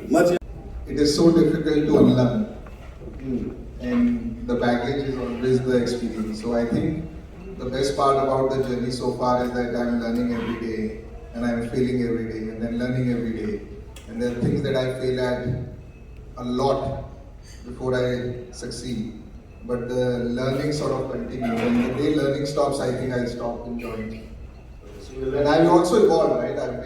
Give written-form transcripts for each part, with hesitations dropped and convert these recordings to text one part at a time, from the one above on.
Much. It is so difficult to unlearn, and the baggage is always the experience. So I think the best part about the journey so far is that I'm learning every day, and I'm failing every day, and then learning every day. And there are things that I fail at a lot before I succeed. But the learning sort of continues, and the day learning stops, I think I'll stop enjoying. And I've also evolved, right? I've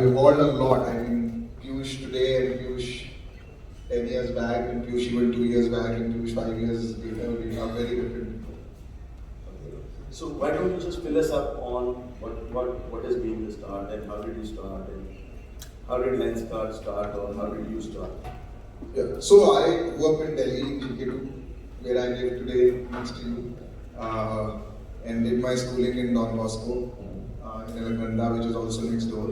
evolved a lot. I mean, Piyush today and Piyush 10 years back, and Piyush even 2 years back, and Piyush 5 years later, we are very different. So why don't you just fill us up on what has been the start, and how did you start, and how did Lenskart start, or how did you start? Yeah. So I grew up in Delhi, in GK2, where I live today next to you, and did my schooling in Don Bosco, in Alaknanda, which is also next door.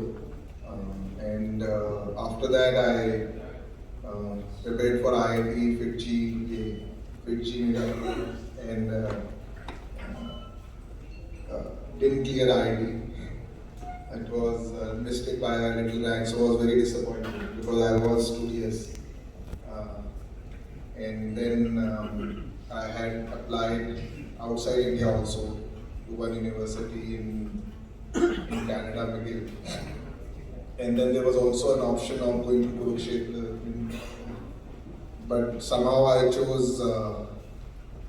And after that, I prepared for IIT, FITGI, and didn't clear IIT. It was missed by a little rank, so I was very disappointed because I was studious. And then I had applied outside India also to one university in Canada, McGill. And then there was also an option of going to Kurukshetra. But somehow I chose to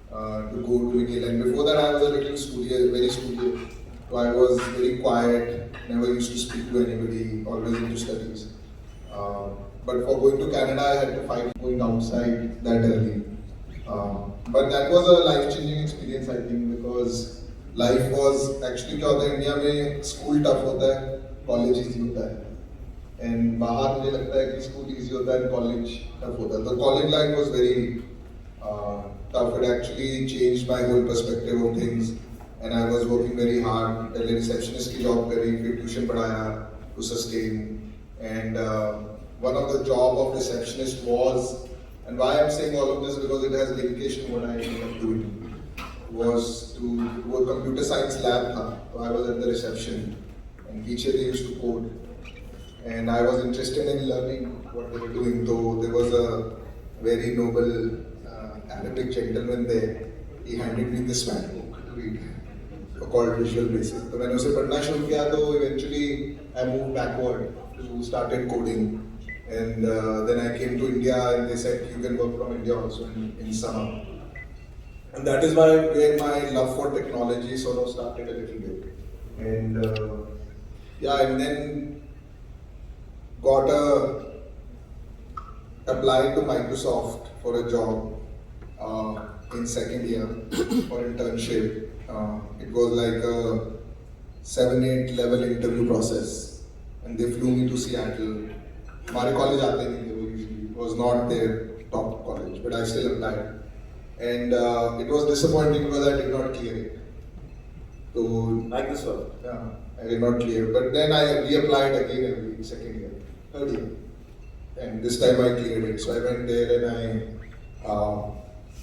go to McGill. And before that I was a little studious, very studious. So I was very quiet, never used to speak to anybody, always into studies. But for going to Canada, I had to fight going outside that early. But that was a life-changing experience, I think, because life was actually क्या होता है India में school tough होता है, college easy होता है, and बाहर मुझे लगता है कि स्कूल इजी होता है and कॉलेज टफ होता है. The college life was very tough. It actually changed my whole perspective of things, and I was working very hard. पहले receptionist की job करी, फिर tuition पढ़ाया to sustain, and one of the job of receptionist was, and why I'm saying all of this because it has linkage to what I ended up doing, was to do a computer science lab tha. So I was at the reception, and teacher they used to code, and I was interested in learning what they were doing. Though there was a very noble Arabic gentleman there, he handed me this math book to read called Visual Basic. तो मैंने उसे पढ़ना शुरू किया, तो eventually I moved backward to started coding. And then I came to India, and they said you can work from India also in summer. And that is where my love for technology sort of started a little bit. And and then applied to Microsoft for a job in second year for internship. It was like a 7-8 level interview process, and they flew me to Seattle. हमारे college आते नहीं थे वो usually. It was not their top college, but I still applied. And it was disappointing because I did not clear it. So Microsoft. Yeah, I did not clear. But then I reapplied again every second year, third year, and this time I cleared it. So I went there and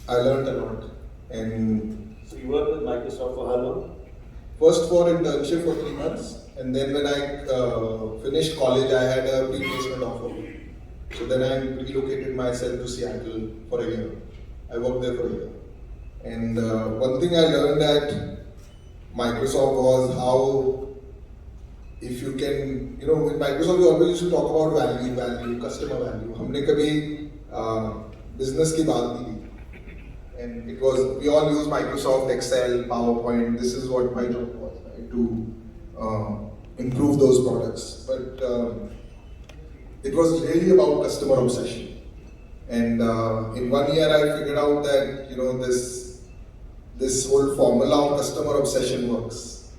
I learned a lot. And so you worked with Microsoft for how long? First for internship for 3 months, and then when I finished college, I had a pre-placement offer. So then I relocated myself to Seattle for a year. I worked there for a year. And one thing I learned at Microsoft was how, if you can, with Microsoft we always used to talk about value, customer value. हमने कभी business की बात नहीं की. And it was, we all use Microsoft, Excel, PowerPoint. This is what my job was, right? To improve those products. But it was really about customer obsession. And in 1 year, I figured out that this whole formula of customer obsession works,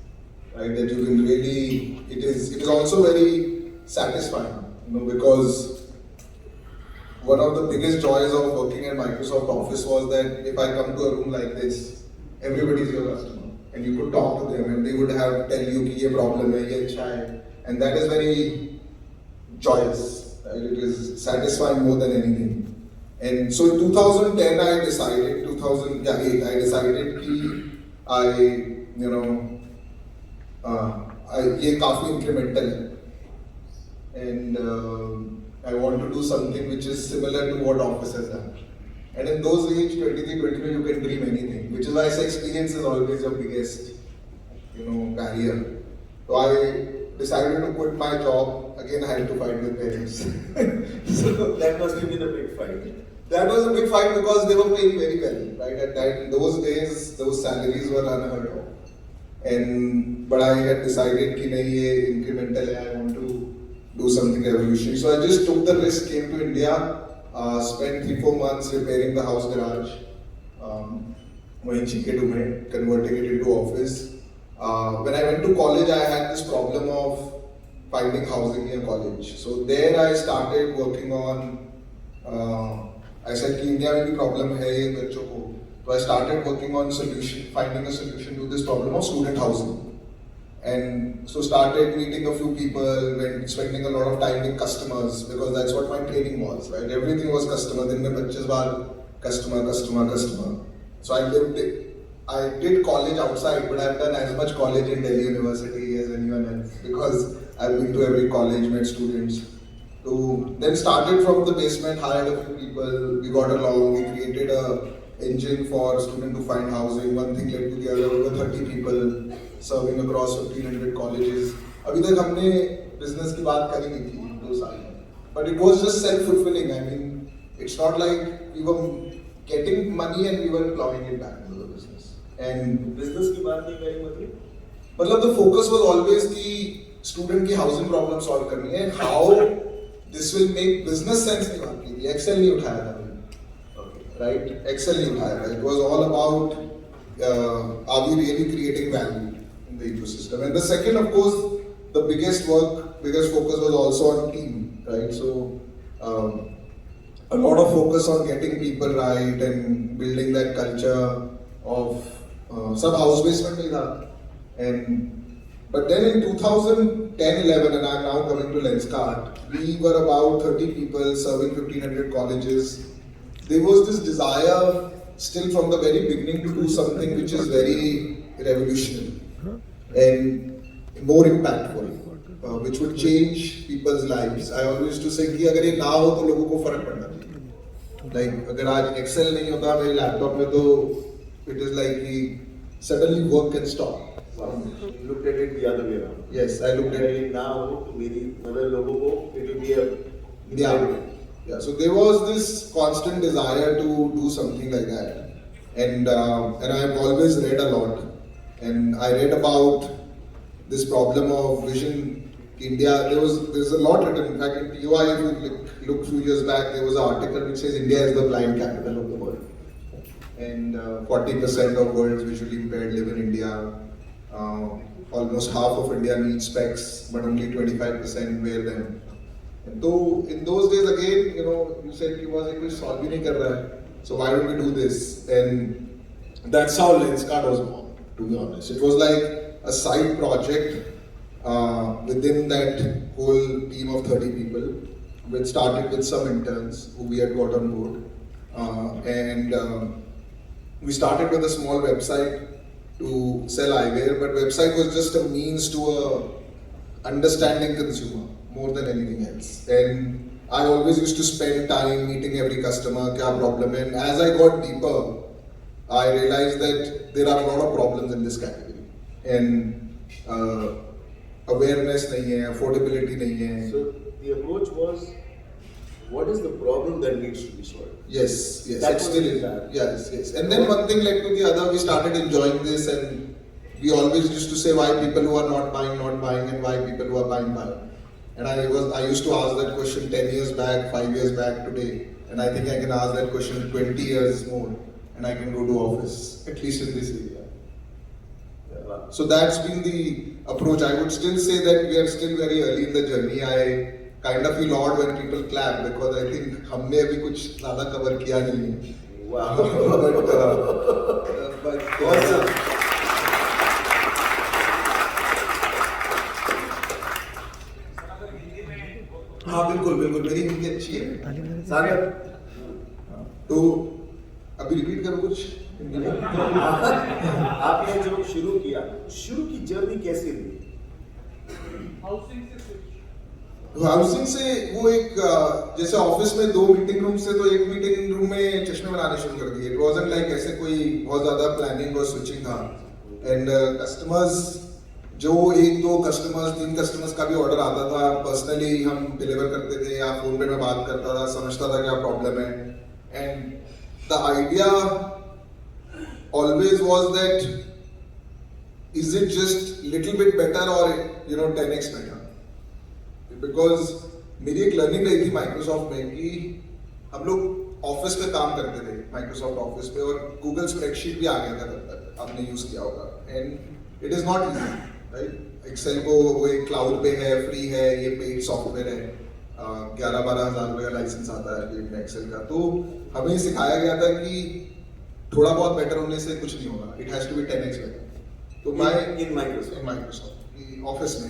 right? That you can really, it is also very satisfying, because one of the biggest joys of working at Microsoft Office was that if I come to a room like this, everybody is your customer, and you could talk to them, and they would tell you कि ये problem है, ये अच्छा है, and that is very joyous, right? It is satisfying more than anything. And so in 2010, I decided to 2008, I decided कि ये काफी incremental है, and I want to do something which is similar to what Office has done. And in those age, 23, 22, you can dream anything, which is why I say experience is always your biggest, barrier. So I decided to quit my job. Again, I had to fight with parents. So that must have been a big fight. That was a big fight because they were paying very well, right? At that, in those days, those salaries were unheard of. But I had decided कि नहीं ये incremental है, I want to do something revolutionary. So I just took the risk, came to India, spent 3-4 months repairing the house garage, वहीं Chiketu में, converting it into office. When I went to college, I had this problem of finding housing near college. So there I started working on. I said कि India में भी problem है ये बच्चों को, तो I started working on finding a solution to this problem of student housing, and so started meeting a few people, spending a lot of time with customers because that's what my training was, right? Everything was customer. दिन में 25 बार customer. So I did college outside, but I've done as much college in Delhi University as anyone else because I've been to every college, met students. So then started from the basement, hired a few people, we got along, we created a engine for students to find housing. One thing led to the other, over 30 people serving across 1,500 colleges. अभी तक हमने business की बात करी नहीं थी 2 साल में, but it was just self-fulfilling. I mean, it's not like we were getting money and we were plowing it back into the business. And business की बात नहीं करी मतलब the focus was always कि student की housing problem solve करनी है, and how this will make business sense नहीं बात की थी. Excel नहीं उठाया था मैंने, right? Excel नहीं उठाया था. It was all about are we really creating value in the ecosystem. And the second, of course, the biggest focus was also on team, right? So a lot of focus on getting people right and building that culture of सब house basement में था. But then in 2010-11, and I'm now coming to Lenskart, we were about 30 people serving 1,500 colleges. There was this desire still from the very beginning to do something which is very revolutionary and more impactful, which would change people's lives. I always used to say कि अगर ये ना हो तो लोगों को फर्क पड़ना चाहिए. Like अगर आज Excel नहीं होता मेरे लैपटॉप में तो it is like कि suddenly work can stop. You looked at it the other way around. Yes, I looked at it. Now मेरी मतलब लोगों को it will be a Yeah. So there was this constant desire to do something like that, and I've always read a lot, and I read about this problem of vision. India, there's a lot written. In fact, in POI, if you look few years back, there was an article which says India is the blind capital of the world, and 40% of world's visually impaired live in India. Almost half of India needs specs, but only 25% wear them. And though in those days again, you said कि was कोई solve ही नहीं कर रहा है, so why don't we do this? And that's how Lenskart was born. To be honest, it was like a side project within that whole team of 30 people. Which started with some interns who we had got on board, and we started with a small website to sell eyewear, but website was just a means to a understanding consumer more than anything else. And I always used to spend time meeting every customer, kya problem hai. And as I got deeper, I realized that there are a lot of problems in this category. And awareness nahi hai, affordability nahi hai. So the approach was, what is the problem that needs to be solved? Yes, That it was still is. that. Yes. And then one thing led to the other. We started enjoying this, and we always used to say why people who are not buying, and why people who are buying. And I used to ask that question 10 years back, 5 years back today, and I think I can ask that question 20 years more, and I can go to office, at least in this area. Yeah. So that's been the approach. I would still say that we are still very early in the journey. I kind of feel odd when people clap because I think हमने अभी कुछ ज़्यादा cover किया नहीं है. Wow. But Awesome. हाँ बिल्कुल मेरी हिंदी अच्छी है. सागर तो अभी रिपीट करो कुछ. आपने जो शुरू किया, शुरू की जर्नी कैसी रही? हाउसिंग से वो एक जैसे ऑफिस में 2 मीटिंग रूम से तो एक मीटिंग रूम में चश्मे बनाने शुरू कर दिए. इट वाजंट लाइक ऐसे कोई बहुत ज्यादा प्लानिंग और स्विचिंग था. एंड कस्टमर्स जो 1-2 कस्टमर्स 3 कस्टमर्स का भी ऑर्डर आता था, पर्सनली हम डिलीवर करते थे या फोन पे मैं बात करता था, समझता था क्या प्रॉब्लम है. And the idea always was that is it just little bit better और 10x बेटर. बिकॉज मेरी एक लर्निंग रही थी माइक्रोसॉफ्ट में कि हम लोग ऑफिस पे काम करते थे, माइक्रोसॉफ्ट ऑफिस पे, और गूगल स्प्रेडशीट भी आ गया था तब तक, आपने यूज किया होगा. And it is not easy, right. Excel को वो एक क्लाउड पे है, फ्री है, ये पेड सॉफ्टवेयर है, 11-12 हज़ार रुपये का लाइसेंस आता है एक्सेल का. तो हमें सिखाया गया था कि थोड़ा बहुत बेटर होने से कुछ नहीं होगा, it has to be 10x better. तो मैं इन माइक्रोसॉफ्ट ऑफिस में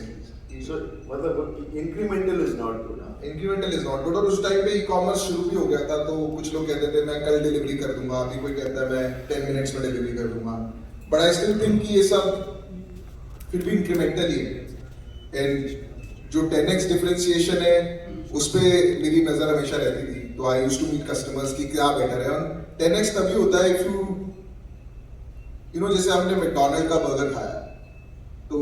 सो मतलब incremental is not good. Incremental is not good. और उस टाइम पे ई-कॉमर्स शुरू भी हो गया था, तो कुछ लोग कहते थे मैं कल डिलीवरी कर दूंगा, अभी कोई कहता है मैं 10 मिनट्स में डिलीवरी कर दूंगा. बट आई स्टिल थिंक कि ये सब फिर भी इंक्रीमेंटल ही है. एंड जो 10x डिफरेंशिएशन है उस पे मेरी नजर हमेशा रहती थी. तो I used to meet customers की क्या बेटर है. और 10x तभी होता है इफ यू जैसे हमने मैकडॉनल्ड का बर्गर खाया, तो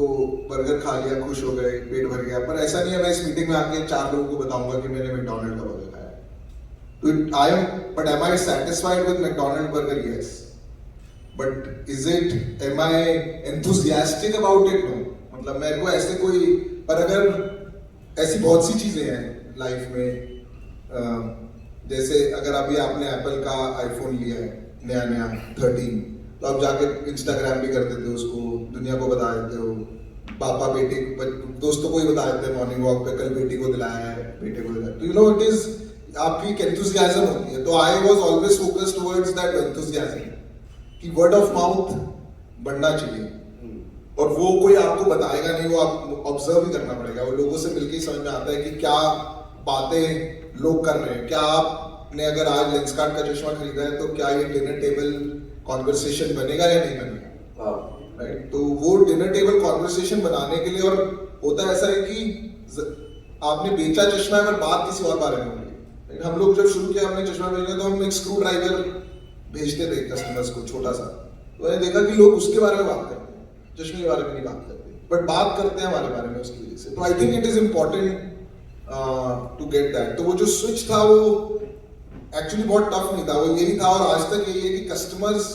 बर्गर खा लिया, खुश हो गए, पेट भर गया, पर ऐसा नहीं है मैं इस मीटिंग में आके 4 लोगों को बताऊंगा कि मैंने मैकडॉनल्ड का बर्गर खाया. तो I am, but am I satisfied with McDonald burger? Yes. But is it, am I enthusiastic about it? No. मतलब मेरे को ऐसे कोई, पर अगर ऐसी बहुत सी चीजें हैं लाइफ में, जैसे अगर अभी आपने एप्पल का आईफोन लिया है नया 13, तो आप जाके इंस्टाग्राम भी कर देते हो, उसको दुनिया को बता देते हो, पापा बेटे दोस्तों को ही बता देते हैं मॉर्निंग वॉक पे, कल बेटी को दिलाया है, बेटे को दिलाया. तो इट इज आपकी एक एंथुसियाज्म होती है. तो I was always focused towards that enthusiasm कि वर्ड ऑफ माउथ बढ़ना चाहिए. और वो कोई आपको बताएगा नहीं, वो आप ऑब्जर्व ही करना पड़ेगा. वो लोगों से मिलकर ही समझ में आता है कि क्या बातें लोग कर रहे हैं. क्या आपने अगर आज लेंसकार्ट का चश्मा खरीदा है तो क्या ये डिनर टेबल कॉन्वर्सेशन बनेगा या नहीं बनेगा, राइट. तो वो डिनर टेबल कॉन्वर्सेशन बनाने के लिए, और होता ऐसा है कि आपने बेचा चश्मा है पर बात किसी और बारे में हो रही है. हम लोग जब शुरू किया हमने चश्मा बेचना, तो हम एक स्क्रू ड्राइवर भेजते थे कस्टमर्स को छोटा सा. तो मैंने देखा कि लोग उसके बारे में बात करते हैं, चश्मे के बारे में नहीं बात करते, बट बात करते हैं हमारे बारे में उसकी वजह से. तो I think it is important to get that. तो वो जो स्विच था वो एक्चुअली बहुत टफ नहीं था, वो यही था. और आज तक यही है कि कस्टमर्स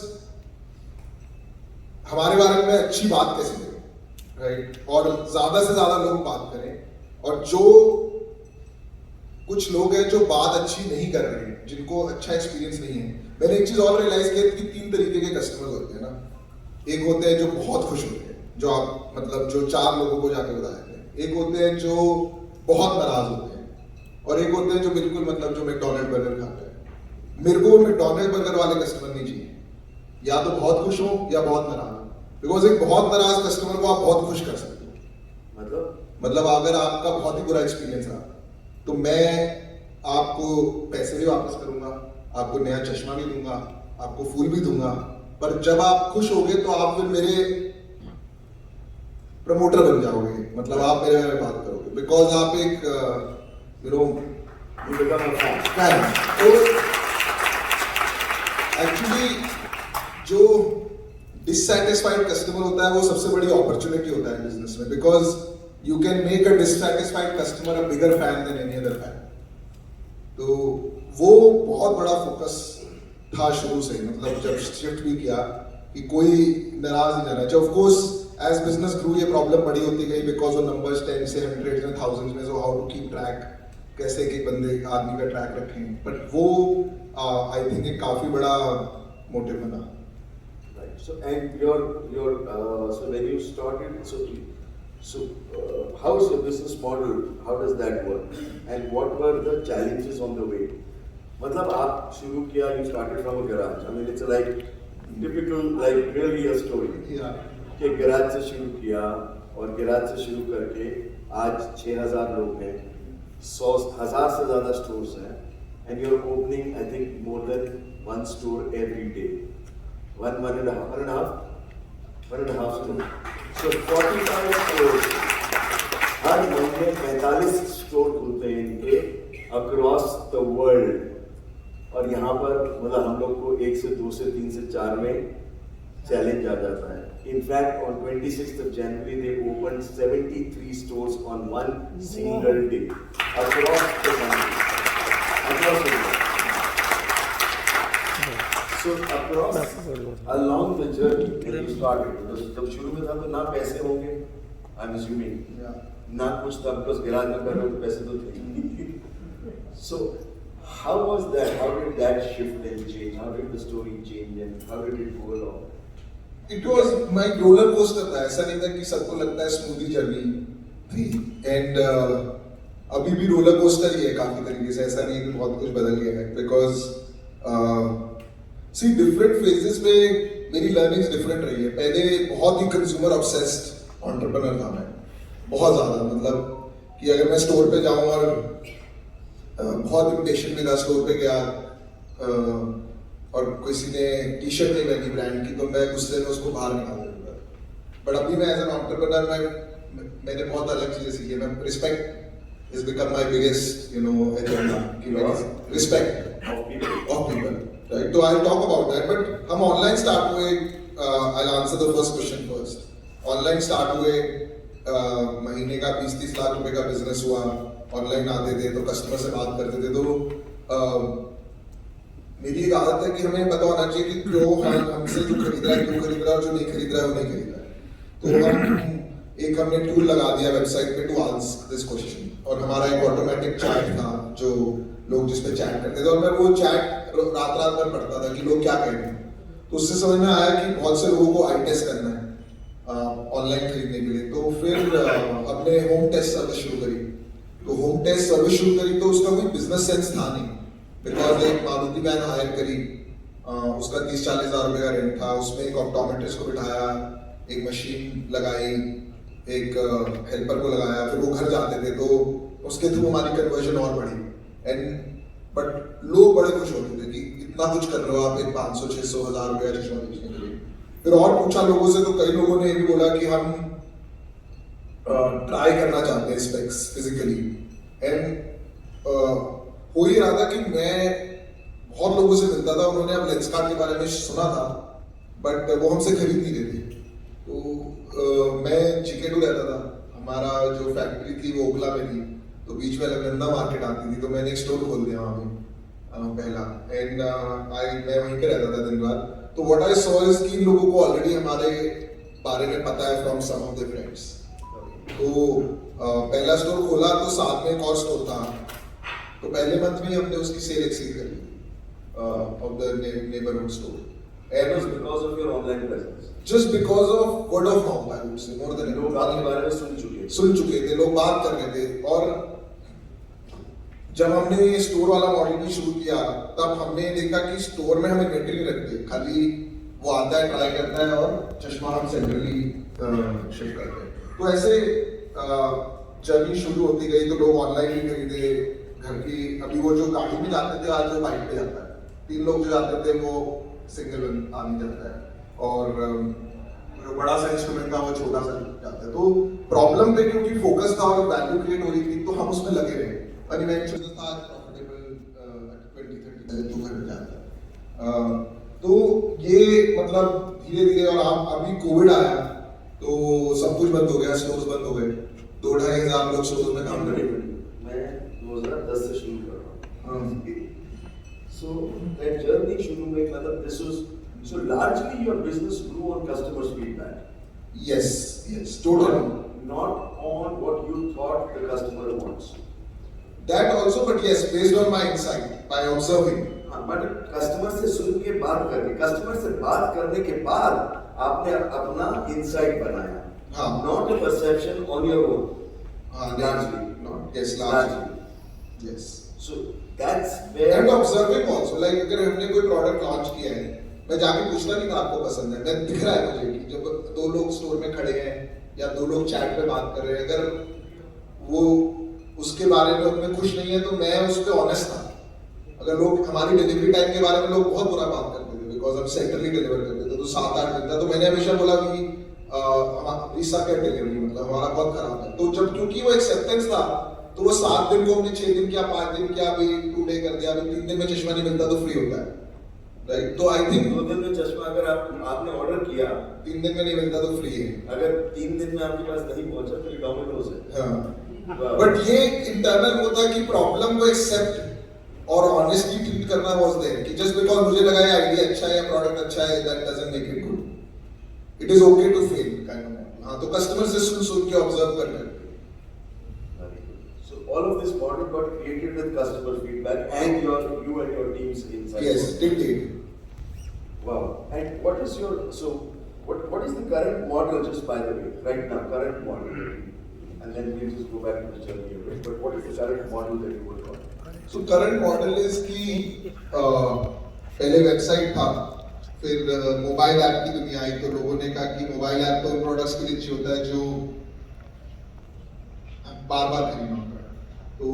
हमारे बारे में अच्छी बात कैसे करें, राइट. और ज्यादा से ज्यादा लोग बात करें. और जो कुछ लोग हैं जो बात अच्छी नहीं कर रहे हैं, जिनको अच्छा एक्सपीरियंस नहीं है, मैंने एक चीज और रियलाइज किया कि 3 तरीके के कस्टमर्स होते हैं ना. एक होते हैं जो बहुत खुश होते हैं, जो आप मतलब जो 4 लोगों को जाके बता देते हैं. एक होते हैं जो बहुत नाराज होते हैं, और एक होते हैं जो बिल्कुल मतलब जो मैकडॉनल्ड बर्गर खाते हैं. मेरे को मैकडॉनल्ड बर्गर वाले कस्टमर नहीं चाहिए. या तो बहुत खुश हो या बहुत नाराज हो. बिकॉज एक बहुत नाराज कस्टमर को आप बहुत खुश कर सकते हो. मतलब अगर आपका बहुत ही बुरा एक्सपीरियंस रहा, तो मैं आपको पैसे भी वापस करूंगा, आपको नया चश्मा भी दूंगा, आपको फूल भी दूंगा. पर जब आप खुश होगे तो आप फिर मेरे प्रमोटर बन जाओगे. मतलब आप मेरे बारे में बात करोगे, बिकॉज आप एक फैन. एक्चुअली जो डिससैटिस्फाइड कस्टमर होता है वो सबसे बड़ी अपॉर्चुनिटी होता है बिजनेस में. Because you can make a dissatisfied customer a bigger fan than any other fan. तो वो बहुत बड़ा फोकस था शुरू से. मतलब जब शिफ्ट भी किया कि कोई नाराज नहीं रहना चाहिए. ऑफ कोर्स एज बिजनेस ग्रू ये प्रॉब्लम बड़ी होती गई, बिकॉज वो नंबर्स 10 से 100 में 1000 में, so how to keep track, कैसे एक बंदे आदमी का ट्रैक रखें. बट वो आई थिंक एक काफी बड़ा मोटिव बना. Right. So and your so when you started, how is your business model? How does that work? And what were the challenges on the way? मतलब आप शुरू किया, you started from a garage. I mean it's like typical, like really a story. Yeah. कि garage से शुरू किया और garage से शुरू करके आज 6000 लोग हैं, 100,000 से ज़्यादा स्टोर्स हैं, and you're opening I think more than 1 store every day. one and a half stores. So 45 stores. हर महीने 45 स्टोर खुलते हैं इनके अक्रॉस द वर्ल्ड। और यहाँ पर मतलब हम लोग को 1 से 2 से 3 से 4 में चैलेंज आ जाता है। In fact, on 26th of January, they opened 73 stores on one single day across the country. Across the world. So across, along the journey, when you started, because जब शुरू में था तो ना पैसे होंगे, I'm assuming, ना कुछ था, because गैराज में कर रहे हो तो पैसे तो थे। So how was that? How did that shift and change? How did the story change and how did it go along? It was my roller coaster था, ऐसा नहीं था कि सबको लगता है स्मूथी जर्नी थी। एंड अभी भी रोलर कोस्टर ही है काफी तरीके से, ऐसा नहीं कि बहुत कुछ बदल गया है। बिकॉज सी डिफरेंट फेजेस पे मेरी लर्निंग्स डिफरेंट रही है। पहले बहुत ही कंज्यूमर ऑब्सेस्ड एंटरप्रेन्योर था मैं, बहुत ज्यादा, मतलब कि अगर मैं स्टोर पे जाऊं और बहुत इम्पेशेंट में था, स्टोर पे गया और किसी ने टी शर्ट नहीं लगी ब्रांड की तो मैं गुस्से में उसको बाहर निकाल देता। बट अभी मैं एज एन एंटरप्रेन्योर मैंने बहुत अलग चीजें सीखी है। मैं respect is become my biggest agenda, कि मैं रिस्पेक्ट ऑफ पीपल, राइट? तो I talk about that. But हम ऑनलाइन स्टार्ट हुए, I answer the first question first. Online start हुए, महीने का 20-30 लाख रुपए का बिजनेस हुआ। ऑनलाइन आते थे तो कस्टमर से बात करते थे। तो मेरी एक आदत है कि हमें पता होना चाहिए कि क्यों हमसे जो खरीद रहा है क्यों खरीद रहा है, और जो नहीं खरीद रहा है वो नहीं खरीद रहा है। तो हमने टूल लगा दिया वेबसाइट पे टू आंसर दिस क्वेश्चन, और हमारा एक ऑटोमेटिक चैट था जो लोग जिस पे चैट करते थे, और मैं वो चैट रात भर पढ़ता था कि लोग क्या कह रहे हैं। तो उससे समझ में आया कि बहुत से लोगों को आई टेस्ट करना है ऑनलाइन खरीदने के लिए। तो फिर हमने होम टेस्ट सर्विस शुरू करी। तो होम टेस्ट सर्विस शुरू करी तो उसका कोई बिजनेस सेंस था नहीं, बिकॉज एक मारुति वैन हायर करी, उसका 30-40 हज़ार रुपये का रेंट था। उसमें एक ऑप्टोमेट्रिस्ट को बिठाया, एक मशीन लगाई, एक हेल्पर को लगाया, फिर वो घर जाते थे तो उसके थ्रू हमारी कन्वर्जन और बढ़ी। एंड बट लोग बड़े खुश होते थे कि इतना कुछ कर रहे हो आप, एक 500-600 हज़ार रुपये का चश्मा बेचने के लिए। फिर और पूछा लोगों से तो कई लोगों ने ये भी बोला कि हम ट्राई करना चाहते हैं स्पेक्स फिजिकली। एंड हो ही रहा था कि मैं बहुत लोगों से मिलता था, उन्होंने अब लेंसकार्ट के बारे में सुना था बट वो हमसे खरीद नहीं रहे थे। तो मैं चिकेटू रहता था, हमारा जो फैक्ट्री थी वो ओखला में थी, तो बीच में अलकनंदा मार्केट आती थी, तो मैंने एक स्टोर खोल दिया वहाँ पे पहला। एंड मैं वहीं पे रहता था दिन रात। तो व्हाट आई सॉ इज कि इन लोगों को ऑलरेडी हमारे बारे में पता है from some of the friends. तो पहला स्टोर खोला तो साथ में एक और स्टोर था, तो पहले मंथ में हमने उसकी सेल एक्सीड कर ली of the neighbourhood store. And it was because of your online presence. Just because of word of mouth, I would say, more than लोग आपके बारे में सुन चुके थे, लोग बात कर रहे थे। और जब हमने ये स्टोर वाला मॉडल भी शुरू किया तब हमने देखा कि स्टोर में हम इन्वेंटरी नहीं रखते, खाली वो आता है, ट्राई करता है और चश्मा हम सेंट्रली शिफ्ट करते हैं। तो ऐसे जर्नी शुरू होती गई, तो लोग ऑनलाइन भी खरीदे घर की। अभी वो जो गाड़ी में जाते थे आज वो बाइक पे जाता है, 3 लोग जो जाते थे वो सिंगल आदमी जाता है, और जो बड़ा सा इंस्ट्रूमेंट था वो छोटा सा जाता है। तो प्रॉब्लम पे क्योंकि फोकस था और वैल्यू क्रिएट हो रही थी तो हम उसमें लगे रहे, और इवेंचुअली था प्रॉफिटेबल 20-30 जो घर जाता है। तो ये मतलब धीरे धीरे, और आप अभी कोविड आया तो सब कुछ बंद हो गया, स्टोर्स बंद हो गए, 2-2.5 हज़ार लोग स्टोर में काम कर रहे हैं। मैं 2010 से शुरू कर रहा हूँ। So that journey शुरू में मतलब this was so largely your business grew on customers' feedback. Yes, totally. Not on what you thought the customer wants. That also, but yes, based on my insight, by observing. हाँ, but customer से सुन के बात करके, customer से बात करने के बाद आपने अपना insight बनाया. हाँ. Not a perception on your own. हाँ, largely. Not yes, largely. Yes. So that's where. And observing also, like अगर हमने कोई प्रोडक्ट लॉन्च किया है, मैं जाके पूछता नहीं कि आपको पसंद है, मैं दिख रहा है मुझे कि जब 2 लोग स्टोर में खड़े हैं या 2 लोग चैट पे बात कर रहे हैं, अगर वो उसके बारे में उतने खुश नहीं है तो मैं उस पर ऑनेस्ट था। अगर लोग हमारी डिलीवरी टाइम के बारे में लोग बहुत बुरा बात करते थे बिकॉज हम सेंट्रली डिलीवर करते थे, तो 7-8 दिन था। तो मैंने हमेशा बोला कि इसका क्या डिलीवरी, मतलब हमारा बहुत खराब है। तो जब क्योंकि वो एक्सेप्टेंस था, तो वो 7 दिन को हमने 6 दिन किया, 5 दिन किया, अभी 2 डे कर दिया, अभी 3 दिन में चश्मा नहीं मिलता तो फ्री होता है, राइट। तो आई थिंक 2 दिन में चश्मा अगर आपने ऑर्डर किया, 3 दिन में नहीं मिलता तो फ्री है। अगर 3 दिन में आपके पास नहीं पहुंचा तो डोमिनोज है। हाँ, बट ये इंटरनल होता है कि प्रॉब्लम को एक्सेप्ट और ऑनेस्टली ट्रीट करना वाज देयर, कि जस्ट बिकॉज मुझे लगा ये आइडिया अच्छा है या प्रोडक्ट अच्छा है, that doesn't make it good. It is okay to fail kind of. हाँ, तो कस्टमर से सुन के ऑब्जर्व कर लेते। So all of this model got created with customer feedback and you and your teams inside. Yes, did. Wow. And what is your what is the current model, just by the way, right now, current model? And then we'll just go back to the journey a bit. But what is the current model that you work on? So current model is कि पहले website था, फिर mobile app की दुनिया आई, तो लोगों ने कहा कि मोबाइल ऐप तो उन प्रोडक्ट्स के लिए अच्छी होता है जो बार बार खरीदना होता है। तो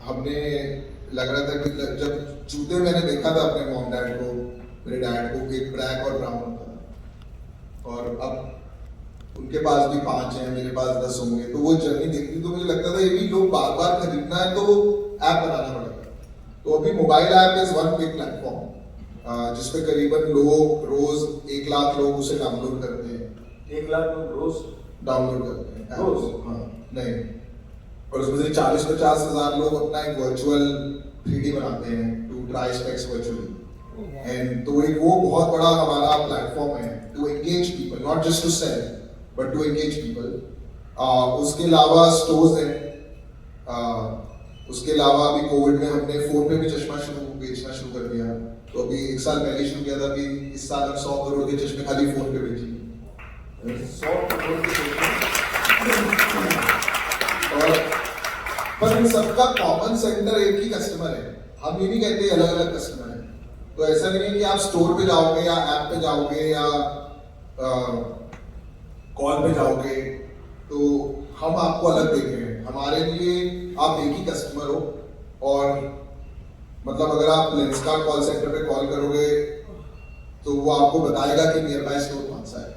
हमने लग रहा था कि जब जूते मैंने देखा था अपने मॉम डैड को, मेरे डैड को, कि ब्लैक और ब्राउन होता था, और अब उनके पास भी 5 हैं, मेरे पास 10 होंगे, तो वो जर्नी देखती तो मुझे लगता था ये भी लोग बार बार खरीदना है तो ऐप बनाना पड़ेगा। तो अभी mobile app is one big platform जिसपे करीबन लोग रोज 1 लाख लोग उसे डाउनलोड करते हैं। 1 लाख लोग रोज डाउनलोड करते हैं रोज? हाँ, नहीं, और उसमें से 40-50 हज़ार लोग अपना एक वर्चुअल 3D बनाते हैं to try specs virtually. And तो एक वो बहुत बड़ा हमारा प्लेटफॉर्म है to engage people, not just to sell but to engage people. उसके अलावा स्टोर्स हैं, उसके अलावा अभी कोविड में हमने फोन पे भी चश्मा बेचना शुरू कर दिया। तो अभी 1 साल पहले शुरू किया था, अभी इस साल हम 100 करोड़ के चश्मे खाली फोन पे बेचे। 100 करोड़ के चश्मे। और पर इन सबका कॉमन सेंटर एक ही कस्टमर है। हम ये नहीं कहते अलग अलग कस्टमर है। तो ऐसा नहीं है कि आप स्टोर पे जाओगे या ऐप पे जाओगे या कॉल पे जाओगे तो हम आपको अलग देख रहे हैं। हमारे लिए आप एक ही कस्टमर हो, और मतलब अगर आप लेंसकार्ट कॉल सेंटर पे कॉल करोगे तो वो आपको बताएगा कि नियर बाय स्टोर कौन सा है।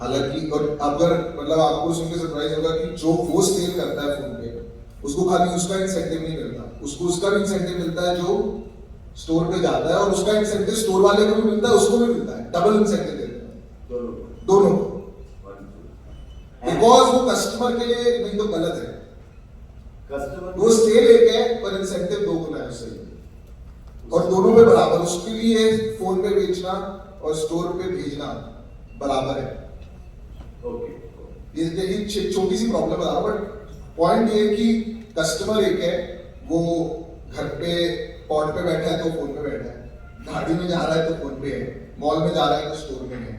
हालांकि और अगर मतलब आपको सुन के सरप्राइज होगा कि जो वो सेल करता है फोन पे, उसको खाली उसका इंसेंटिव नहीं मिलता, उसको उसका भी इंसेंटिव मिलता है जो स्टोर पे जाता है, और उसका इंसेंटिव स्टोर वाले को भी मिलता है, उसको भी मिलता है, डबल इंसेंटिव देते हैं दोनों को। बिकॉज वो कस्टमर के लिए नहीं तो गलत है, कस्टमर वो सेल एक है पर इंसेंटिव 2 गुना है उससे, और दोनों पे बराबर। उसके लिए फोन पे बेचना और स्टोर पे भेजना बराबर है। ये छोटी सी प्रॉब्लम बता रहा हूँ, बट पॉइंट ये है कि कस्टमर एक है, वो घर पे पॉट पे बैठा है तो फोन पे बैठा है, गाड़ी में जा रहा है तो फोन पे है, मॉल में जा रहा है तो स्टोर में है,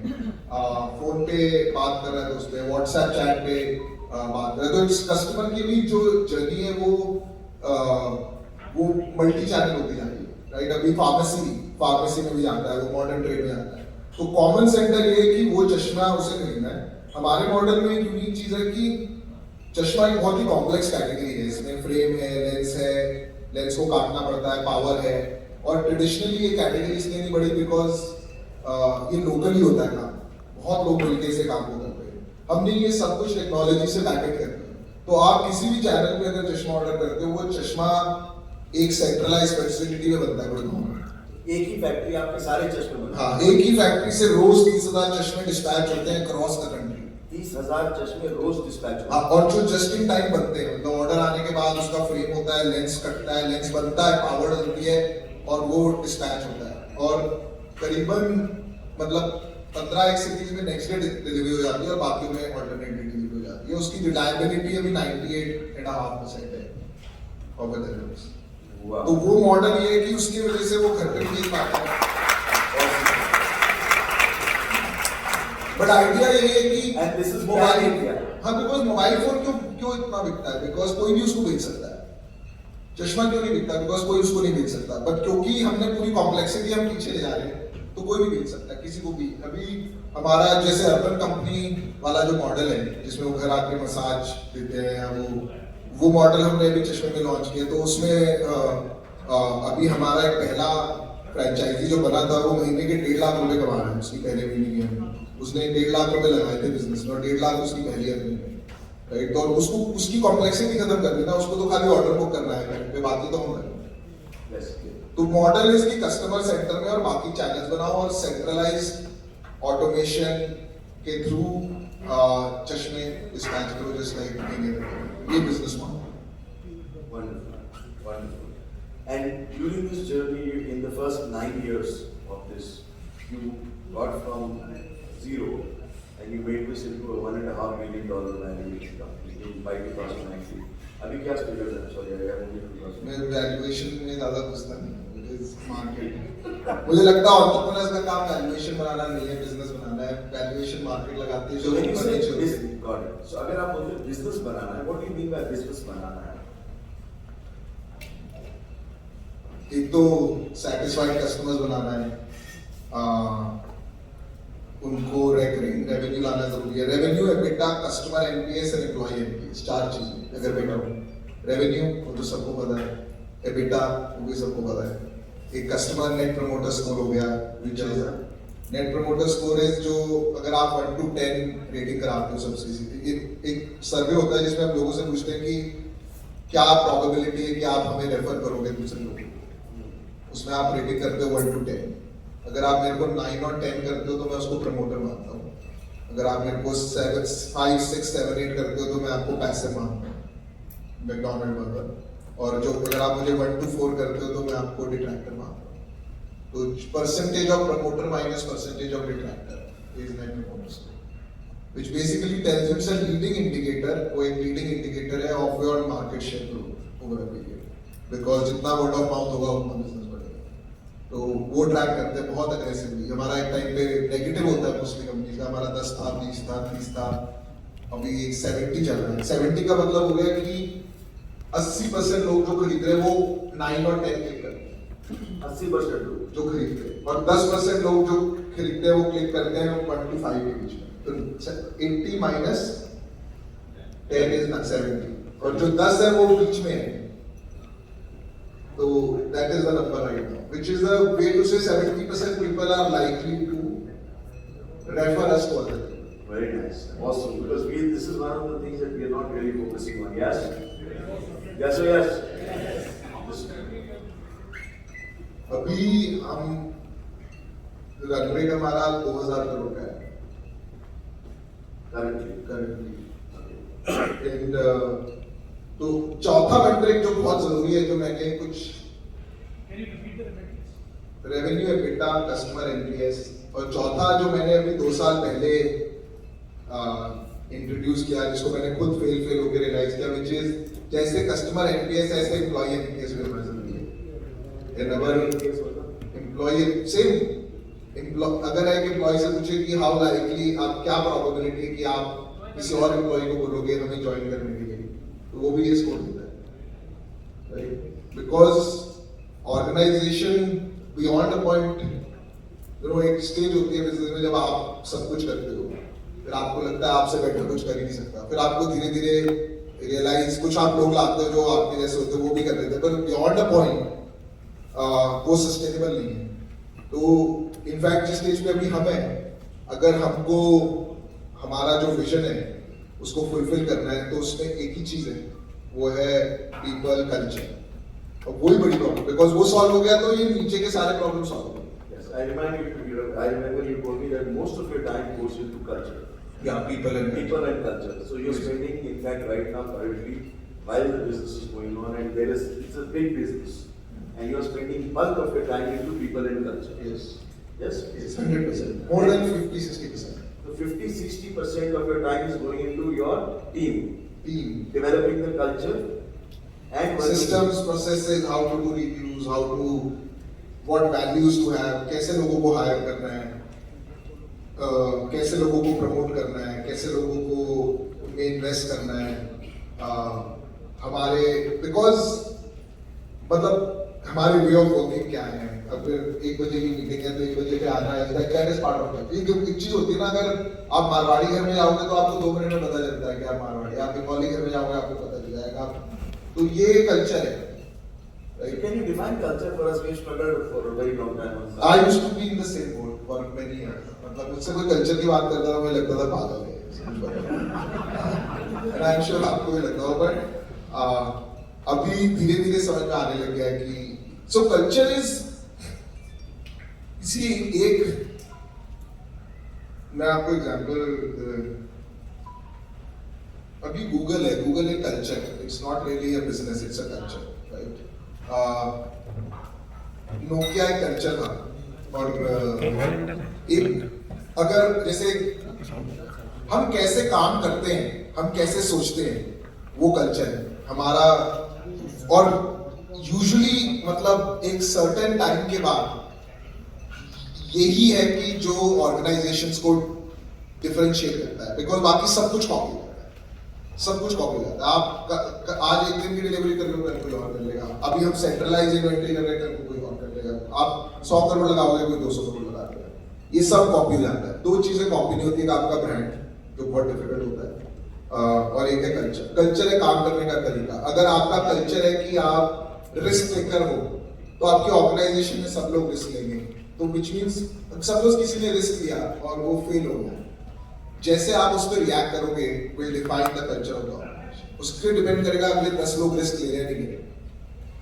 फोन पे बात कर रहा है तो उसपे, व्हाट्सएप चैट पे बात कर रहा है। तो इस कस्टमर की भी जो जर्नी है वो मल्टी चैनल होती जा रही है, राइट। अभी फार्मेसी में भी जाता है, वो मॉडर्न ट्रेड में जाता है। तो कॉमन सेंटर ये है कि वो चश्मा उसे खरीदना है। हमारे मॉडल में एक यूनिक चीज है कि चश्मा एक बहुत ही कॉम्प्लेक्स कैटेगरी है, इसमें फ्रेम है, लेंस को काटना पड़ता है, पावर है, और ट्रेडिशनली ये कैटेगरी इसलिए नहीं बढ़ी बिकॉज ये लोकली होता है काम, बहुत लोग मिलकर इसे काम को करते हैं। हमने ये सब कुछ टेक्नोलॉजी से बैकअप करते हैं। तो आप किसी भी चैनल पे अगर चश्मा ऑर्डर करते हो, वो चश्मा एक सेंट्रलाइज फैसिलिटी में बनता है कोई गाँव में। एक ही फैक्ट्री आपके सारे चश्मे बनाती है? हाँ, एक ही फैक्ट्री से रोज 30,000 चश्मे डिस्पैच होते हैं क्रॉस द कंट्री। 30,000 चश्मे रोज डिस्पैच होते हैं, और जो जस्ट इन टाइम बनते हैं, मतलब ऑर्डर आने के बाद उसका फ्रेम होता है, लेंस कटता है, लेंस बनता है, पावर डलती है और वो डिस्पैच होता है। और करीबन मतलब 15 सिटीज में नेक्स्ट डे डिलीवरी हो जाती है, और बाकी में ऑल्टरनेट डे डिलीवरी हो जाती है। उसकी रिलायबिलिटी अभी 98.5% है ऑफ द डिलीवरीज। तो वो मॉडल ये है कि उसकी वजह से वो घर पे भी देख पाते हैं। बट आइडिया ये है कि मोबाइल, हाँ, बिकॉज मोबाइल फोन क्यों इतना बिकता है, बिकॉज कोई भी उसको बेच सकता है। चश्मा क्यों नहीं बिकता, बिकॉज कोई उसको नहीं बेच सकता, बट क्योंकि हमने पूरी कॉम्प्लेक्सिटी हम पीछे ले जा रहे हैं, तो कोई भी बेच सकता है, किसी को भी। अभी हमारा जैसे अर्बन कंपनी वाला जो मॉडल है, जिसमें वो घर आके मसाज देते हैं, वो मॉडल हमने अभी चश्मे में लॉन्च किया। तो उसमें अभी हमारा एक पहला फ्रेंचाइजी जो बना था वो महीने के 1.5 लाख रुपए कमा रहा है उसकी पहले महीने में। उसने 1.5 लाख रुपए लगाए थे बिजनेस में और 1.5 लाख उसकी पहली अर्निंग में, राइट। तो उसको उसकी कॉम्प्लेक्सिटी खत्म करनी ना, उसको तो खाली ऑर्डर बुक करना है पे, बाकी तो हम करें। Yes. तो मॉडल इसकी कस्टमर सेंटर में और बाकी चैनल्स बनाओ और सेंट्रलाइज ऑटोमेशन के थ्रू चश्मे डिस्पैच करो, जस्ट लाइक ये business model. Wonderful, wonderful. And during this journey, in the first 9 years of this, you got from zero and you made this into a $1.5 million valuation company by 2019. अभी क्या figures हैं? Sorry, I have only 2000. मैं valuation में ज़्यादा घुसता नहीं, it is market. मुझे लगता है एंटरप्रेन्योर्स का काम वैल्यूएशन बनाना नहीं है, बिजनेस बनाना है। वैल्यूएशन मार्केट लगाती है जो So when you ऊपर नीचे say होती business, है। got it. So अगर आप बोलते हैं business बनाना है, what do you mean by business बनाना है? एक तो सेटिस्फाइड कस्टमर्स बनाना है, उनको रेकरिंग रेवेन्यू लाना जरूरी है। रेवेन्यू, एबिटा, कस्टमर एनपीएस और एम्प्लॉय एनपीएस, 4 चीजें अगर बेटा हो। रेवेन्यू वो तो सबको पता है, एबिटा वो भी सबको पता है। एक कस्टमर नेट प्रमोटर स्कोर हो गया, which is net promoter score is जो अगर आप 1 to 10 रेटिंग कराते हो सबसे सीधी, एक सर्वे होता है जिसमें हम लोगों से पूछते हैं कि क्या प्रोबेबिलिटी है कि आप हमें रेफर करोगे दूसरे लोगों को, उसमें आप रेटिंग करते हो 1 to 10। अगर आप मेरे को 9 और 10 करते हो तो मैं उसको प्रमोटर मानता हूँ। अगर आप मेरे को 7, 5, 6, 7, 8 करते हो तो मैं आपको पैसे मानता हूँ, मैकडॉनल्ड वर्कर। और जो अगर आप मुझे 1 to 4 करते हो तो मैं आपको डिट्रैक्टर मानता हूँ। तो percentage of promoter minus percentage of detractor is net promoter score, which basically tells you it's a leading indicator, वो एक leading indicator है of your market share growth over a period, because जितना word of mouth होगा उतना business बढ़ेगा। तो वो track करते हैं बहुत अग्रेसिवली। हमारा एक टाइम पे नेगेटिव होता है मोस्टली कंपनी का, हमारा 10 था, 20 था, 30 था, अभी 70 चल रहा है। 70 का मतलब हो गया कि 80% लोग जो खरीद रहे हैं वो 9 और 10 क्लिक करते हैं, 80% लोग जो खरीदते हैं, और 10% लोग जो खरीदते हैं वो क्लिक करते हैं 1 to 5 के बीच में। तो 80 minus 10 is 70, और जो 10 है वो बीच में है। तो that is the number right now, which is a way to say 70% people are likely to refer us to other people. Very nice, awesome. Because this is one of the things that we are not really focusing on. Yes, yes or yes? अभी हम run rate हमारा 2000 करोड़ का है Currently. And तो चौथा matric जो बहुत जरूरी है, जो मैंने कुछ रेवेन्यू, एबिटा, कस्टमर एनपीएस, और चौथा जो मैंने अभी 2 साल पहले इंट्रोड्यूस किया, जिसको मैंने खुद फेल होकर रियलाइज किया, विच इज जैसे कस्टमर एनपीएस ऐसे एम्प्लॉय एनपीएस भी होना जरूरी है। एंड अवर एम्प्लॉय सेम अगर एक एम्प्लॉय से पूछे कि हाउ लाइकली, आप क्या प्रोबेबिलिटी है कि आप किसी और एम्प्लॉय को बोलोगे हमें ज्वाइन करने के लिए, तो वो भी ये स्कोर देता है, right. Because organisation beyond a point, एक स्टेज होती है बिजनेस में जब आप सब कुछ करते हो, फिर आपको लगता है आपसे बेटर कुछ कर ही नहीं सकता, फिर आपको धीरे धीरे रियलाइज, कुछ आप लोग लाते हो जो आपके जैसे होते हैं वो भी कर लेते हैं, पर बियॉन्ड अ पॉइंट वो सस्टेनेबल नहीं है। तो इनफैक्ट जिस स्टेज पे अभी हम हैं, अगर हमको हमारा जो विजन है उसको फुलफिल करना है तो उसमें एक ही चीज है, वो है पीपल कल्चर। और वही बड़ी प्रॉब्लम, बिकॉज वो सॉल्व हो गया तो ये नीचे के सारे प्रॉब्लम सॉल्व हो गए। Yes, I remember you told me that most of your time goes into culture. Yeah, people and culture. So you're spending, in fact, right now currently, while the business is going on, and it's a big business, and you're spending bulk of your time into people and culture. Yes. Yes? It's 100%. More than 50-60%. So 50-60% of your time is going into your team, developing the culture and systems, processes, how to do reviews, what values to have, कैसे लोगों को hire करना है, कैसे लोगों को promote करना है, कैसे लोगों को उनमें इन्वेस्ट करना है, हमारे बिकॉज मतलब हमारे वे ऑफ वर्किंग क्या है। अब 1 बजे की मीटिंग है तो 1 बजे पे आना है, that is part of it. एक चीज होती है ना, अगर आप मारवाड़ी घर में जाओगे तो आपको 2 मिनट में पता चलता है कि आप मारवाड़ी, आप बंगाली घर में जाओगे आपको पता चल जाएगा। तो ये कल्चर है, So can you define culture for us? We struggled for a very long time on that. I used to be in the same boat for many years. मतलब मुझसे कोई कल्चर की बात करता था मुझे लगता था पागल है. And I'm sure आपको भी लगता होगा, but अभी धीरे-धीरे समझ में आने लग गया है कि so culture is इसी एक मैं आपको एग्जांपल अभी गूगल है, गूगल एक कल्चर है. It's not really a business, it's a culture, right? Nokia एक कल्चर था और एक अगर जैसे हम कैसे काम करते हैं, हम कैसे सोचते हैं, वो कल्चर है हमारा. और यूजुअली मतलब एक सर्टेन टाइम के बाद यही है कि जो ऑर्गेनाइजेशंस को डिफरेंशिएट करता है, बिकॉज बाकी सब कुछ कॉपी करता है, सब कुछ कॉपी करता है. आप आज एक दिन की डिलीवरी कर लो, कल कोई और कर लेगा. अभी हम सेंट्रलाइज इन्वेंटरी कर रहे हैं, कल को कोई और कर लेगा. आप 100 करोड़ लगाओगे, कोई 200 करोड़ लगा देगा. ये सब कॉपी हो जाता है. दो चीजें कॉपी नहीं होती, एक आपका ब्रांड जो बहुत डिफिकल्ट होता है और एक है कल्चर. कल्चर है काम करने का तरीका. अगर आपका कल्चर है कि आप रिस्क टेकर हो तो आपकी ऑर्गेनाइजेशन में सब लोग रिस्क लेंगे. तो विच मीन्स सपोज किसी ने रिस्क लिया और वो फेल हो गया, जैसे आप उस पर रिएक्ट करोगे will define the culture of the organisation. उसके डिपेंड करेगा अगले 10 लोग रिस्क ले रहे हैं नहीं ले रहे,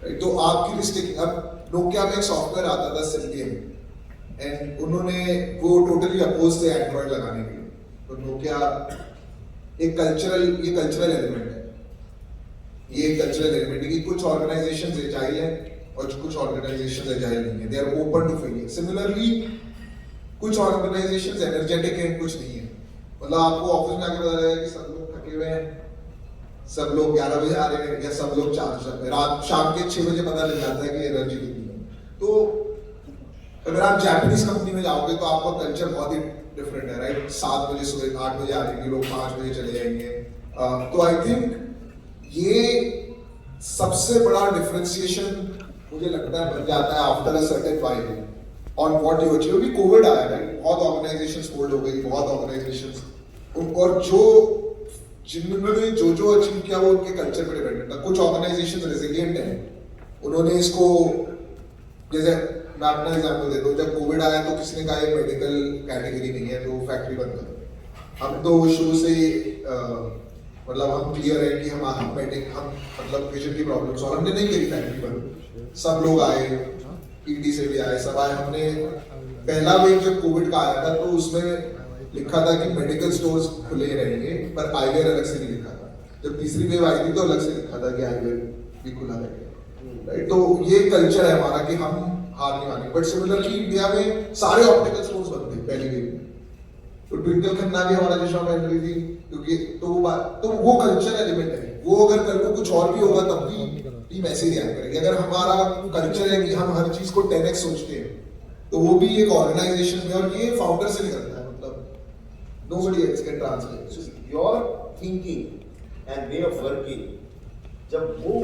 राइट? तो आपकी रिस्क टेकिंग. अब नोकिया में एक सॉफ्टवेयर आता था सिल्वियन, एंड उन्होंने वो टोटली अपोज थे एंड्रॉइड लगाने के लिए. तो नोकिया एक कल्चरल एलिमेंट है. ये कल्चरल एलिमेंट है कि कुछ ऑर्गेनाइजेशंस एजाइल है और कुछ ऑर्गेनाइजेशंस एजाइल नहीं है. They are open to failure. Similarly कुछ ऑर्गेनाइजेशंस एनर्जेटिक हैं, कुछ नहीं है. मतलब आपको ऑफिस में आके पता लगेगा कि सब लोग थके हुए हैं, सब लोग 11 बजे आ रहे हैं या सब लोग 4 बजे, रात शाम के 6 बजे पता लग जाता है कि एनर्जी कितनी है. तो अगर आप जापानीज कंपनी में जाओगे तो आपका कल्चर बहुत ही डिफरेंट है, राइट? 7 बजे सुबह 8 बजे आ जाएंगे लोग, 5 बजे चले जाएंगे. तो आई थिंक ये सबसे बड़ा डिफरेंशिएशन मुझे लगता है बन जाता है after a certain while on what you achieve. अभी कोविड आया है, बहुत ऑर्गेनाइजेशंस फोल्ड हो गई, बहुत ऑर्गेनाइजेशंस, और जिन्होंने जो अचीव किया वो उनके कल्चर पे डिपेंडेंट था. कुछ ऑर्गेनाइजेशंस रेजिलिएंट हैं, उन्होंने इसको, जैसे मैं अपना एग्जांपल देता हूँ, जब कोविड आया तो किसी ने कहा ये मेडिकल कैटेगरी नहीं है तो फैक्ट्री बंद करो. हम तो शुरू से मतलब हम क्लियर है कि हम मतलब पेशेंट की प्रॉब्लम सॉल्व हमने नहीं करी फैक्ट्री बंद. सब लोग आए, ईडी से भी आए, सब आए. हमने पहला वेव जब कोविड का आया था तो उसमें लिखा था कि मेडिकल स्टोर्स खुले रहेंगे, पर आईवेयर अलग से नहीं लिखा था. जब तीसरी वेव आई थी तो अलग से लिखा था कि आईवेयर भी खुला रहेगा, राइट? तो ये कल्चर है हमारा कि हम हार नहीं मानेंगे. बट सिमिलरली इंडिया में सारे ऑप्टिकल स्टोर्स बंद थे पहली वेव में. तो ट्विंकल खन्ना भी हमारा चश्मा पहन रही थी क्योंकि तो वो कल्चर एलिमेंट है. वो अगर कल को कुछ और भी होगा तब भी टीम ऐसे ही रिएक्ट करेगी. अगर हमारा कल्चर है कि हम हर चीज को 10x सोचते हैं तो वो भी एक ऑर्गेनाइजेशन में, और ये फाउंडर से निकलता है, मतलब nobody else can translate. So your thinking and way of working, जब वो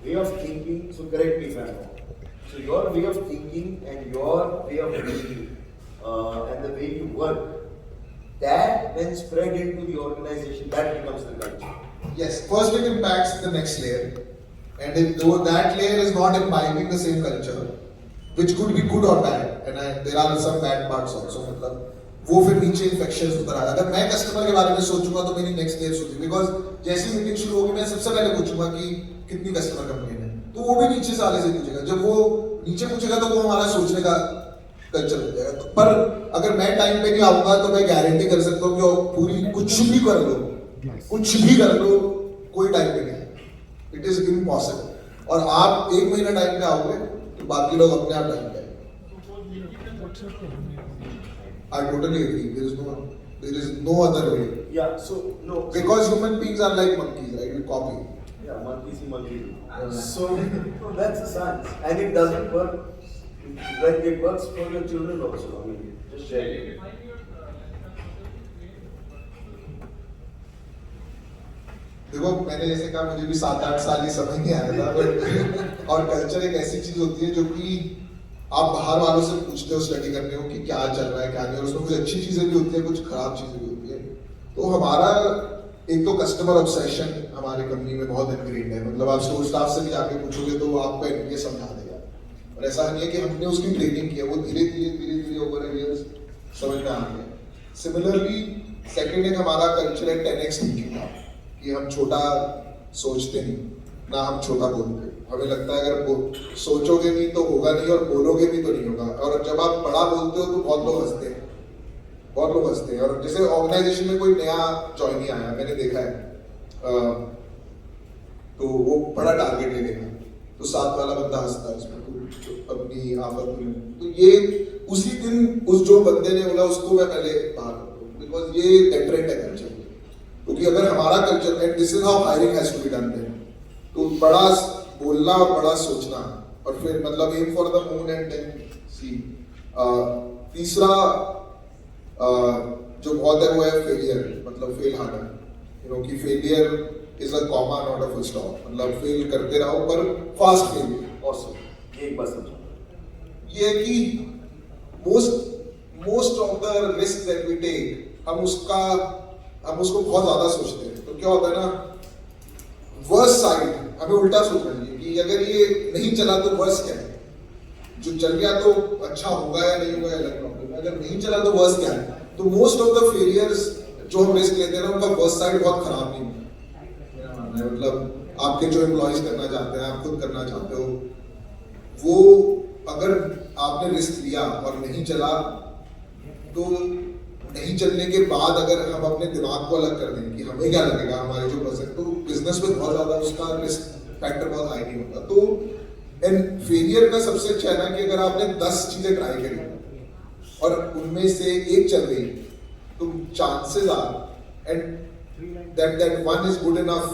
way of thinking, so correct me if I'm wrong. So your way of thinking and your way of thinking and the way you work, that when spread into the organization, that becomes the culture. Yes, first it impacts the next layer, and if though that layer is not imbibing the same culture, which could be good or bad, and there are some bad parts also, मतलब वो फिर नीचे infections उतर आता है. अगर मैं customer के बारे में सोचूंगा तो मेरी नेक्स्ट लेयर सोचेगी, बिकॉज जैसी मीटिंग शुरू होगी मैं सबसे पहले पूछूंगा कि कितनी कस्टमर कंप्लेन है, तो वो भी नीचे से आगे से पूछेगा. जब वो नीचे पूछेगा तो वो हमारा सोचने का कल्चर हो जाएगा. तो पर अगर मैं टाइम पे नहीं आऊंगा तो मैं गारंटी कर सकता हूँ कि पूरी कुछ भी कर लो, कोई टाइम पे नहीं. It is impossible. और आप 1 महीना टाइम पे आओगे तो बाकी लोग अपने आप टाइम पे आएंगे. I totally agree. There is no other way. Yeah. So no. Because human beings are like monkeys, right? We copy. Yeah, monkeys see monkeys. So that's the science, and it doesn't work. Like it works for your children also. I mean, just share it. देखो मैंने जैसे कहा मुझे भी 7-8 साल ही समझ नहीं आया था, बट और कल्चर एक ऐसी चीज होती है जो कि आप बाहर वालों से पूछते हो, स्टडी करते हो कि क्या चल रहा है क्या नहीं, और उसमें कुछ अच्छी चीजें भी होती है, कुछ खराब चीजें भी होती है. तो हमारा एक तो कस्टमर ऑब्सेशन हमारे कंपनी में बहुत इनग्रेन्ड है, मतलब आप स्टोर स्टाफ से भी जाके पूछोगे तो वो आपको एनपीए समझा देगा। और ऐसा नहीं है कि हमने उसकी ट्रेनिंग की है, वो धीरे धीरे ओवर इयर्स समझ में आ गया। सिमिलरली सेकंड एक हमारा कल्चर है 10x थिंकिंग का, कि हम छोटा सोचते नहीं ना हम छोटा बोलते। हमें लगता है अगर सोचोगे नहीं तो होगा नहीं, और बोलोगे भी तो नहीं होगा। और जब आप बड़ा बोलते हो तो बहुत लोग हंसते हैं, बहुत लोग हंसते हैं। और जैसे ऑर्गेनाइजेशन में कोई नया ज्वाइनी आया, मैंने देखा है, तो वो बड़ा टारगेट ले लेगा तो साथ वाला बंदा हंसता है उसमें, तो अपनी आफत में। तो ये उसी दिन उस जो बंदे ने बोला उसको मैं पहले बाहर, बिकॉज ये डेटरेंट है कल्चर। क्योंकि अगर हमारा culture, and this is how hiring has to be done then, तो बड़ा बोलना और बड़ा सोचना, और फिर मतलब aim for the moon and then see. तीसरा जो बहुत है वो है फेलियर, मतलब फेल हार्डर, यू नो, कि failure is a comma not a full stop, मतलब फेल करते रहो पर फास्ट फेलियर। ऑसम, ये एक बात समझो, ये है कि most of the risk that we take, हम उसको बहुत ज्यादा सोचते हैं। तो क्या होता है ना, वर्स्ट साइड हमें उल्टा सोचना चाहिए कि अगर ये नहीं चला तो वर्स्ट क्या है, जो चल गया तो अच्छा होगा या नहीं होगा अलग प्रॉब्लम है, अगर नहीं चला तो वर्स्ट क्या है। तो मोस्ट ऑफ द फेलियर्स जो हम रिस्क लेते हैं ना, उनका वर्स्ट साइड बहुत खराब नहीं होता। मतलब आपके जो एम्प्लॉइज करना चाहते हैं, आप खुद करना चाहते हो, वो अगर आपने रिस्क लिया और नहीं चला, तो नहीं चलने के बाद अगर हम अपने दिमाग को अलग कर दें कि हमें क्या लगेगा, हमारे जो पर्सन, तो बिजनेस में बहुत ज्यादा उसका रिस्क फैक्टर बहुत हाई नहीं होता। तो एंड फेलियर का सबसे अच्छा है ना कि अगर आपने 10 चीजें ट्राई करी और उनमें से एक चल गई, तो chances are and that one is good enough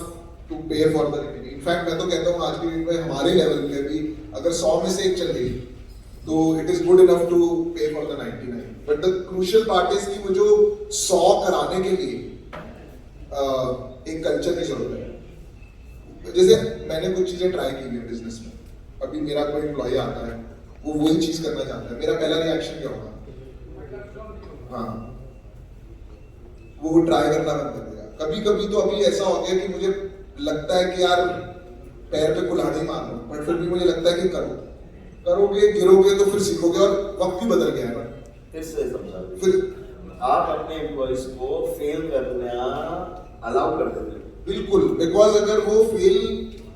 to pay for the remaining. In fact मैं तो कहता हूँ आज के दिन में हमारे लेवल पे भी अगर 100 में से एक चल गई तो it is good enough to pay for the 99। But the crucial part is कि वो जो 100 कराने के लिए एक कल्चर की जरूरत है। जैसे मैंने कुछ चीजें ट्राई की है बिजनेस में, अभी मेरा कोई एम्प्लॉय आता है, वो वही चीज करना चाहता है, मेरा पहला रिएक्शन क्या होगा? हाँ, वो ट्राई करना बंद कर देगा। कभी कभी तो अभी ऐसा हो गया कि मुझे लगता है कि यार पैर पे कुल्हाड़ी मार लो, बट फिर भी मुझे लगता है कि करोगे गिरोगे तो फिर सीखोगे, और वक्त भी बदल गया है। फिर से समझा, फिर आप अपने एम्प्लॉइज को फेल करना अलाउ कर देते हैं। बिल्कुल, बिकॉज अगर वो फेल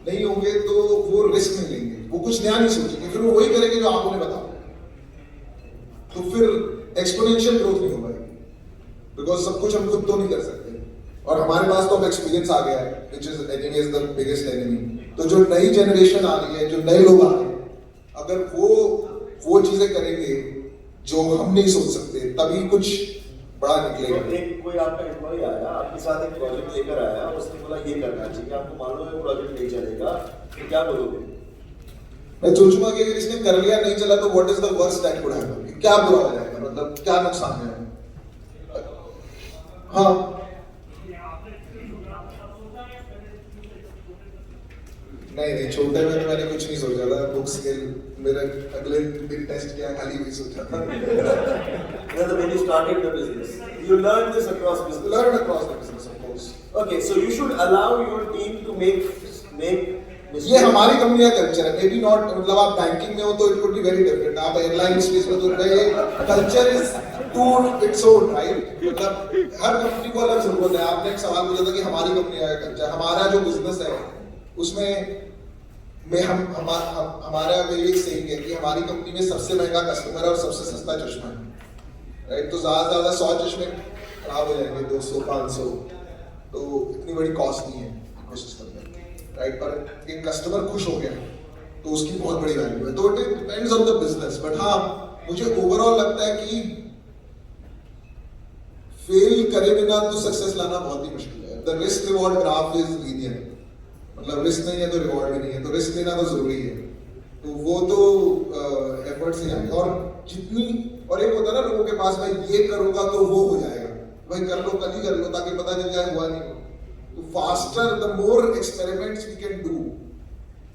नहीं होंगे तो वो रिस्क नहीं लेंगे, वो कुछ नया नहीं सोचेंगे, फिर वो वही करेंगे जो आप उन्हें बताओ, तो फिर एक्सपोनेंशियल ग्रोथ नहीं हो पाएगी, बिकॉज सब कुछ हम खुद तो नहीं कर सकते। और हमारे पास तो अब एक्सपीरियंस आ गया है, which is anyways the biggest enemy. तो जो नई जनरेशन आ रही है, जो नए लोग आ रहे हैं, अगर वो चीजें करेंगे जो हम नहीं सोच सकते, तभी कुछ बड़ा निकलेगा। तो एक कोई आपका एम्प्लॉय आया, आपके साथ एक प्रोजेक्ट लेकर आया, उसने बोला ये करना चाहिए, आपको मान लो ये प्रोजेक्ट नहीं चलेगा, तो क्या बोलोगे? मैं सोचूंगा कि अगर इसने कर लिया नहीं चला तो what is the worst that could happen, क्या बुरा हो जाएगा, मतलब क्या नुकसान है। हाँ, नहीं छोटे में तो मैंने कुछ नहीं सोचा था, बुक्स के मेरा अगले दिन टेस्ट किया, खाली वही सोचा था। When you started the business, you learned this across business. Learn across the business, of course. Okay, so you should allow your team to make mistakes. ये हमारी कंपनी का कल्चर है, मे बी नॉट, मतलब आप banking में हो तो it could be very different, आप एयरलाइन स्पेस में तो culture is to its own, right. मतलब हर कंपनी को अलग जरूरत है। आपने एक सवाल पूछा था कि हमारी कंपनी का कल्चर, हमारा जो बिजनेस है उसमें हमारा एक सेइंग है कि हमारी कंपनी में सबसे महंगा कस्टमर है और सबसे सस्ता चश्मा है, राइट। तो ज्यादा 100 चश्मे खराब हो जाएंगे, 200-500, तो इतनी बड़ी कॉस्ट नहीं है इकोसिस्टम में, राइट। पर एक कस्टमर खुश हो गया तो उसकी बहुत बड़ी वैल्यू है। तो it depends on the business, but हाँ मुझे ओवरऑल लगता है कि फेल करे बिना तो सक्सेस लाना बहुत ही मुश्किल है। The risk reward graph is linear, मतलब रिस्क नहीं है तो रिवॉर्ड भी नहीं है, तो रिस्क लेना तो जरूरी है। तो वो तो एफर्ट से आएगा, और जितनी, और एक होता है ना लोगों के पास, भाई ये करूंगा तो वो हो जाएगा, भाई कर लो, कल ही कर लो ताकि पता चल जाए हुआ नहीं। तो faster the more experiments we can do,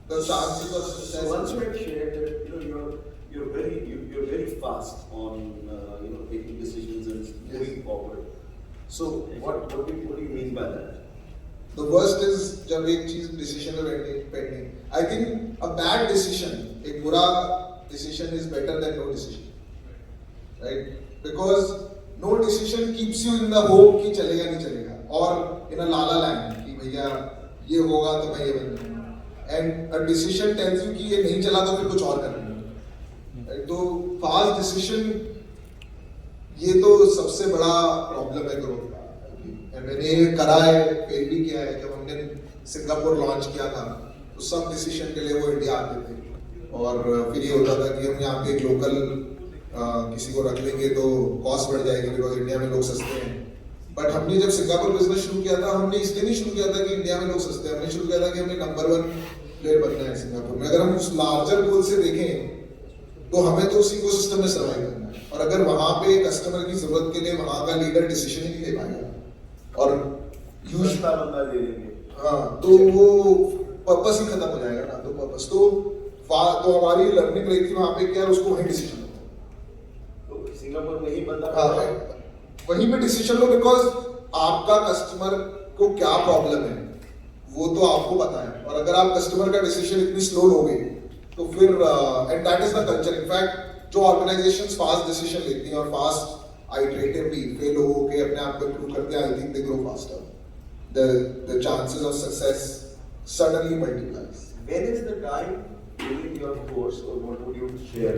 the chances of success. Once you had shared that you're very fast on taking decisions and moving forward. So what do you mean by that? The worst is जब एक चीज decision में pending. I think a bad decision, एक बुरा decision is better than no decision, right? Because no decision keeps you in the hope कि चलेगा नहीं चलेगा, और इन अ लाला लैंड कि भैया ये होगा तो मैं ये बन जाऊंगा, and a decision tells you कि ये नहीं चला तो फिर कुछ और करना, राइट? तो फास्ट डिसीजन ये तो सबसे बड़ा प्रॉब्लम है ग्रोथ का। मैंने ये करा है, फेल भी किया है। जब हमने सिंगापुर लॉन्च किया था तो सब डिसीजन के लिए वो इंडिया आते थे, और फिर ये होता था कि हम यहाँ पे एक लोकल किसी को रख लेंगे तो कॉस्ट बढ़ जाएगी, बिकॉज इंडिया में लोग सस्ते हैं। बट हमने जब सिंगापुर बिजनेस शुरू किया था, हमने इसलिए नहीं शुरू किया था कि इंडिया में लोग सस्ते हैं, हमने शुरू किया था कि हमें नंबर 1 प्लेयर बनना है सिंगापुर में। अगर हम उस लार्जर गोल से देखें तो हमें तो उस इकोसिस्टम में सर्वाइव करना है, और अगर वहां पे कस्टमर की जरूरत के लिए वहां का लीडर डिसीजन ही नहीं ले पाएगा और यूज का बंदा ले लेंगे, हाँ, तो वो पर्पस ही खत्म हो जाएगा ना। तो पर्पस तो हमारी लर्निंग रही थी वहां पे क्या, उसको वहीं डिसीजन लो, तो सिंगापुर में ही बंदा वहीं पे डिसीजन लो, बिकॉज आपका कस्टमर को क्या प्रॉब्लम है वो तो आपको पता है। और अगर आप कस्टमर का डिसीजन इतनी स्लो लोगे तो फिर and that is the culture. In fact जो ऑर्गेनाइजेशंस फास्ट डिसीजन लेती हैं और फास्ट आइटरेटिवली फेल हो के अपने आप को इम्प्रूव करते हैं, I think they grow faster, the chances of success suddenly multiplies. When is the time during your course, or what would you share?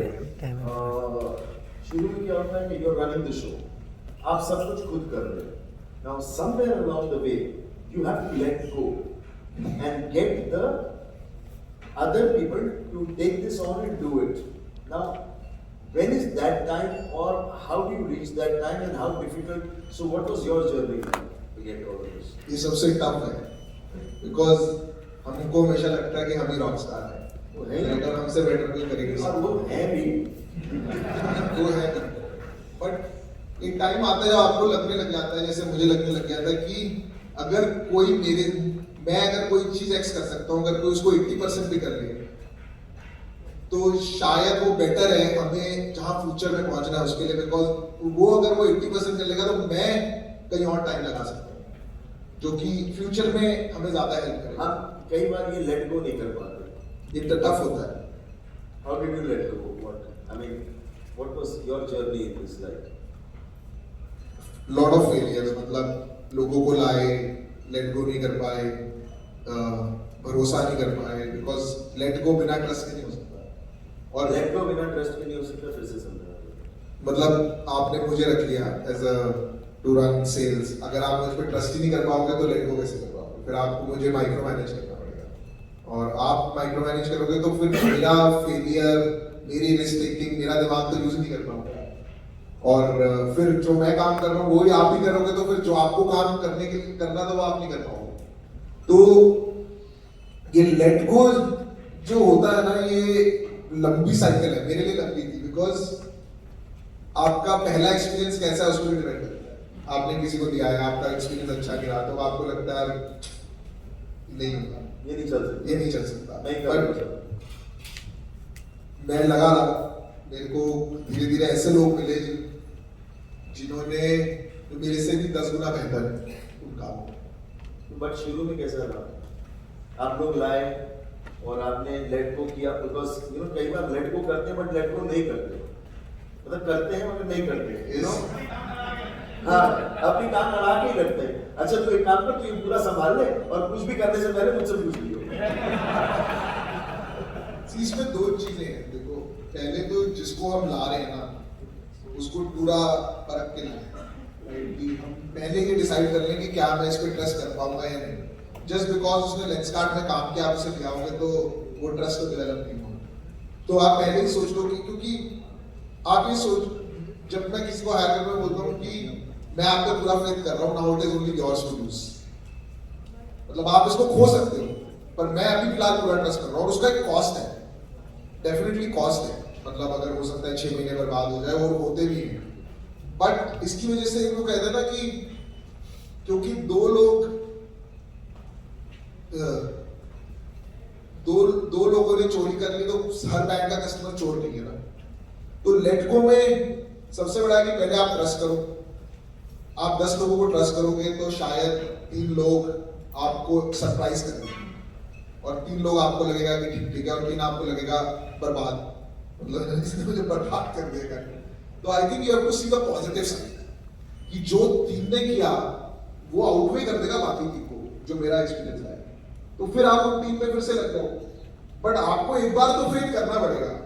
शुरू में क्या होता है कि you're running the show, आप सब कुछ खुद कर रहे हो. Now somewhere along the way you have to let go and get the other people to take this on and do it. Now when is that time, or how do you reach that time, and how difficult? So what was your journey to get all of this? ये सबसे tough है, because हमको हमेशा लगता है कि हम ही rock star हैं, वो है बेटर हमसे बेटर कोई करेगा, और वो है भी, वो है। बट एक टाइम आता है जब आपको लगने लग जाता है, जैसे मुझे लगने लग गया था कि अगर कोई मैं अगर कोई चीज एक्स कर सकता हूँ, अगर कोई उसको 80% भी कर ले तो शायद वो बेटर है हमें जहाँ फ्यूचर में पहुंचना है उसके लिए, बिकॉज वो अगर वो 80% कर लेगा तो मैं कहीं और टाइम लगा सकता हूँ, जो कि फ्यूचर में हमें ज्यादा हेल्प करेगा। हम कई बार ये लेट गो नहीं कर पाते, ये टफ होता है। How did you let go? What was your journey in this life? Lot of failures, मतलब लोगों को लाए, लेट गो नहीं कर पाए, भरोसा नहीं कर पाए, बिकॉज लेट गो बिना ट्रस्ट के नहीं हो सकता, और लेट गो बिना ट्रस्ट के नहीं हो सकता। फिर से समझा, मतलब आपने मुझे रख लिया as a to run sales, अगर आप मुझ पर ट्रस्ट ही नहीं कर पाओगे तो लेट गो कैसे कर पाओगे? फिर आपको मुझे माइक्रो मैनेज करना पड़ेगा, और आप माइक्रो मैनेज करोगे तो फिर मेरा फेलियर, मेरी रिस्क टेकिंग, मेरा दिमाग तो यूज नहीं कर पाऊंगा, और फिर जो मैं काम कर रहा हूँ वो ही आप ही करोगे, तो फिर जो आपको काम करने के लिए करना था वो आप नहीं कर पाओगे। तो ये लेट गो जो होता है ना, ये लंबी साइकिल है, मेरे लिए लंबी थी, बिकॉज आपका पहला एक्सपीरियंस कैसा है उस पर डिपेंड करता है। आपने किसी को दिया है, आपका एक्सपीरियंस अच्छा नहीं रहा, तो आपको लगता है नहीं होगा, ये नहीं चल सकता, ये नहीं चल सकता। नहीं कर सकता। मैं लगा रहा, मेरे को धीरे धीरे ऐसे लोग मिले जिन्होंने मेरे से भी 10 गुना बेहतर उन काम। बट शुरू में कैसा रहा? आप लोग लाए और आपने लेट गो किया, बिकॉज कई बार लेट गो करते हैं बट लेट गो नहीं करते, मतलब करते हैं मगर नहीं करते, हाँ, अपनी काम लगा के ही लगते हैं। अच्छा तो एक काम कर, तू ये पूरा संभाल ले और कुछ भी करने से पहले मुझसे पूछ लियो। इसमें 2 चीजें हैं, देखो, पहले तो जिसको हम ला रहे हैं ना उसको पूरा परख के लाए, राइट? हम पहले ये डिसाइड कर लें कि क्या मैं इस पर ट्रस्ट कर पाऊंगा या नहीं। जस्ट बिकॉज उसने लेंसकार्ट में काम किया, आप उसे ले आओगे तो वो ट्रस्ट तो डेवलप नहीं होगा। तो आप पहले ही सोच लो कि, क्योंकि आप ये सोच, जब मैं किसी को हायर करने में बोलता हूँ कि मैं आप पे पूरा फेथ कर रहा हूँ, now it is only yours to lose, मतलब आप इसको खो सकते हो, पर मैं अभी फिलहाल पूरा ट्रस्ट कर रहा हूँ, और उसका एक कॉस्ट है, डेफिनेटली कॉस्ट है, मतलब अगर हो सकता है 6 महीने बर्बाद हो जाए, और होते भी हैं। बट इसकी वजह से वो कहते हैं ना कि क्योंकि दो लोगों ने चोरी कर ली तो हर बैंक का कस्टमर चोर नहीं है ना। तो लेट गो में सबसे बड़ा है कि पहले आप ट्रस्ट करो। आप 10 लोगों को ट्रस्ट करोगे तो शायद 3 लोग आपको सरप्राइज करेंगे, और 3 लोग आपको लगेगा कि ठीक ठीक है, और 3 आपको लगेगा बर्बाद, मतलब इसने मुझे बर्बाद कर दिया। तो I think you have to see the positive side कि जो 3 ने किया वो आउटवे कर देगा बाकी 3 को, जो मेरा एक्सपीरियंस है। तो फिर आप उन 3 में फिर से लग जाओ, बट आपको एक बार तो फेल करना पड़ेगा।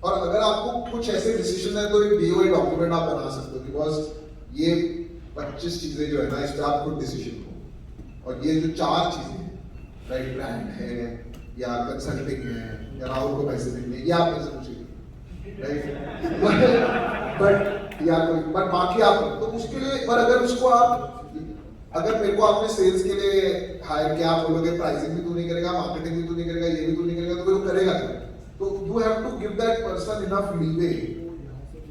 और अगर आपको कुछ ऐसे डिसीजन है तो एक DOA डॉक्यूमेंट आप बना सकते हो, बिकॉज ये 25 चीजें जो है ना, इस पर आप खुद डिसीजन लो। और ये जो 4 चीजें, राइट, ब्रांड है या कंसल्टिंग है या राहुल को पैसे देंगे, ये आप पैसे पूछिए, राइट, बट या कोई, बट बाकी आप तो उसके लिए, पर अगर उसको आप, अगर मेरे को आपने सेल्स के लिए हायर किया, आप बोलोगे प्राइसिंग भी तू नहीं करेगा, मार्केटिंग भी तू नहीं करेगा, ये भी तू नहीं करेगा, तो फिर वो करेगा क्या? तो you have to give that person enough leeway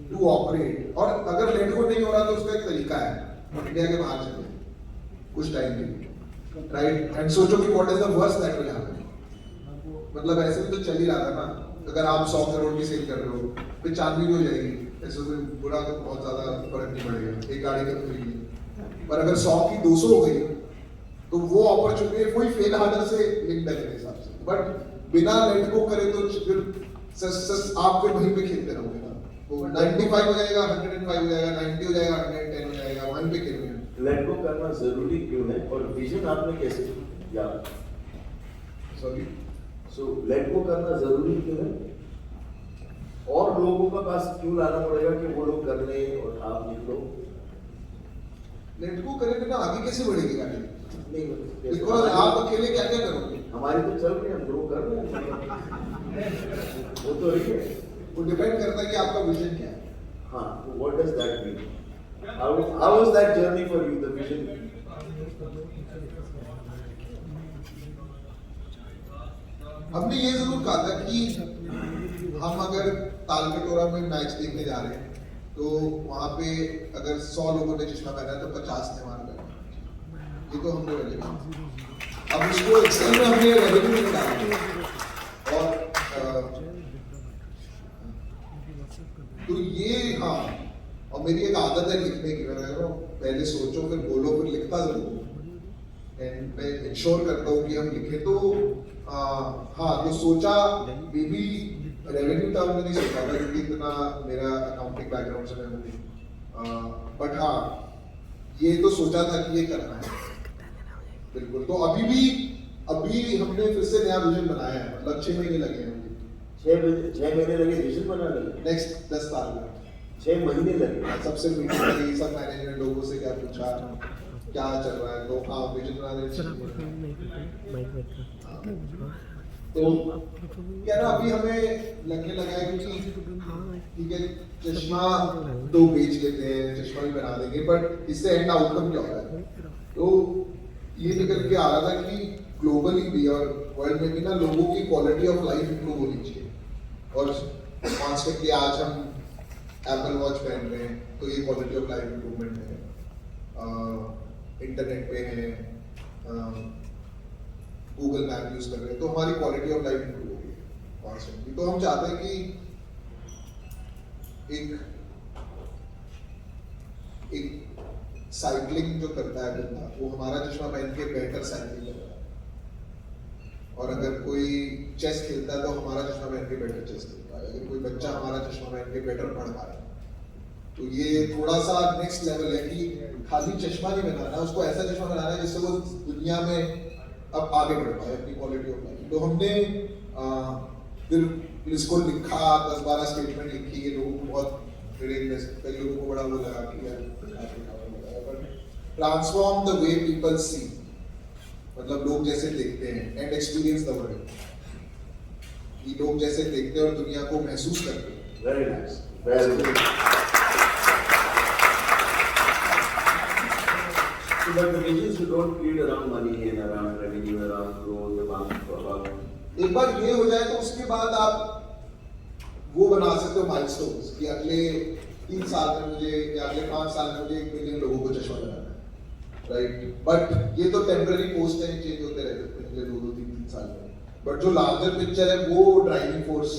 to operate. और अगर लेट को नहीं हो रहा तो उसका एक तरीका है, इंडिया के बाहर चले कुछ टाइम के लिए, राइट, एंड सोचो कि what is the worst that will happen. मतलब ऐसे भी तो चल ही रहा था ना, अगर आप 100 करोड़ की सेल कर रहे हो फिर चांदी भी हो जाएगी, ऐसे तो बुरा तो बहुत ज्यादा फर्क नहीं पड़ेगा, एक गाड़ी का खरीद। पर अगर 100 की 200 हो गई तो वो अपॉर्चुनिटी कोई फेल हार्डर से लिंक है मेरे हिसाब से। बट बिना लेट को करे तो फिर आप फिर वहीं पे खेलते रहोगे ना, वो 95 हो जाएगा, 105 हो जाएगा, 90 हो जाएगा, 110 हो जाएगा, वहीं पे खेलोगे। लेट गो करना जरूरी क्यों है, और विजन आपने कैसे या सॉरी, सो लेट गो करना जरूरी क्यों है, और लोगों का पास क्यों लाना पड़ेगा कि वो लोग कर ले और आप निकलो? लेट गो करेंगे ना, आगे कैसे बढ़ेगी गाड़ी? नहीं, बिकॉज आप अकेले क्या क्या करोगे? हमारी तो चल रही है, हम ग्रो कर रहे हैं, वो तो रही है। वो डिपेंड करता है कि आपका विजन क्या है। हाँ, what does that mean? How was that journey for you, the vision? हमने ये जरूर कहा था कि हम अगर तालकटोरा में मैच देखने जा रहे हैं तो वहां पे अगर 100 लोगों ने चश्मा पहना है तो 50 ने वहां पहना, ये तो हमने पहले कहा। अब उसको एक्सेल में हमने रेवेन्यू में डाला, और तो ये, हाँ, और मेरी एक आदत है लिखने की, मैं पहले सोचो फिर बोलो फिर लिखता जरूर, एंड मैं इंश्योर करता हूँ कि हम लिखे। तो हाँ, तो सोचा बेबी रेवेन्यू टर्म में नहीं सोचा था क्योंकि इतना मेरा अकाउंटिंग बैकग्राउंड से मैं हूँ, बट हाँ ये तो सोचा था कि ये करना है बिल्कुल। तो अभी हमने फिर से नया विजन बनाया है, मतलब 6 महीने लगे हैं मुझे। 6 महीने लगे विजन बनाने में? नेक्स्ट 10 साल में 6 महीने लगे। सबसे मीटिंग करी, सब मैनेजमेंट लोगों से क्या पूछा क्या चल रहा है, तो हाँ विजन बनाने तो क्या ना, अभी हमें लगने लगा है कि ठीक है चश्मा तो बेच लेते हैं, चश्मा भी बना देंगे, बट इससे एंड आउटकम क्या होता है? तो ये निकल के आ रहा था कि ग्लोबली भी और वर्ल्ड में भी ना लोगों की क्वालिटी ऑफ लाइफ इंप्रूव होनी चाहिए। और कॉन्स्टेंटली आज हम एप्पल वॉच पहन रहे हैं तो ये क्वालिटी ऑफ लाइफ इंप्रूवमेंट है, इंटरनेट पे है, गूगल मैप यूज कर रहे हैं, तो हमारी क्वालिटी ऑफ लाइफ इंप्रूव हो रही है कॉन्स्टेंटली। तो हम चाहते हैं कि एक साइकिलिंग जो करता है बंदा, वो हमारा चश्मा पहन के बेटर साइकिलिंग कर रहा है, और अगर कोई चेस खेलता है तो हमारा चश्मा पहन के बेटर चेस खेलता है, अगर कोई बच्चा हमारा चश्मा पहन के बेटर पढ़ पा रहा है। तो ये थोड़ा सा नेक्स्ट लेवल है कि खाली चश्मा नहीं बनाना, उसको ऐसा चश्मा बनाना है जिससे वो दुनिया में अब आगे बढ़ पाए अपनी क्वालिटी ऑफ लाइफ। तो हमने फिर इसको लिखा, 10-12 स्टेटमेंट लिखी, ये लोगों को बहुत, कई लोगों को बड़ा वो लगा कि यार transform the way people see, मतलब लोग जैसे देखते हैं, एंड एक्सपीरियंस द वर्ल्ड, कि लोग जैसे देखते हैं और दुनिया को महसूस करते हैं। Very nice, very good. But the visions you don't create around money and around revenue, around growth, around एक बार ये हो जाए तो उसके बाद आप वो बना सकते हो माइलस्टोन्स कि अगले 3 साल में मुझे या अगले 5 साल में मुझे 1 मिलियन लोगों को चश्मा लगाना है, राइट? बट ये तो टेम्पररी पोस्ट है, चेंज होते रहते हैं अगले 2-3 साल में। बट जो लार्जर पिक्चर है वो ड्राइविंग फोर्स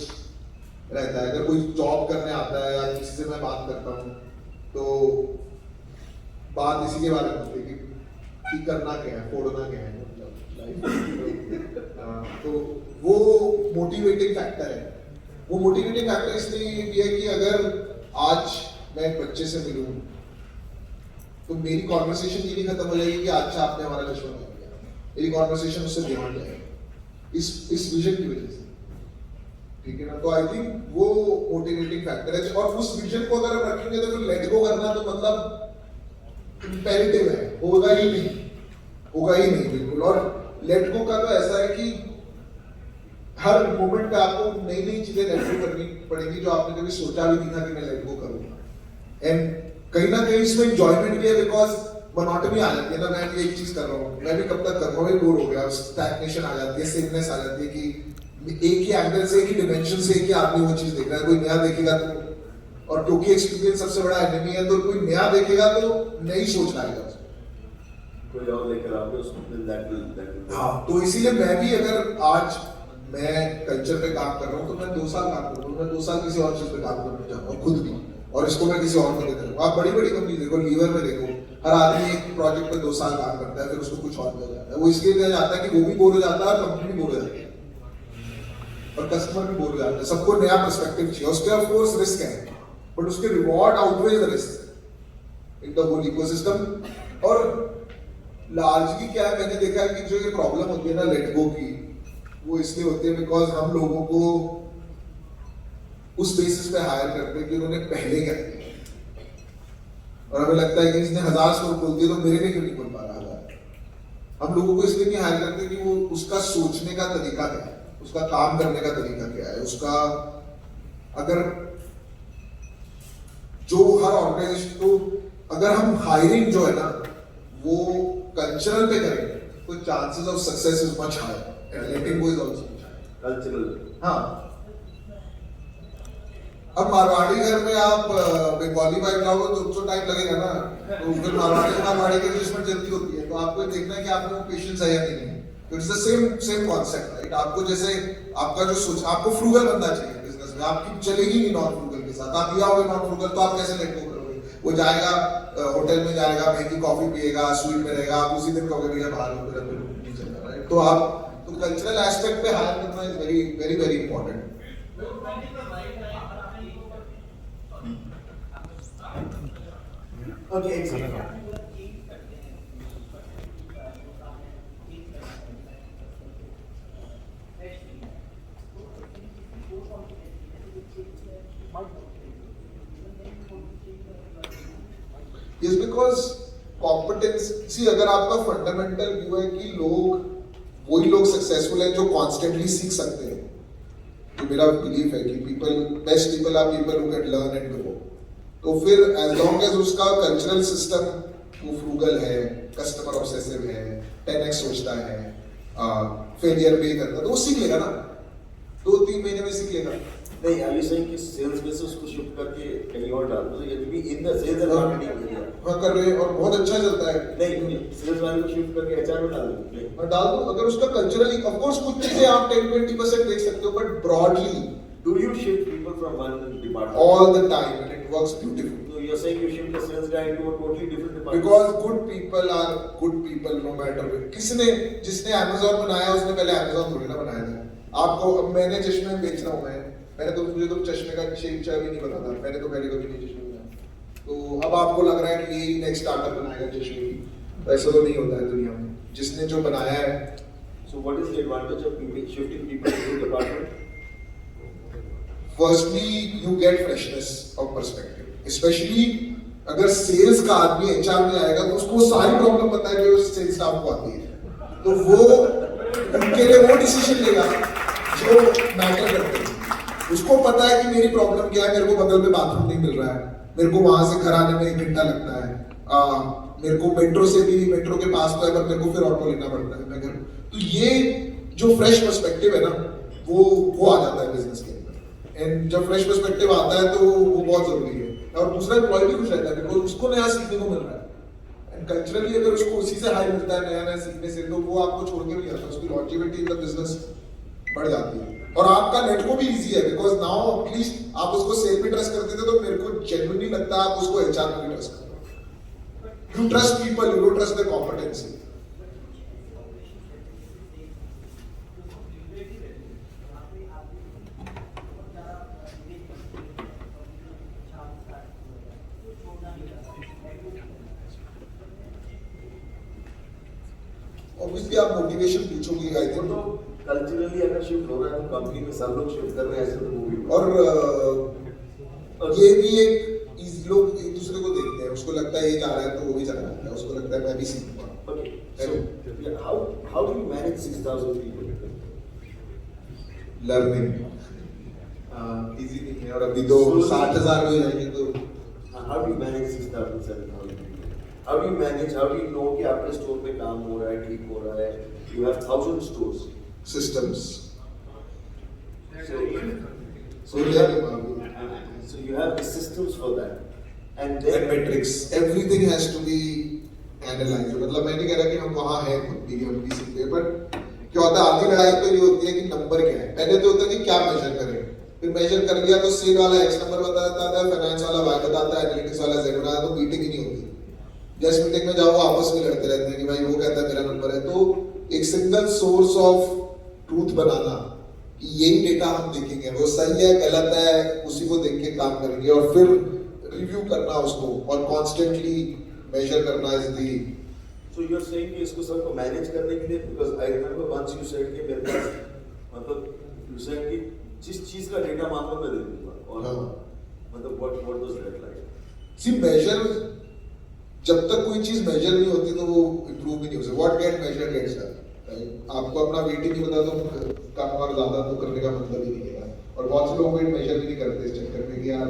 रहता है। अगर कोई जॉब करने आता है या किसी से मैं बात करता हूँ तो बात इसी के बारे में होती है कि करना क्या है, फोड़ना क्या है, तो वो मोटिवेटिंग फैक्टर है। वो मोटिवेटिंग फैक्टर इसलिए भी है कि अगर आज मैं एक बच्चे से मिलूं तो मेरी कॉन्वर्सेशन ये नहीं खत्म हो जाएगी कि अच्छा आपने हमारा चश्मा पहन लिया, मेरी कॉन्वर्सेशन उससे देखा जाएगी इस विजन की वजह से, ठीक है ना। तो आई थिंक वो मोटिवेटिंग फैक्टर है। और उस विजन को अगर हम रखेंगे तो फिर लेट गो करना तो मतलब इम्पेरेटिव है, होगा ही नहीं बिल्कुल। और लेट गो का तो ऐसा है कि हर मोमेंट पे आपको नई नई चीजें लेट गो करनी पड़ेंगी जो आपने कभी सोचा भी नहीं था कि मैं लेट गो करूंगा। एंड कहीं ना कहीं इसमें एंजॉयमेंट भी है, बिकॉज मोनोटनी आ जाती है ना, मैं भी एक चीज कर रहा हूँ, मैं भी कब तक कर रहा हूँ, बोर हो गया, स्टैग्नेशन आ जाती है, सेमनेस आ जाती है कि एक ही एंगल से, एक ही डिमेंशन से एक ही आदमी वो चीज देख रहा है। कोई नया देखेगा तो, और क्योंकि एक्सपीरियंस सबसे बड़ा एनिमी है, तो कोई नया देखेगा तो नई सोच लाएगा कोई और लेकर आओगे उसको, that will हाँ। तो इसीलिए मैं भी अगर आज मैं कल्चर पे काम कर रहा हूँ तो मैं 2 साल काम करूँ, मैं 2 साल किसी और चीज पे काम करना चाहता हूँ खुद भी, और इसको मैं किसी और को देता हूँ। आप बड़ी बड़ी कंपनी देखो, लीवर में देखो, हर आदमी एक प्रोजेक्ट पे 2 साल काम करता है, फिर उसको कुछ और मिल जाता है। वो इसलिए मिल जाता है कि वो भी बोर हो जाता है और कंपनी भी बोर हो जाती है और कस्टमर भी बोर हो जाता है। सबको नया पर्सपेक्टिव चाहिए, उसके ऑफ कोर्स रिस्क है, बट उसके reward outweighs the risk in the whole ecosystem. और लार्जली क्या है, मैंने देखा है कि जो ये प्रॉब्लम होती है ना लेट गो की, वो इसलिए होती है बिकॉज हम लोगों को उस बेसिस पे हायर करते हैं कि उन्होंने पहले क्या किया, और हमें लगता है कि इसने 1000 स्टोर खोल दिया तो मेरे लिए क्यों नहीं खोल पा रहा 1000। हम लोगों को इसलिए नहीं हायर करते कि वो उसका सोचने का तरीका क्या है, उसका काम करने का तरीका क्या है, उसका अगर जो हर ऑर्गेनाइजेशन को अगर हम हायरिंग जो है ना वो कल्चरल पे करेंगे तो chances of success is much higher and letting go is also cultural. हाँ, अब मारवाड़ी घर में आप बंगाली बाइक लाओगे तो टाइम लगेगा ना, तो फिर मारवाड़ी की एडजस्टमेंट जल्दी होती है, तो आपको देखना है कि आप में पेशेंस है या नहीं है। तो it's the same concept, right. आपको जैसे आपका जो सोच, आपको फ्रूगल बनना चाहिए बिजनेस में, आपकी चलेगी नहीं नॉन फ्रूगल के साथ। आप लिया होगा नॉन फ्रूगल तो आप कैसे लेट गो करोगे? वो जाएगा होटल में जाएगा, महंगी कॉफी पिएगा, स्वीट में रहेगा, आप उसी दिन कहोगे भैया बाहर हो, मेरा नहीं चल रहा है। तो आप तो कल्चरल एस्पेक्ट पे हायर करना is very very very important. Okay, excellent. Yes, because competence, see अगर आपका फंडामेंटल व्यू है कि लोग वही लोग सक्सेसफुल हैं जो कॉन्स्टेंटली सीख सकते हैं, तो मेरा बिलीफ है कि best people are people who can learn and grow. तो फिर एज लॉन्ग एज उसका कल्चरल सिस्टम वो फ्रूगल है, कस्टमर ऑब्सेसिव है, 10x सोचता है, फेलियर पे करता, तो वो सीख लेगा ना, 2-3 महीने में सीख लेगा। नहीं, are you saying कि सेल्स में से उसको शिफ्ट करके कहीं और डाल दो? ये भी in the sales and marketing area. हाँ, कर रहे हैं और बहुत अच्छा चलता है। नहीं, सेल्स वाले को शिफ्ट करके एचआर में डाल दो। और डाल दो, अगर उसका कल्चरली ऑफ कोर्स कुछ चीजें आप 10-20% देख सकते हो, but broadly Do you shift people from one department? all the time and it works beautifully. So you're saying you shift a sales guy into a totally different department? Because good people are good people no matter what. जिसने Amazon बनाया उसने पहले Amazon थोड़ी ना बनाया था। आपको अब मैंने चश्मे बेच रहा हूँ, मैंने तो मुझे तो चश्मे का शेप भी नहीं पता था, मैंने तो पहले कभी नहीं चश्मे बनाया। तो अब आपको लग रहा है कि यही नेक्स्ट स्टार्टअप बनाएगा चश्मे की, तो ऐसा तो नहीं होता है दुनिया में। जिसने जो बनाया है। So what is the advantage of shifting people to department? Firstly, you get freshness of perspective. Especially अगर सेल्स का आदमी एचआर में आएगा तो उसको सारी प्रॉब्लम पता है जो सेल्स स्टाफ को आती है, तो वो उनके लिए वो डिसीजन लेगा जो मैटर करते हैं। उसको पता है कि मेरी प्रॉब्लम क्या है, मेरे को बगल में बाथरूम नहीं मिल रहा है, मेरे को वहां से घर आने में 1 घंटा लगता है, मेरे को मेट्रो के पास तो है पर मेरे को फिर ऑटो लेना पड़ता है मैं घर। तो ये जो फ्रेश पर्सपेक्टिव है ना वो आ जाता है बिजनेस के अंदर, एंड जब फ्रेश पर्सपेक्टिव आता है तो वो बहुत जरूरी है। और दूसरा एम्प्लॉय भी खुश रहता है बिकॉज उसको नया सीखने को मिल रहा है, एंड कल्चरली अगर उसको उसी से हाई मिलता है नया सीखने से, तो वो आपको छोड़ के नहीं आता, उसकी लॉन्जेविटी इन द बिजनेस बढ़ जाती है। और आपका नेट को भी इजी है बिकॉज नाउ एटलीस्ट आप उसको सेल में ट्रस्ट करते थे, तो मेरे को जेन्युइनली लगता है आप उसको एचआर में भी ट्रस्ट करते हो। You trust people, you don't trust the competency. Obviously आप मोटिवेशन पूछोगे आई वो थिंक। तो कल्चरली अगर शिफ्ट हो रहा है तो कंपनी में सब लोग शिफ्ट कर रहे हैं, ऐसे तो मूवी और ये भी एक लोग एक दूसरे को देखते हैं, उसको लगता है ये जा रहा है तो वो भी जाना है, उसको लगता है मैं भी सीखूंगा। Okay, so yeah, how do you manage 6,000 people? Learning easy नहीं है, और अभी तो 60,000 हो जाएंगे तो How do you manage 6,000, 7,000 people? How do you manage? How do you know कि आपके स्टोर पे काम हो रहा है, ठीक हो रहा है? You have 1,000 stores. Systems. So you have the systems for that, and then and metrics, everything has to be analysed. मतलब मैं नहीं कह रहा कि हम वहाँ हैं खुद भी, हम भी सीखते हैं, बट क्या होता है आधी लड़ाई तो ये होती है कि नंबर क्या है। पहले तो होता है कि क्या मेजर करें, फिर मेजर कर लिया तो सेल वाला एक्स नंबर बताता है, फाइनेंस वाला वाई बताता है, एनालिटिक्स वाला जेड बताता है, तो मीटिंग ही नहीं होती। जस्ट मीटिंग में जाओ वो आपस में लड़ते रहते हैं कि भाई वो कहता है मेरा नंबर है। तो एक सिंगल सोर्स ऑफ ट्रूथ बनाना कि यही डेटा हम देखेंगे, वो सही है गलत है, उसी को देख के काम करेंगे, और फिर रिव्यू करना उसको और कॉन्स्टेंटली मेजर करना is the. so you're saying कि इसको सबको मैनेज करने के लिए, because I remember once you said कि मेरे पास मतलब you said कि जिस चीज का डेटा मांगो मैं दे दूंगा, और हाँ। मतलब what was that like? See measure, जब तक कोई चीज मेजर नहीं होती तो वो इम्प्रूव भी नहीं हो सकती। What get measure gets done. आपको अपना वेट ही नहीं पता तो कम और ज्यादा तो करने का मतलब ही नहीं है, और बहुत से लोग वेट मेजर भी नहीं करते इस चक्कर में कि यार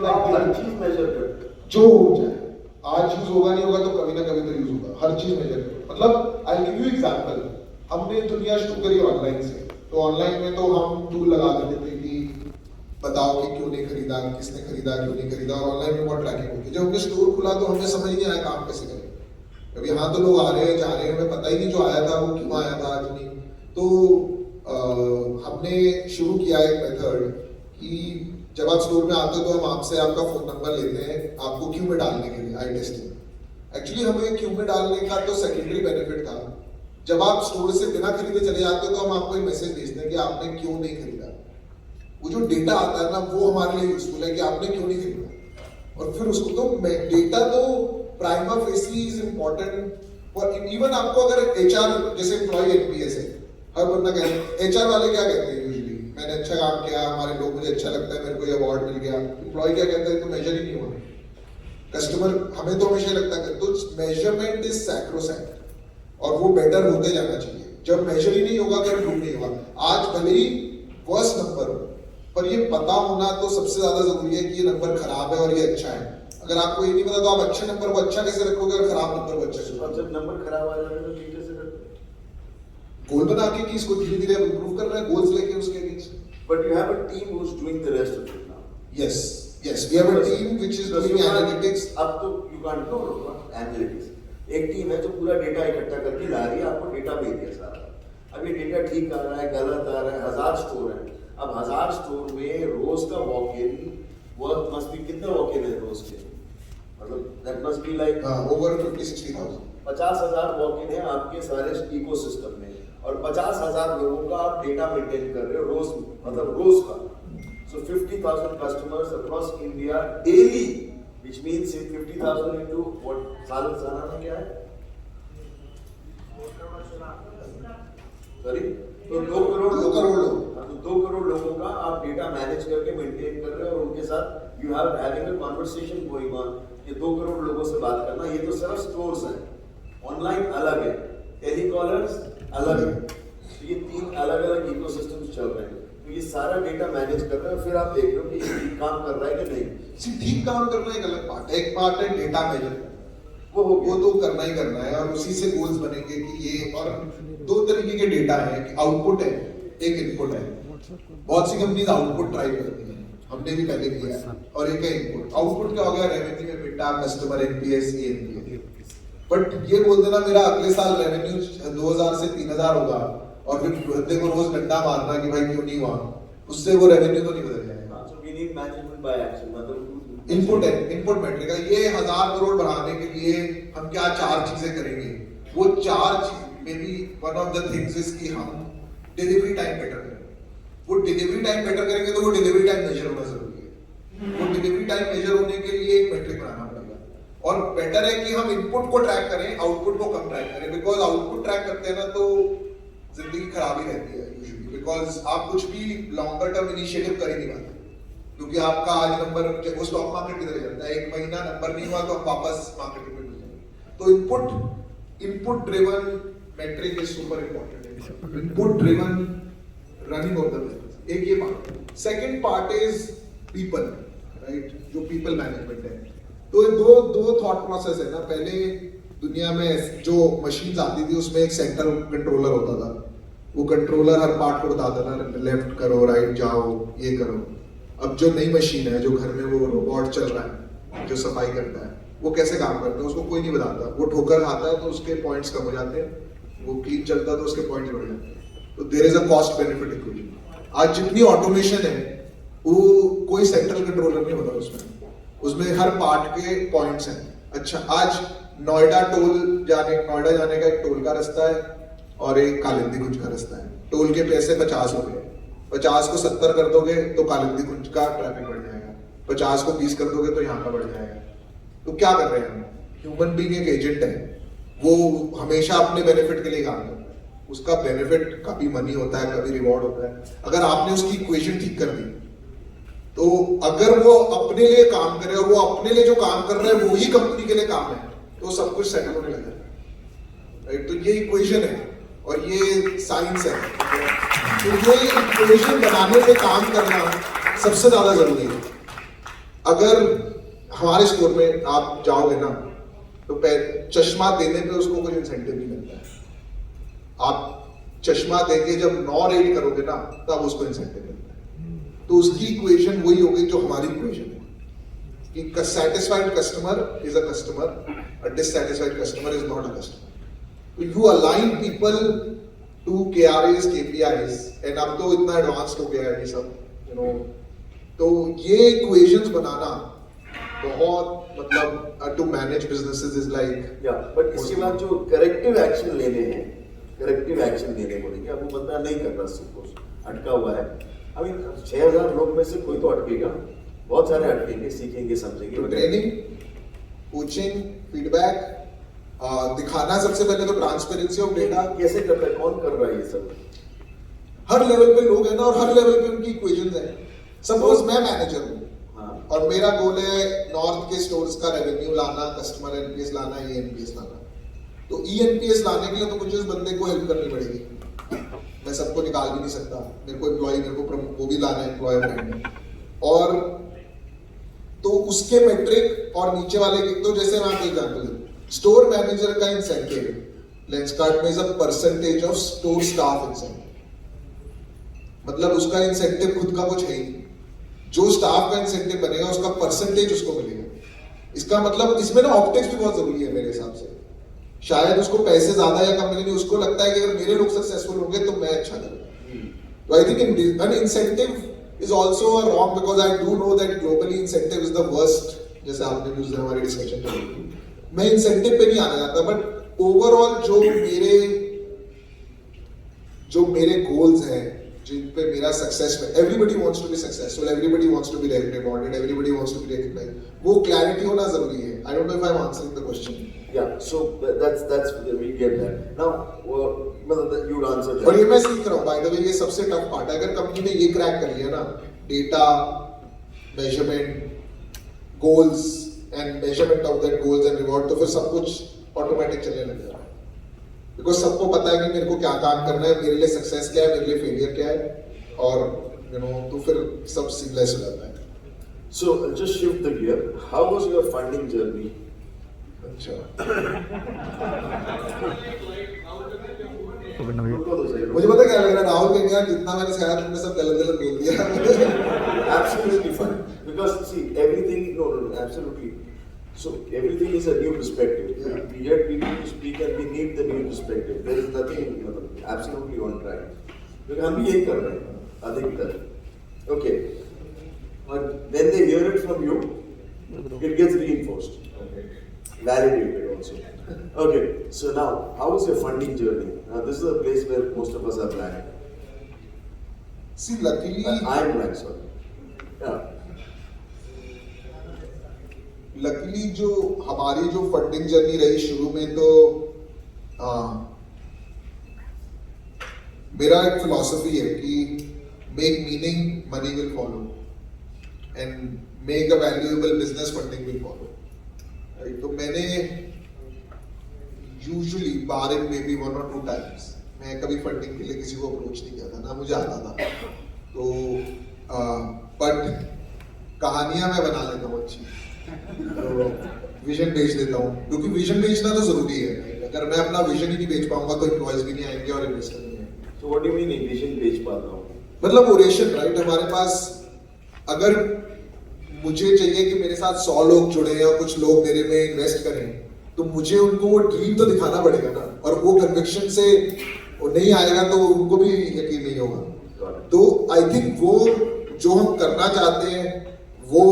हर चीज मेजर करते हैं। जो हो जाए, आज यूज होगा नहीं होगा तो कभी ना कभी तो यूज होगा, हर चीज मेजर करो। मतलब आई गिव यू एग्जांपल, हमने दुनिया शुरू करी ऑनलाइन से, तो ऑनलाइन में तो हम टूल लगा देते थे कि बताओ कि क्यों नहीं खरीदा, किसने खरीदा, क्यों नहीं खरीदा, और ऑनलाइन में बहुत ट्रैकिंग होती है। जब हमने स्टोर खुला तो हमें समझ नहीं आया काम कैसे करें। अब यहाँ तो लोग आ रहे हैं जा रहे हैं, हमें पता ही नहीं जो आया था वो क्यों आया था आज नहीं। तो हमने शुरू किया एक मेथड कि जब आप स्टोर में आते हो तो हम आपसे आपका फोन नंबर लेते हैं आपको क्यू में डालने के लिए, आई टेस्टिंग। एक्चुअली हमें क्यू में डालने का तो सेकेंडरी बेनिफिट था, जब आप स्टोर से बिना खरीदे चले जाते हो तो हम आपको एक मैसेज भेजते हैं कि आपने क्यों नहीं खरीदा। वो जो डेटा आता है ना वो हमारे लिए यूजफुल है कि आपने क्यों नहीं खरीदा, और फिर उसको तो डेटा तो प्राइमा फेसी इज इम्पोर्टेंट। और इवन आपको अगर एचआर जैसे एम्प्लॉय एनपीएस है, हर बंदा कहता है, एचआर वाले क्या कहते हैं यूजुअली, मैंने अच्छा काम किया, हमारे लोग मुझे अच्छा लगता है, मेरे को ये अवार्ड मिल गया। एम्प्लॉय क्या कहता है, तो मेजर ही नहीं हुआ। कस्टमर हमें तो हमेशा लगता है तो मेजरमेंट इज सैक्रोसैंक्ट और वो बेटर होते जाना चाहिए। जब मेजर ही नहीं होगा तो इम्प्रूव नहीं होगा। आज भले ही वर्स्ट नंबर हो, पर ये पता होना तो सबसे ज्यादा जरूरी है कि ये नंबर खराब है और ये अच्छा है। अगर आपको ये नहीं पता तो आप अच्छे नंबर को अच्छा कैसे रखोगे और खराब नंबर को अच्छा कैसे और रखोगे? जब नंबर खराब आ जाता है तो ठीक कैसे करते हैं? गोल बना के कि इसको धीरे धीरे इम्प्रूव करना है, गोल्स लेके उसके against. But you have a team who's doing the rest of it now. Yes, yes, we have a team which is Because doing you can't- analytics. अब तो you can't know analytics. एक team है जो पूरा data इकट्ठा करके ला रही है, आपको डेटा भेज दिया सारा। अब ये डेटा ठीक आ रहा है, गलत आ रहा है, 1000 स्टोर है। अब 1000 स्टोर में रोज का walk in work must be, कितने वॉक इन है रोज के? मतलब that must be like over 50-60,000. 50,000 walk in है आपके सारे इकोसिस्टम में, और 50,000 लोगों का आप डेटा मेंटेन कर रहे हो रोज, मतलब रोज का। So 50,000 customers across India daily, which means 50,000 into what? सालाना क्या है? Sorry? तो 2 करोड़ दो करोड़ लोग। तो 2 करोड़ लोगों का आप डेटा मैनेज करके मेंटेन कर रहे हो, और उनके साथ you have having a conversation going on. ये 2 करोड़ लोगों से बात करना, ये तो सिर्फ स्टोर्स हैं। ऑनलाइन अलग है, टेलीकॉलर्स अलग है, तो ये 3 अलग अलग इकोसिस्टम्स चल रहे हैं। तो ये सारा डेटा मैनेज कर रहे हो, फिर आप देख रहे हो कि ये ठीक काम कर रहा है कि नहीं। ठीक काम करना एक अलग पार्ट है, एक पार्ट है डेटा मेजर, वो तो करना ही करना है, और उसी से गोल्स बनेंगे कि ये। और 2 तरीके के डेटा है, कि आउटपुट है, एक इनपुट है। बहुत सी कंपनीज आउटपुट ट्राई करती हैं, हमने भी पहले किया है, और एक है इनपुट। आउटपुट क्या हो गया? Revenue, EBITDA, customer NPS, NPS. But ये बोल देना मेरा अगले साल रेवेन्यू 2000 से 3000 होगा, और फिर बंदे को रोज डंडा मारना कि भाई क्यों नहीं हुआ, उससे वो रेवेन्यू तो नहीं बदल जाएगा। So we need management by action, मतलब इनपुट है, इनपुट मेट्रिक है। ये 1000 करोड़ बढ़ाने के लिए हम क्या 4 चीजें करेंगे, वो 4 चीज में भी one of the things is कि हम डिलीवरी टाइम बेटर करें। वो डिलीवरी टाइम बेटर करेंगे तो वो डिलीवरी टाइम मेजर होना जरूरी है। वो डिलीवरी टाइम मेजर होने के लिए एक मेट्रिक बनाना पड़ेगा। और बेटर है कि हम इनपुट को ट्रैक करें, आउटपुट को कम ट्रैक करें, बिकॉज आउटपुट ट्रैक करते हैं ना तो जिंदगी खराब ही रहती है यूजुअली, बिकॉज आप कुछ भी लॉन्गर टर्म इनिशिएटिव कर ही नहीं पाते, क्योंकि आपका आज नंबर, वो स्टॉक मार्केट की तरह चलता है, एक महीना नंबर नहीं हुआ तो हम वापस मार्केट में मिल जाएंगे। तो input driven metric is super important, input driven running of the business, एक ये part. Second part is people, right, जो पीपल मैनेजमेंट है। तो ये दो थॉट प्रोसेस है ना, पहले दुनिया में जो मशीन्स आती थी उसमें एक सेंट्रल कंट्रोलर होता था, वो कंट्रोलर हर पार्ट को बताता था, लेफ्ट करो, राइट जाओ, ये करो। अब जो नई मशीन है, जो घर में वो रोबोट चल रहा है, जो सफाई करता है, वो कैसे काम करता है उसको कोई नहीं बताता, वो ठोकर खाता है तो उसके पॉइंट्स कम हो जाते हैं, वो क्लीन चलता है तो उसके पॉइंट्स बढ़ जाते हैं। तो there is a cost benefit equation. आज जितनी ऑटोमेशन है वो कोई सेंट्रल कंट्रोलर नहीं होता उसमें हर पार्ट के पॉइंट्स हैं। अच्छा, आज नोएडा जाने का एक टोल का रास्ता है और एक कालिंदी कुंज का रास्ता है। टोल के पैसे 50 हो गए, 50 को 70 कर दोगे तो कालिंदी कुंज का ट्रैफिक बढ़ जाएगा, 50 को 20 कर दोगे तो यहाँ का बढ़ जाएगा। तो क्या कर रहे हैं हम? ह्यूमन बीइंग एक एजेंट है, वो हमेशा अपने बेनिफिट के लिए काम करता है, उसका बेनिफिट कभी मनी होता है, कभी रिवॉर्ड होता है। अगर आपने उसकी इक्वेशन ठीक कर दी तो अगर वो अपने लिए काम करे और वो अपने लिए जो काम कर रहा है वो ही कंपनी के लिए काम है तो सब कुछ सेटल होने लगा, राइट। तो ये इक्वेशन है और ये साइंस है। तो ये इक्वेशन बनाने पे काम करना सबसे ज्यादा जरूरी है। अगर हमारे स्टोर में आप जाओगे ना तो चश्मा देने पे उसको कोई इंसेंटिव नहीं मिलता है। आप चश्मा देके जब 9 रेट करोगे ना तब उसको इंसेंटिव मिलता है। तो उसकी इक्वेशन वही होगी जो हमारी इक्वेशन है कि satisfied customer is a customer, a dissatisfied customer is not a customer. So you align people to KRAs, KPIs, and अब तो इतना एडवांस्ड हो गया है ये सब, you know, तो ये इक्वेशंस बनाना बहुत मतलब to manage businesses is like but इसके बाद जो करेक्टिव एक्शन लेने हैं, करेक्टिव एक्शन लेने बोलेंगे, अब वो बंदा नहीं कर रहा, सपोज अटका हुआ है। अभी 6000 लोग में से कोई तो अटकेगा, बहुत सारे अटकेंगे, सीखेंगे, समझेंगे। तो ट्रेनिंग, कोचिंग, फीडबैक दिखाना, सबसे पहले तो ट्रांसपेरेंसी ऑफ डेटा। कैसे करता है, कौन कर रहा है ये सब? हर लेवल पे लोग हैं ना और हर लेवल पे उनकी इक्वेशंस हैं। सपोज मैं मैनेजर हूँ और मेरा गोल है नॉर्थ के स्टोर्स का रेवेन्यू लाना, कस्टमर एनपीएस लाना, ईएनपीएस लाना। तो ईएनपीएस लाने के लिए तो कुछ इस बंदे को हेल्प करनी पड़ेगी, मैं सबको निकाल भी नहीं सकता, मेरे को एम्प्लॉय, मेरे को वो भी लाना है एम्प्लॉयर में। और तो उसके मेट्रिक और नीचे वाले के, तो जैसे मैं आपको एग्जांपल दूं, स्टोर मैनेजर का इंसेंटिव लेंसकार्ट में is a percentage of store staff incentive. मतलब उसका इंसेंटिव खुद का कुछ है ही नहीं, जो स्टाफ का इंसेंटिव बनेगा उसका परसेंटेज उसको मिलेगा। इसका मतलब इसमें ना ऑप्टिक्स भी बहुत जरूरी है मेरे हिसाब से। शायद उसको पैसे ज्यादा या कम मिलेंगे, उसको लगता है कि अगर मेरे लोग सक्सेसफुल होंगे तो मैं अच्छा करूंगा। तो I think an incentive is also a wrong, because I do know that globally incentive is the worst, जैसे आपने भी उस दिन हमारी डिस्कशन चली। मैं इंसेंटिव पे नहीं आना चाहता, बट ओवरऑल जो मेरे गोल्स हैं, जिन पे मेरा सक्सेस में, everybody wants to be successful, everybody wants to be rewarded, everybody wants to be recognized, वो क्लैरिटी होना जरूरी है। I don't know if I'm answering the question. Yeah, so that's we get that. Now, मतलब you answered that. और ये मैं सीख रहा हूँ, by the way, ये सबसे टफ पार्ट है। अगर कंपनी ने ये क्रैक कर लिया ना, data, measurement, goals and measurement of that goals and reward, तो फिर सब कुछ ऑटोमेटिक चलने लग जाता है। बिकॉज सबको पता है कि मेरे को क्या काम करना है, मेरे लिए सक्सेस क्या है, मेरे लिए फेलियर क्या है, और यू नो, तो फिर सब सीमलेस हो जाता है। So just shift the gear. How was your funding journey? अच्छा, मुझे पता क्या लग रहा है, राहुल के यार जितना मैंने सिखाया तुमने सब गलत गलत बोल दिया। Absolutely fine. Because see, everything, no, absolutely. So everything is a new perspective. Yeah. Yet we need to speak and we need the new perspective. There is nothing absolutely on track. Because हम भी यही कर रहे हैं अधिकतर. Okay. But when they hear it from you, it gets reinforced. Okay. Validated also. Okay. So now, how is your funding journey? Now this is a place where most of us are blank. See, luckily, I am blank, sorry. Yeah. Luckily जो हमारी जो funding journey रही शुरू में, तो मेरा एक philosophy है कि make meaning money will follow and make a valuable business funding will follow, right? तो मैंने usually bar in may be 1 or 2 times मैं कभी फंडिंग के लिए किसी को अप्रोच नहीं किया था, ना मुझे आता था। तो बट कहानियां मैं बना लेता हूँ अच्छी, तो विजन बेच देता हूँ, क्योंकि विजन बेचना तो जरूरी है। अगर मैं अपना विजन ही नहीं बेच पाऊंगा तो एम्प्लॉयज भी नहीं आएंगे और इन्वेस्टर नहीं आएंगे। So what do you mean vision बेच पाता हूँ? मतलब ओरेशन, राइट? हमारे पास अगर मुझे चाहिए कि मेरे साथ 100 लोग जुड़े या कुछ लोग मेरे में इन्वेस्ट करें, तो मुझे उनको वो ड्रीम तो दिखाना पड़ेगा ना, और वो कन्विक्शन से वो नहीं आएगा तो उनको भी यकीन नहीं होगा। तो आई थिंक वो जो हम करना चाहते हैं वो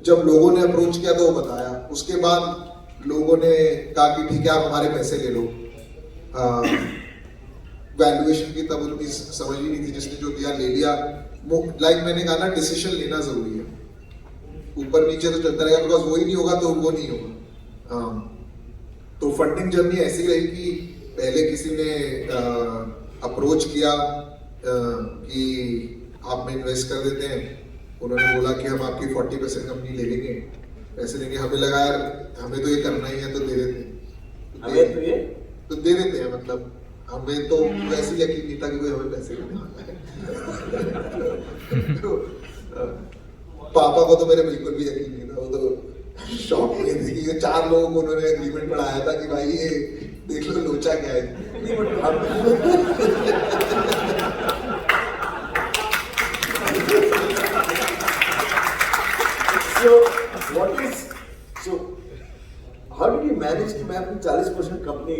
जब लोगों ने अप्रोच किया तो वो बताया, उसके बाद लोगों ने कहा कि ठीक है आप हमारे पैसे ले लो। वैल्यूएशन की तब उनकी समझ ही नहीं थी, जिसने जो दिया ले लिया। लाइक मैंने कहा ना, डिसीजन लेना जरूरी है, ऊपर नीचे तो चलता रहेगा, बिकॉज वो ही नहीं होगा तो वो नहीं होगा। तो फंडिंग जर्नी ऐसी रही कि पहले किसी ने अप्रोच किया कि आप में इन्वेस्ट कर देते हैं। उन्होंने बोला कि हम आपकी 40% कंपनी ले लेंगे, पैसे लेंगे। हमें लगा यार हमें तो ये करना ही है तो दे देते हैं। तो दे देते हैं, मतलब हमें तो वैसे यकीन नहीं था कि कोई हमें पैसे देने वाला है। तो पापा को तो मेरे बिल्कुल भी यकीन नहीं था, वो तो शॉक में थे कि 4 लोगों को उन्होंने एग्रीमेंट पढ़ाया था कि भाई ये देख लो लोचा क्या है। So how did you manage कि मैं अपनी 40% company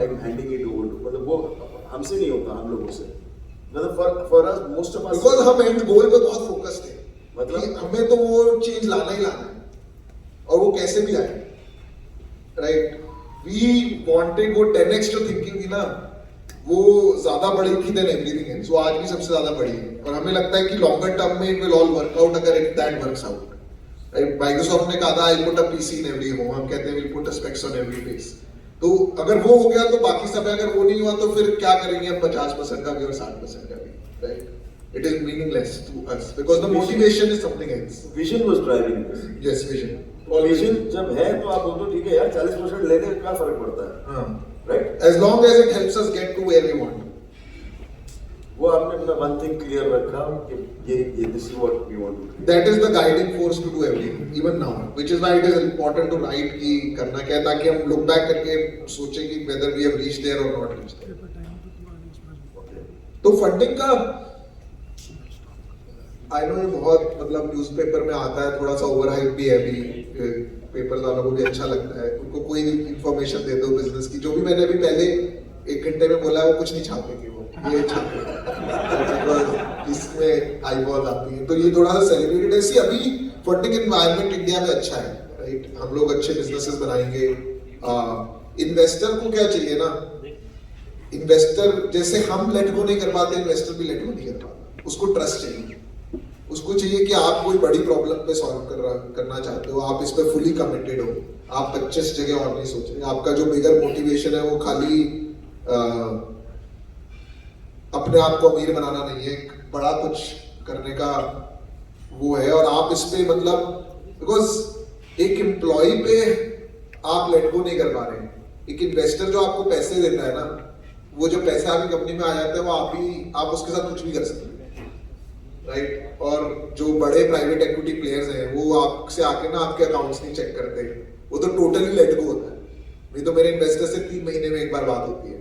I'm handing it over to, मतलब वो हमसे नहीं होता, हम लोगों से, मतलब for us most of us, because हम एंड गोल पे बहुत फोकस थे, मतलब कि हमें तो वो चेंज लाना ही लाना है, और वो कैसे भी आए, राइट? वी वांटेड वो 10x जो थिंकिंग थी ना, वो ज्यादा बड़ी थी देन एवरीथिंग एल्स। वो आज भी सबसे ज्यादा बड़ी है, और हमें लगता है कि लॉन्गर टर्म में it will all work out अगर it that works out. Microsoft ने कहा था I put a PC in every home, हम कहते हैं will put a specs on every face. तो अगर वो हो गया तो बाकी सब है, अगर वो नहीं हुआ तो फिर क्या करेंगे हम 50% का भी और 60% का भी, right? It is meaningless to us because the motivation is something else. vision was driving this. Yes, vision. और विजन जब है तो आप बोलते हो ठीक है यार 40% लेने का क्या फर्क पड़ता है, हाँ, right? as long as it helps us get to where we want. वो आपने अपना one thing clear रखा कि ये this is what we want to do. That is the guiding force to do everything, even now, which is why it is important to write कि करना क्या है, ताकि हम look back करके सोचें कि whether we have reached there or not reached there. तो फंडिंग का आई नो ये बहुत मतलब न्यूज़पेपर में आता है, थोड़ा सा ओवर हाइप भी है, अभी पेपर वालों को भी अच्छा लगता है, उनको कोई इंफॉर्मेशन दे दो बिजनेस की। जो भी मैंने अभी पहले 1 घंटे में बोला है वो कुछ नहीं छापेंगे, वो ये छापेंगे इसमें आईबॉल आती है, तो ये थोड़ा सा सेलिब्रेटेड है। सी अभी फंडिंग एनवायरनमेंट इंडिया में अच्छा है, राइट? हम लोग अच्छे बिजनेसेस बनाएंगे। इन्वेस्टर को क्या चाहिए ना, इन्वेस्टर जैसे हम लेट गो नहीं कर पाते, इन्वेस्टर भी लेट गो नहीं कर पाता। उसको ट्रस्ट चाहिए, उसको चाहिए कि आप कोई बड़ी प्रॉब्लम पे सॉल्व करना चाहते हो, आप इस पे फुली कमिटेड हो, आप 25 जगह और नहीं सोच रहे। आपका जो बिगर मोटिवेशन है वो खाली अपने आप को अमीर बनाना नहीं है, एक बड़ा कुछ करने का वो है। और आप इस पे मतलब बिकॉज एक एम्प्लॉय पे आप लेट गो नहीं कर पा रहे, एक इन्वेस्टर जो आपको पैसे देता है ना, वो जो पैसे आपकी कंपनी में आ जाते हैं वो आप उसके साथ कुछ भी कर सकते हैं, राइट? और जो बड़े प्राइवेट इक्विटी प्लेयर्स हैं वो आपसे आके ना आपके अकाउंट्स नहीं चेक करते, वो तो टोटली लेट गो होता है। नहीं तो मेरे इन्वेस्टर से 3 महीने में एक बार बात होती है,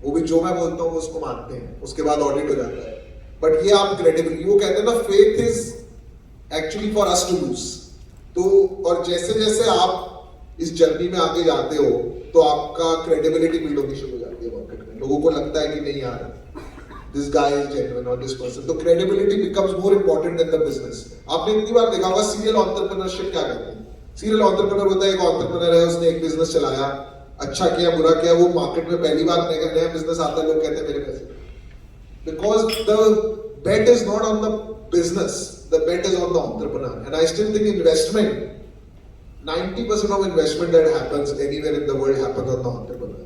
वो भी जो मैं बोलता हूँ उसको मानते हैं, उसके बाद ऑडिट हो जाता है। बट ये आप क्रेडिबिलिटी, वो कहते हैं ना faith is actually for us to lose. तो और जैसे जैसे आप इस जर्नी में आगे जाते हो तो आपका क्रेडिबिलिटी बिल्ड होनी शुरू हो जाती है मार्केट में। लोगों को लगता है कि नहीं यार this guy is genuine or this person, तो credibility becomes more important than the business. आपने इतनी बार देखा होगा serial entrepreneurship क्या कहते हैं? serial entrepreneur होता है एक entrepreneur है, उसने एक business चलाया, अच्छा किया बुरा किया, वो मार्केट में पहली बार नया बिजनेस आता है, लोग कहते हैं मेरे पैसे, because the bet is not on the business, the bet is on the entrepreneur. And I still think investment 90% of investment that happens anywhere in the world happens on the entrepreneur.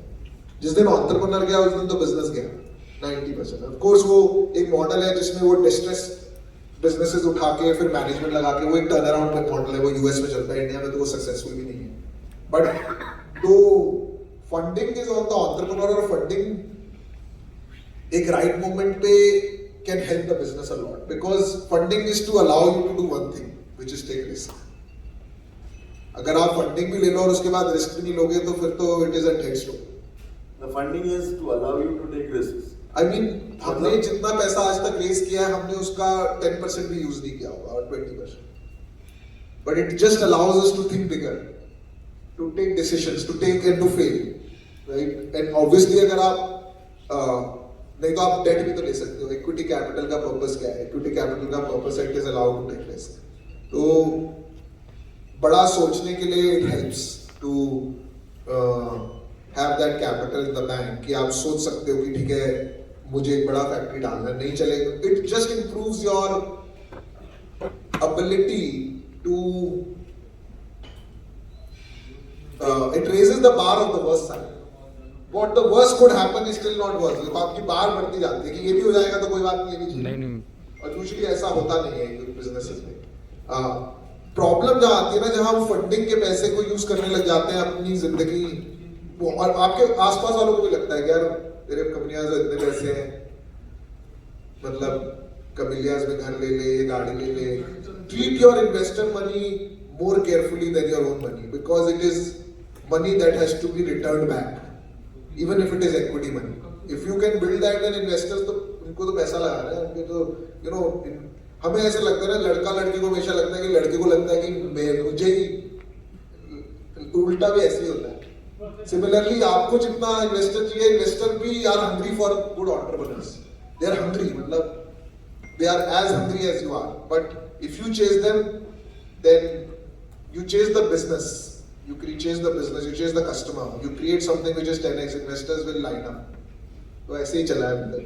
जिस दिन entrepreneur गया उस दिन तो business गया 90%. Of course वो एक model है जिसमें वो डिस्ट्रेस बिजनेसेस उठा के फिर मैनेजमेंट लगा के वो एक टर्न अराउंड मॉडल है, वो यूएस में चलता है, इंडिया में तो वो सक्सेसफुल भी नहीं है. बट तो funding is on the entrepreneur, और फंडिंग एक राइट मोमेंट पे can help the business a lot, because funding is to allow you to do one thing which is take risk. अगर आप फंडिंग भी ले लो और उसके बाद रिस्क भी नहीं लोगे तो फिर तो it is a dead story. The funding is to allow you to take risks. I mean हमने जितना पैसा आज तक रेज किया है हमने उसका 10% भी यूज नहीं किया होगा और 20%. But it just allows us to think bigger, to take decisions, to take and to fail, right. And obviously अगर आप नहीं तो आप डेट भी तो ले सकते हो. इक्विटी कैपिटल का पर्पस क्या है? इक्विटी कैपिटल का पर्पस है it is allowed to take risk. तो बड़ा सोचने के लिए it helps to have that capital in the bank कि आप सोच सकते हो कि ठीक है मुझे एक बड़ा फैक्ट्री डालना नहीं चलेगा. It just improves your ability to it raises the bar of the worst side. What the worst could happen is still not worst. तो आपकी बार बढ़ती जाती है कि ये भी हो जाएगा तो कोई बात नहीं, ये भी नहीं. और यूजुअली ऐसा होता नहीं है बिजनेसेस में. प्रॉब्लम जहाँ आती है ना, जहाँ हम फंडिंग के पैसे को यूज करने लग जाते हैं अपनी जिंदगी, और आपके आसपास वालों को भी लगता है कि यार तेरे कमिलियाज में इतने पैसे हैं, मतलब कमिलियाज में घर ले ले, गाड़ी ले ले. Treat your investor money more carefully than your own money, because it is money that has to be returned back, even if it is equity money. If you can build that, then investors तो उनको तो पैसा लगा रहे हैं, उनके तो you know. हमें ऐसे लगता है ना, लड़का लड़की को हमेशा लगता है कि लड़के को लगता है कि मुझे ही, उल्टा भी ऐसे ही होता है. Similarly, आपको जितना इन्वेस्टर चाहिए, इन्वेस्टर भी are hungry for good entrepreneurs. They are hungry, मतलब they are as hungry as you are. But if you chase them, then you chase the business, you chase the business, you chase the customer, you create something which is 10x. Investors will line up. तो ऐसे ही चला है अभी तक.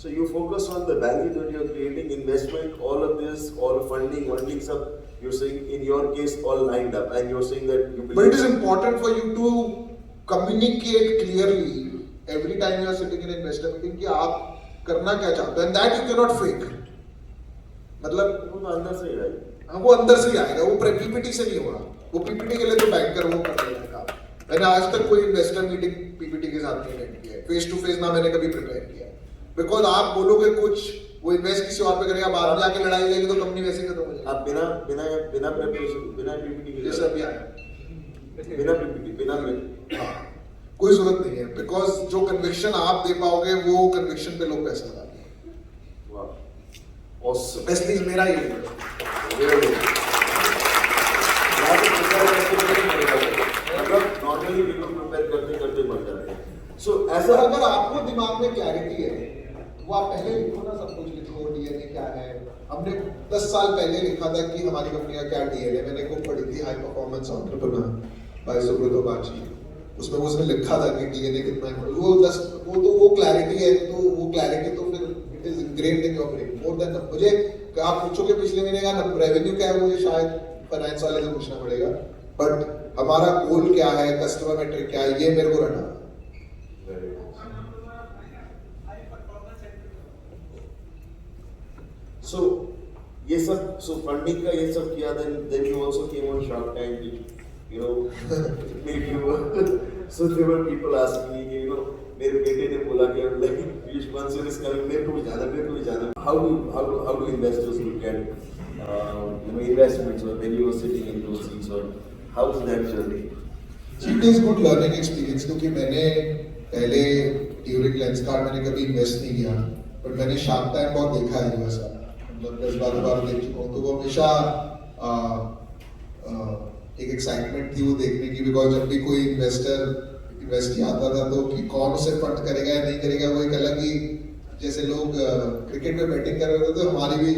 So you focus on the value that you're creating, investment, all of this, all funding stuff. You're saying in your case all lined up, and you're saying that you. But it is important for you to communicate clearly every time you are sitting in investor meeting कि आप करना क्या चाहते हो, and that you cannot fake. मतलब वो तो अंदर से ही आएगा. हाँ, वो अंदर से ही आएगा, वो पीपीटी से नहीं होगा. वो पीपीटी के लिए तो बैंकर वो कर देगा काम. मैंने आज तक कोई इन्वेस्टर मीटिंग पीपीटी के साथ नहीं अटेंड किया है, फेस टू फेस ना मैंने कभी प्रिपेयर किया. बिकॉज आप बोलोगे कुछ, वो इन्वेस्ट किसी और पे करेगा, बाद में आके लड़ाई लगेगी तो कंपनी वैसे ही खत्म हो जाएगी. आप बिना प्रिपरेशन, बिना पीपीटी के जैसे अभी आया, बिना पीपीटी, हाँ, कोई जरूरत नहीं है. बिकॉज जो कन्विक्शन आप दे पाओगे वो कन्विक्शन पे लोग पैसा लगाते हैं. वाह, ऑसम. एटलीस्ट मेरा ये है. मतलब नॉर्मली पीपल प्रिपेयर करते करते मर जाते हैं. सो ऐसा अगर आपको दिमाग में क्लैरिटी है, वो आप पहले लिखो ना, सब कुछ लिखो, डीएनए क्या है. हमने 10 साल पहले लिखा था कि हमारी कंपनी का क्या डीएनए. मैंने एक बुक पढ़ी थी, high performance entrepreneur by Subroto Bagchi. उसमें उसने लिखा था कि डीएनए कितना है. वो क्लैरिटी है, तो वो क्लैरिटी तो फिर it is engraved in your brain more than. मुझे आप पूछोगे पिछले महीने का रेवेन्यू क्या है, मुझे शायद फाइनेंस वाले से पूछना पड़ेगा. बट हमारा गोल क्या है, कस्टमर मैट्रिक क्या है, ये मेरे को रटा. So ये सब, so funding का ये सब किया, then you also came on Shark Tank, you know, made you. So there were people asking me, you know, मेरे बेटे ने बोला कि like Piyush Bansal is coming, मेरे को भी जाना. How do investors look at you know, investments, or when you were sitting in those seats, or how was that journey? It is good learning experience, क्योंकि मैंने पहले during Lenskart मैंने कभी invest नहीं किया, बट मैंने शार्क टैंक बहुत देखा है यूएस का. 10-12 बार देख चुका हूँ. तो वो हमेशा एक एक्साइटमेंट थी वो देखने की. बिकॉज जब भी कोई इन्वेस्टर इन्वेस्ट आता था तो कि कौन उसे फंड करेगा या नहीं करेगा, वो एक अलग ही, जैसे लोग क्रिकेट में बैटिंग कर रहे थे तो हमारी भी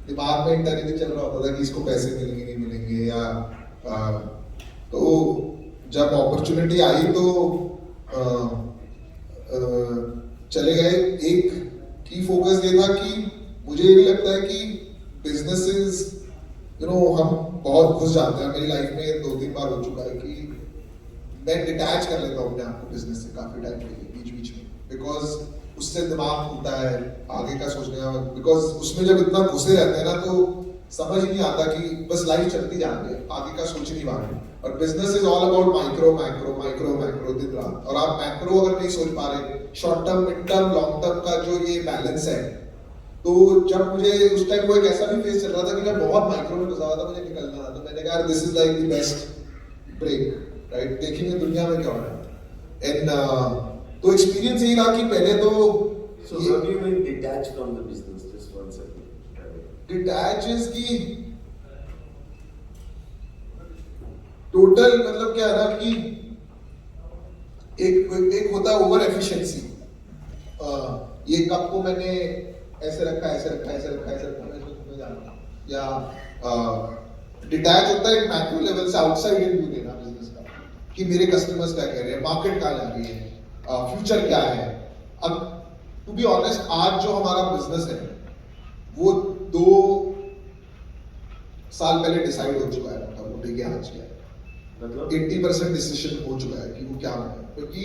दिमाग में इंटरनेट चल रहा होता था कि इसको पैसे मिलेंगे नहीं मिलेंगे. या तो जब अपॉर्चुनिटी आई तो चले गए. एक की फोकस ये था कि मुझे ये भी लगता है कि बिजनेसेस, यू नो, हम बहुत घुस जाते हैं। मेरी लाइफ में 2-3 बार हो चुका है कि मैं डिटैच कर लेता हूँ अपने आप को बिजनेस से काफी टाइम के लिए बीच बीच में, बिकॉज उससे दिमाग खुलता है आगे का सोचने का, बिकॉज उसमें जब इतना घुसे रहते हैं ना तो समझ ही नहीं आता कि बस लाइफ चलती जाती है, आगे का सोच नहीं पाते। और business is all about micro micro micro micro दिन रात, और आप मैक्रो अगर नहीं सोच पा रहे, short term, mid term, long term का जो ये बैलेंस है, तो जब मुझे उस टाइम वो एक ऐसा भी फेज चल रहा था कि मैं बहुत माइक्रो में घुसा हुआ था, मुझे निकलना था, तो मैंने कहा this is like the best break, right, देखेंगे दुनिया में क्या हो रहा है। एंड तो एक्सपीरियंस यही रहा कि पहले तो So what do you mean detached from the business? Just one second. Detaches की टोटल मतलब क्या है ना कि एक होता है ओवर एफिशिएंसी। ये कप को मैंने ऐसे रखा ऐसे रखा ऐसे रखा ऐसे रखा, मैं इसको जाना, या डिटैच होता है एक मैक्रो लेवल से, आउटसाइड इन व्यू देना बिजनेस का कि मेरे कस्टमर्स क्या कह रहे हैं, मार्केट कहाँ जा रही है, फ्यूचर क्या है। अब टू बी ऑनेस्ट, आज जो हमारा बिजनेस है वो 2 साल पहले डिसाइड हो चुका है, मतलब वो देखिए आज क्या है, मतलब 80% डिसीजन हो चुका है कि वो क्या होगा, क्योंकि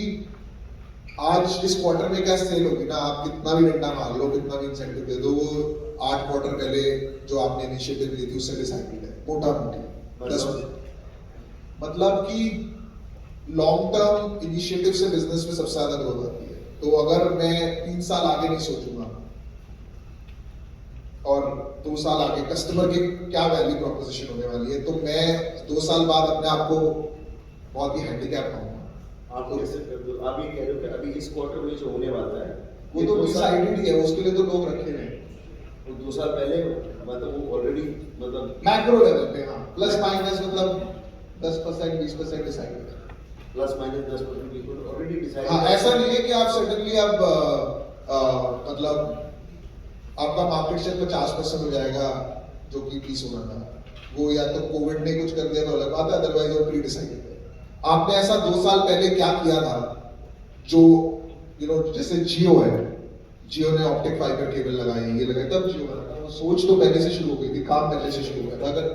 आज इस क्वार्टर में क्या सेल होगी ना, आप कितना भी डंडा मार लो, कितना भी इंसेंटिव दे दो, वो 8 क्वार्टर पहले जो आपने इनिशिएटिव ली थी उससे डिसाइडेड है मोटा मोटी 10। मतलब कि लॉन्ग टर्म इनिशिएटिव से बिजनेस में सबसे ज्यादा ग्रोथ आती है। तो अगर मैं 3 साल आगे नहीं सोचूंगा और 2 साल आगे कस्टमर की क्या वैल्यू प्रोपोजिशन होने वाली है, तो मैं 2 साल बाद अपने आप को बहुत ही हैंडीकैप पाऊंगा। आप कैसे कर दो, आप ये कह रहे हो कि अभी इस क्वार्टर में जो होने वाला है वो तो डिसाइडेड ही है, उसके लिए तो लोग रखे हुए हैं। वो 2 साल पहले मतलब वो ऑलरेडी मतलब मैक्रो लेवल पे, हाँ, प्लस माइनस मतलब 10% 20% डिसाइडेड है। Plus minus 10% people already decide. हाँ, ऐसा नहीं है कि आप सडनली अब मतलब आपका मार्केट शेयर 50% हो जाएगा जो कि 20 होना था, वो या तो कोविड ने कुछ कर दिया तो अलग बात है, अदरवाइज वो प्री डिसाइडेड है। आपने ऐसा 2 साल पहले क्या किया था जो जैसे जियो है, जियो ने ऑप्टिक फाइबर केबल लगाई, ये लगाई, तब जियो बना था। वो सोच तो पहले से शुरू हो गई थी, काम पहले से शुरू हुआ था। अगर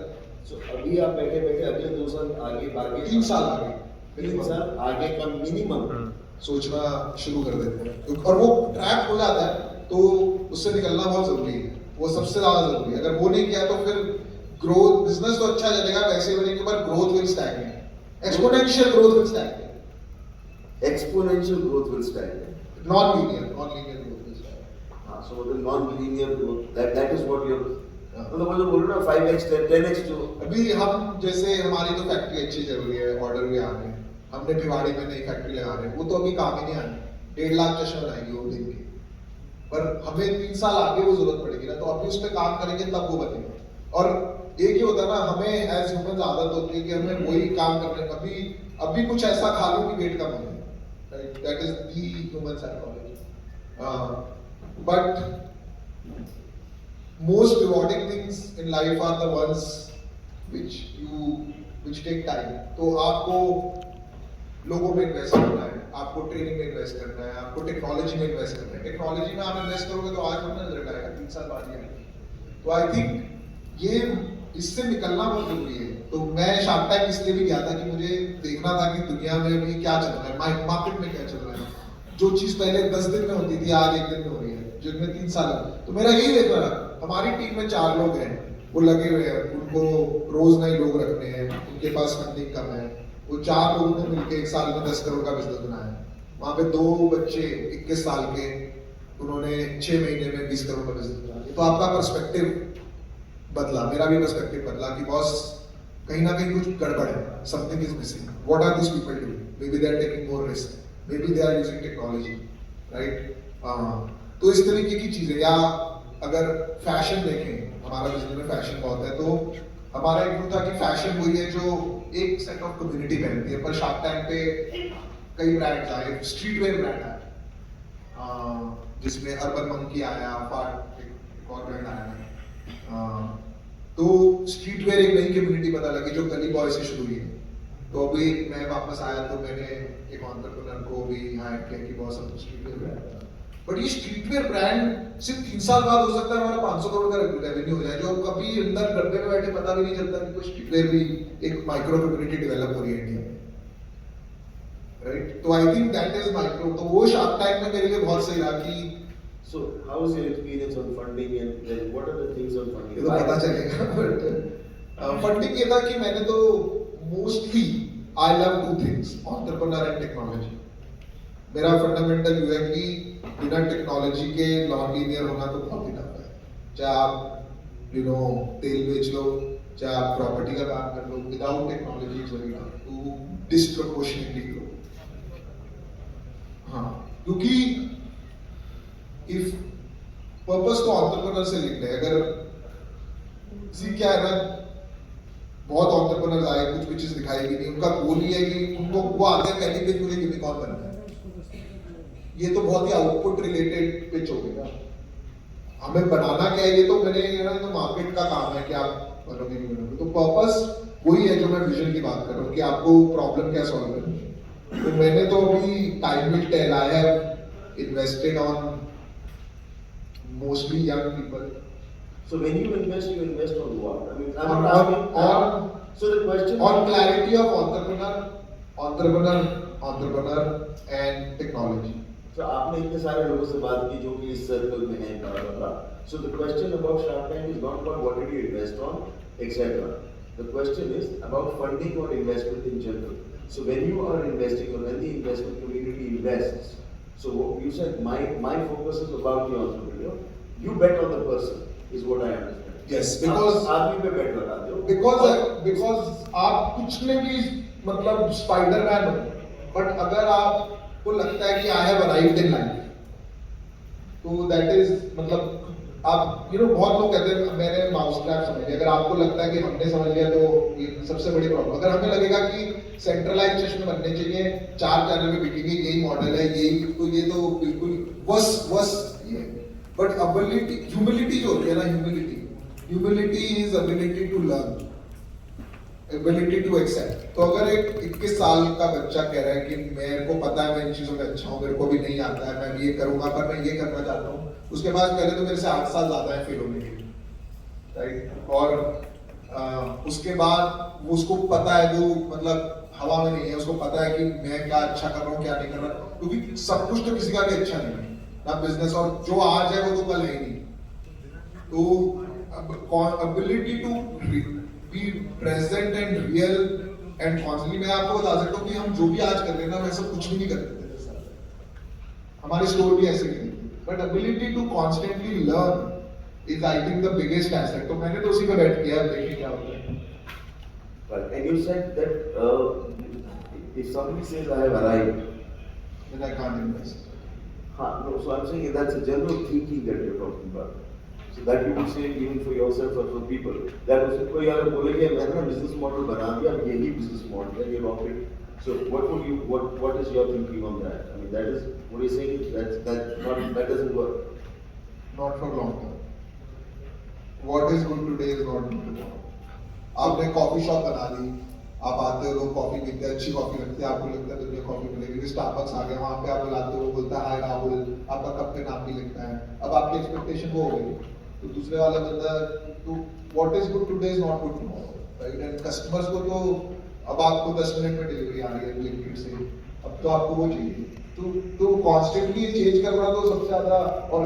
अभी आप बैठे बैठे अगले 2 साल आगे 3 साल आगे 3 साल आगे का मिनिमम सोचना शुरू कर देते हैं, और वो ट्रैप हो जाता है, तो उससे निकलना बहुत जरूरी है, वो सबसे ज्यादा जरूरी है। अगर वो नहीं किया तो फिर ग्रोथ, बिजनेस तो अच्छा चलेगा पैसे बनेंगे, पर growth will stagnate, exponential growth will stagnate, exponential growth will stagnate, non linear growth will stagnate. हाँ, so the non linear growth, that is what you मतलब वो जो बोल रहे हो ना 5x 10x जो अभी हम जैसे हमारी तो फैक्ट्री अच्छी चल रही है, ऑर्डर भी आ रहे हैं, हमने भिवाड़ी में नई फैक्ट्री लगा रहे हैं, वो तो अभी काम ही नहीं आनी, 1.5 लाख चश्मे बनाएगी वो दिन के, पर हमें 3 साल आगे वो जरूरत पड़ेगी ना, तो अभी उस पर काम करेंगे तब वो बनेगा। और एक ही होता है ना, हमें एज ह्यूमन आदत होती है कि हमें वही काम करने, अभी कुछ ऐसा खा लो कि वेट कम हो जाए, right, that is the human psychology. But most rewarding things in life are the ones which take time। तो आपको लोगों में इन्वेस्ट करना है, आपको ट्रेनिंग में इन्वेस्ट करना है, आपको टेक्नोलॉजी में इन्वेस्ट करना है। टेक्नोलॉजी में आप इन्वेस्ट करोगे तो आज अपना रिजल्ट आएगा, 3 साल बाद ही आएगा। तो आई थिंक ये इससे निकलना बहुत जरूरी है। तो मैं शार्क टैंक इसलिए भी गया था कि मुझे देखना था कि दुनिया में अभी क्या चल रहा है, मार्केट में क्या चल रहा है। जो चीज पहले 10 दिन में होती थी आज 1 दिन में हो रही है, जिनमें 3 साल है। तो मेरा यही देखना था, हमारी टीम में 4 लोग हैं, वो लगे हुए हैं, उनको रोज नए लोग रखने हैं, उनके पास फंडिंग कम है, वो 4 लोगों ने मिलकर 1 साल में 10 करोड़ का बिजनेस बनाया है। वहाँ पे 2 बच्चे 21 साल के, उन्होंने 6 महीने में 20 करोड़ का बिजनेस बनाया। तो आपका पर्सपेक्टिव बदला, मेरा भी पर्सपेक्टिव बदला कि बॉस कहीं ना कहीं कुछ गड़बड़ है, something is missing, what are this people doing, maybe they are taking more risk, maybe they are using technology, right. तो इस तरीके की चीजें, या अगर फैशन देखें, हमारा बिजनेस में फैशन बहुत है, तो हमारा एक व्यू था कि फैशन वही है जो एक सेट ऑफ कम्युनिटी पहनती है। पर शार्क टैंक पे कई ब्रांड्स आए, स्ट्रीट वेयर ब्रांड आया, जिसमें अर्बन मंकी आया, एक और ब्रांड आया। तो स्ट्रीट वेयर एक नई कम्युनिटी पता लगी जो गली बॉय से शुरू हुई है। तो अभी मैं वापस आया तो मैंने एक एंटरप्रेन्योर को भी हायर किया कि बहुत सब स्ट्रीट वेयर ब्रांड। बट ये स्ट्रीटवेयर ब्रांड सिर्फ 3 साल बाद हो सकता है हमारा 500 करोड़ का रेवेन्यू हो जाए, जो कभी अंदर डब्बे में बैठे पता भी नहीं चलता कि कोई स्ट्रीटवेयर भी एक माइक्रो कम्युनिटी डेवलप हो रही है इंडिया में, राइट? तो I think that is micro, तो वो शार्क टैंक में मेरे लिए बहुत सही रहा कि So how is your experience on funding and what are the things on funding? ये तो पता चलेगा, बट फंडिंग ये था कि मैंने तो mostly I love two things, entrepreneur and technology. मेरा फंडामेंटल ये है कि बिना टेक्नोलॉजी के नॉन लीनियर होना तो बहुत ही टफ है। चाहे आप तेल बेच लो, चाहे आप प्रॉपर्टी का काम कर लो, without technology is very tough to disproportionately grow. हाँ, क्योंकि इफ पर्पस तो एंटरप्रेन्योर से लिंक्ड है। अगर सी क्या है ना, बहुत एंटरप्रेन्योर्स आए, कुछ पिचेस दिखाई भी नहीं, उनका गोल ही है कि उनको वो आते हैं पहली पिच मुझे यूनिकॉर्न बनना है। ये तो बहुत ही आउटपुट रिलेटेड पिच हो गया। हमें बनाना क्या है, ये तो मैंने तो मार्केट का काम है कि आप बनोगे नहीं बनोगे। तो पर्पस वही है जो मैं विजन की बात कर रहा हूँ कि आपको प्रॉब्लम क्या सॉल्व करनी है। तो मैंने तो अभी time will tell, I have invested on mostly young people. So when you invest on what? I mean, I'm not asking. So the question. On clarity of entrepreneur and technology. So आपने इतने सारे लोगों से बात की जो कि इस सर्कल में हैं, blah. So the question about Shark Tank is not about what did you invest on, etc. The question is about funding or investment in general. So when you are investing or when the investment community invests, so what you said my focus is about the entrepreneur. You bet on the person. Is what I understand. Yes, because आदमी पे bet लगाते हो. Because आप कुछ में भी मतलब Spiderman हो, बट अगर आपको लगता है कि I have arrived in life, तो दैट इज मतलब आप बहुत लोग कहते हैं मैंने माउस ट्रैप समझ लिया। अगर आपको लगता है कि हमने समझ लिया तो ये सबसे बड़ी प्रॉब्लम। अगर हमें लगेगा कि सेंट्रलाइज चश्मे बनने चाहिए, 4 चैनल पे बिकेंगे, यही मॉडल है, यही, तो ये तो बिल्कुल बस ये। बट एबिलिटी, ह्यूमिलिटी जो होती है ना, humility is ability to learn, ability to accept. तो अगर एक 21 साल का बच्चा कह रहा है कि मेरे को पता है मैं इन चीजों में अच्छा हूँ, मेरे को भी नहीं आता है, मैं ये करूंगा पर मैं ये करना चाहता हूँ, उसके बाद पहले तो मेरे से 8 साल ज्यादा है फेल होने के लिए, राइट? और उसके बाद वो उसको पता है, वो मतलब हवा में नहीं है, उसको पता है कि मैं क्या अच्छा कर रहा हूँ क्या नहीं कर रहा, क्योंकि सब कुछ तो किसी का भी अच्छा नहीं है ना, बिजनेस, और जो आज है वो तो कल है ही नहीं। तो ability to be present and real and constantly, मैं आपको बता सकता हूँ कि हम जो भी आज कर रहे हैं ना, वैसा कुछ भी नहीं करते थे, हमारी स्टोर भी ऐसे नहीं। But ability to constantly learn is I think the biggest asset. तो मैंने तो उसी पे बैठ किया, देखिए क्या होता है। Right. And you said that if somebody says I have arrived, then I can't invest. No, so I'm saying that's a general thinking that you're talking about. So that you would say even for yourself or for people. That was कोई अगर बोलेंगे मैंने ना business model बना दिया, अब यही business model है, ये rocket. So what is your thinking on that? I mean that is what you're saying that doesn't work. Not for long term. What is good today is not good tomorrow. आपने coffee shop बना ली, आप आते हो, लोग coffee पीते हैं, अच्छी coffee लगती है, आपको लगता है दुनिया कॉफी मिलेगी, स्टारबक्स आ गया, वहाँ पे आप बुलाते हो, बोलता है हाय राहुल, आपका कप पे नाम भी लिखता है, अब आपकी एक्सपेक्टेशन वो हो गई, तो दूसरे वाला बंदा, तो what is good today is not good tomorrow, right? And customers को तो अब आपको 10 मिनट में डिलीवरी आ रही है ब्लिंकिट से, अब तो आपको वो चाहिए, तो कॉन्स्टेंटली चेंज करना तो सबसे ज्यादा, और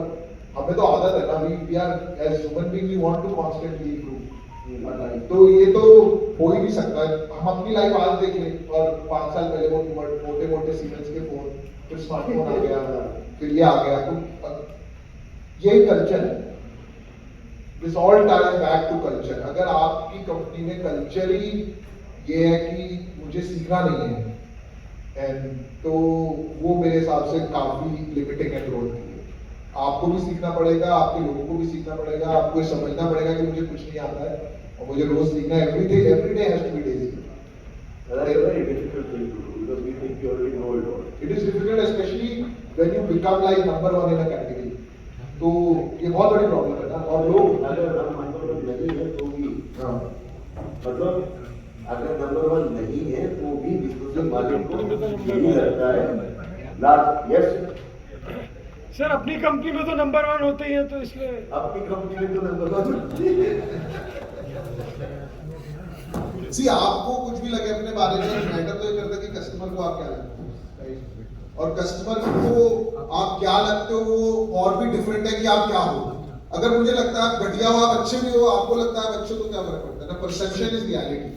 हमें तो आदत है ना, we are as human being we want to constantly improve. तो ये तो हो ही नहीं सकता। हम अपनी लाइफ आज देख लें, और 5 साल पहले वो मोटे सीमेंस के फोन, फिर स्मार्टफोन आ गया, फिर ये आ गया, तो यही कल्चर है। This all ties back to culture. अगर आपकी कंपनी में कल्चर ही ये है कि मुझे सीखना नहीं है, एंड तो वो मेरे हिसाब से काफी लिमिटिंग है ग्रोथ की। आपको भी सीखना पड़ेगा, आपके लोगों को भी सीखना पड़ेगा, आपको ये समझना पड़ेगा कि मुझे कुछ नहीं आता है और मुझे रोज सीखना है। Every day has to be daisy. That's a very difficult thing to do because we think you already know it all. It is difficult especially when you become like number 1 in a category. तो ये बहुत बड़ी problem है ना, और लोग अगर हम नंबर 1 नहीं है तो भी मतलब अगर नंबर 1 नहीं है तो भी बिजनेस मालिक को यही लगता है लास्ट। यस सर अपनी कंपनी में तो नंबर 1 होते ही हैं तो इसलिए आपकी कंपनी में तो नंबर 1 सी आपको कुछ भी लगे अपने बारे में, मैटर तो ये करता है कि कस्टमर को आप क्या लगते हो, राइट? और कस्टमर को आप क्या लगते हो वो और भी डिफरेंट है कि आप क्या हो। अगर मुझे लगता है आप घटिया हो, आप अच्छे भी हो, आपको लगता है आप अच्छे हो, तो क्या फर्क पड़ता है ना। Perception is reality,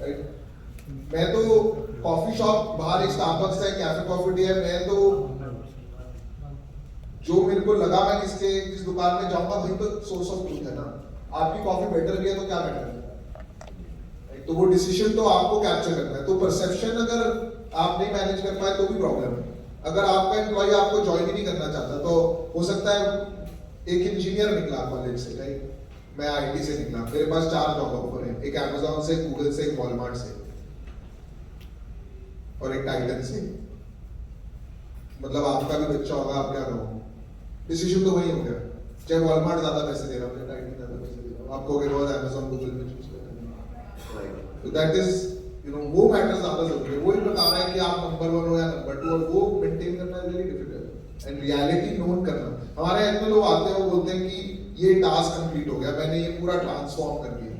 right? मैं तो कॉफी शॉप बाहर एक स्टारबक्स है, कैफे कॉफी डे है, मैं तो जो मेरे को लगा मैं किस दुकान में जाऊंगा वही तो सोर्स ऑफ ट्रूथ है ना। आपकी कॉफी बेटर भी है तो क्या बेटर है, तो वो डिसीजन तो आपको कैप्चर करना है। तो परसेप्शन अगर आप नहीं मैनेज कर पाए तो भी प्रॉब्लम है। अगर आपका एम्प्लॉय आपको ज्वाइन ही नहीं करना चाहता तो हो सकता है एक इंजीनियर निकला कॉलेज से, राइट? मैं आईटी से निकला, मेरे पास 4 जॉब ऑफर है, एक अमेज़न से, गूगल से, एक वॉलमार्ट से और एक टाइटन से। मतलब आपका भी बच्चा होगा, आप क्या करोगे? डिसीजन तो वही हो गया, चाहे वॉलमार्ट ज्यादा पैसे दे रहा हो, चाहे टाइटन ज्यादा पैसे दे रहा हो, आपको कहोगे बहुत अमेज़न गूगल में चूज करना है। तो दैट इज वो मैटर ज्यादा जरूरी है। वो ही बता रहा है कि आप नंबर 1 हो या नंबर 2, और वो मेंटेन करना very difficult and reality known करना। हमारे इतने लोग आते हैं वो बोलते हैं कि ये टास्क कंप्लीट हो गया, मैंने ये पूरा ट्रांसफॉर्म कर दिया।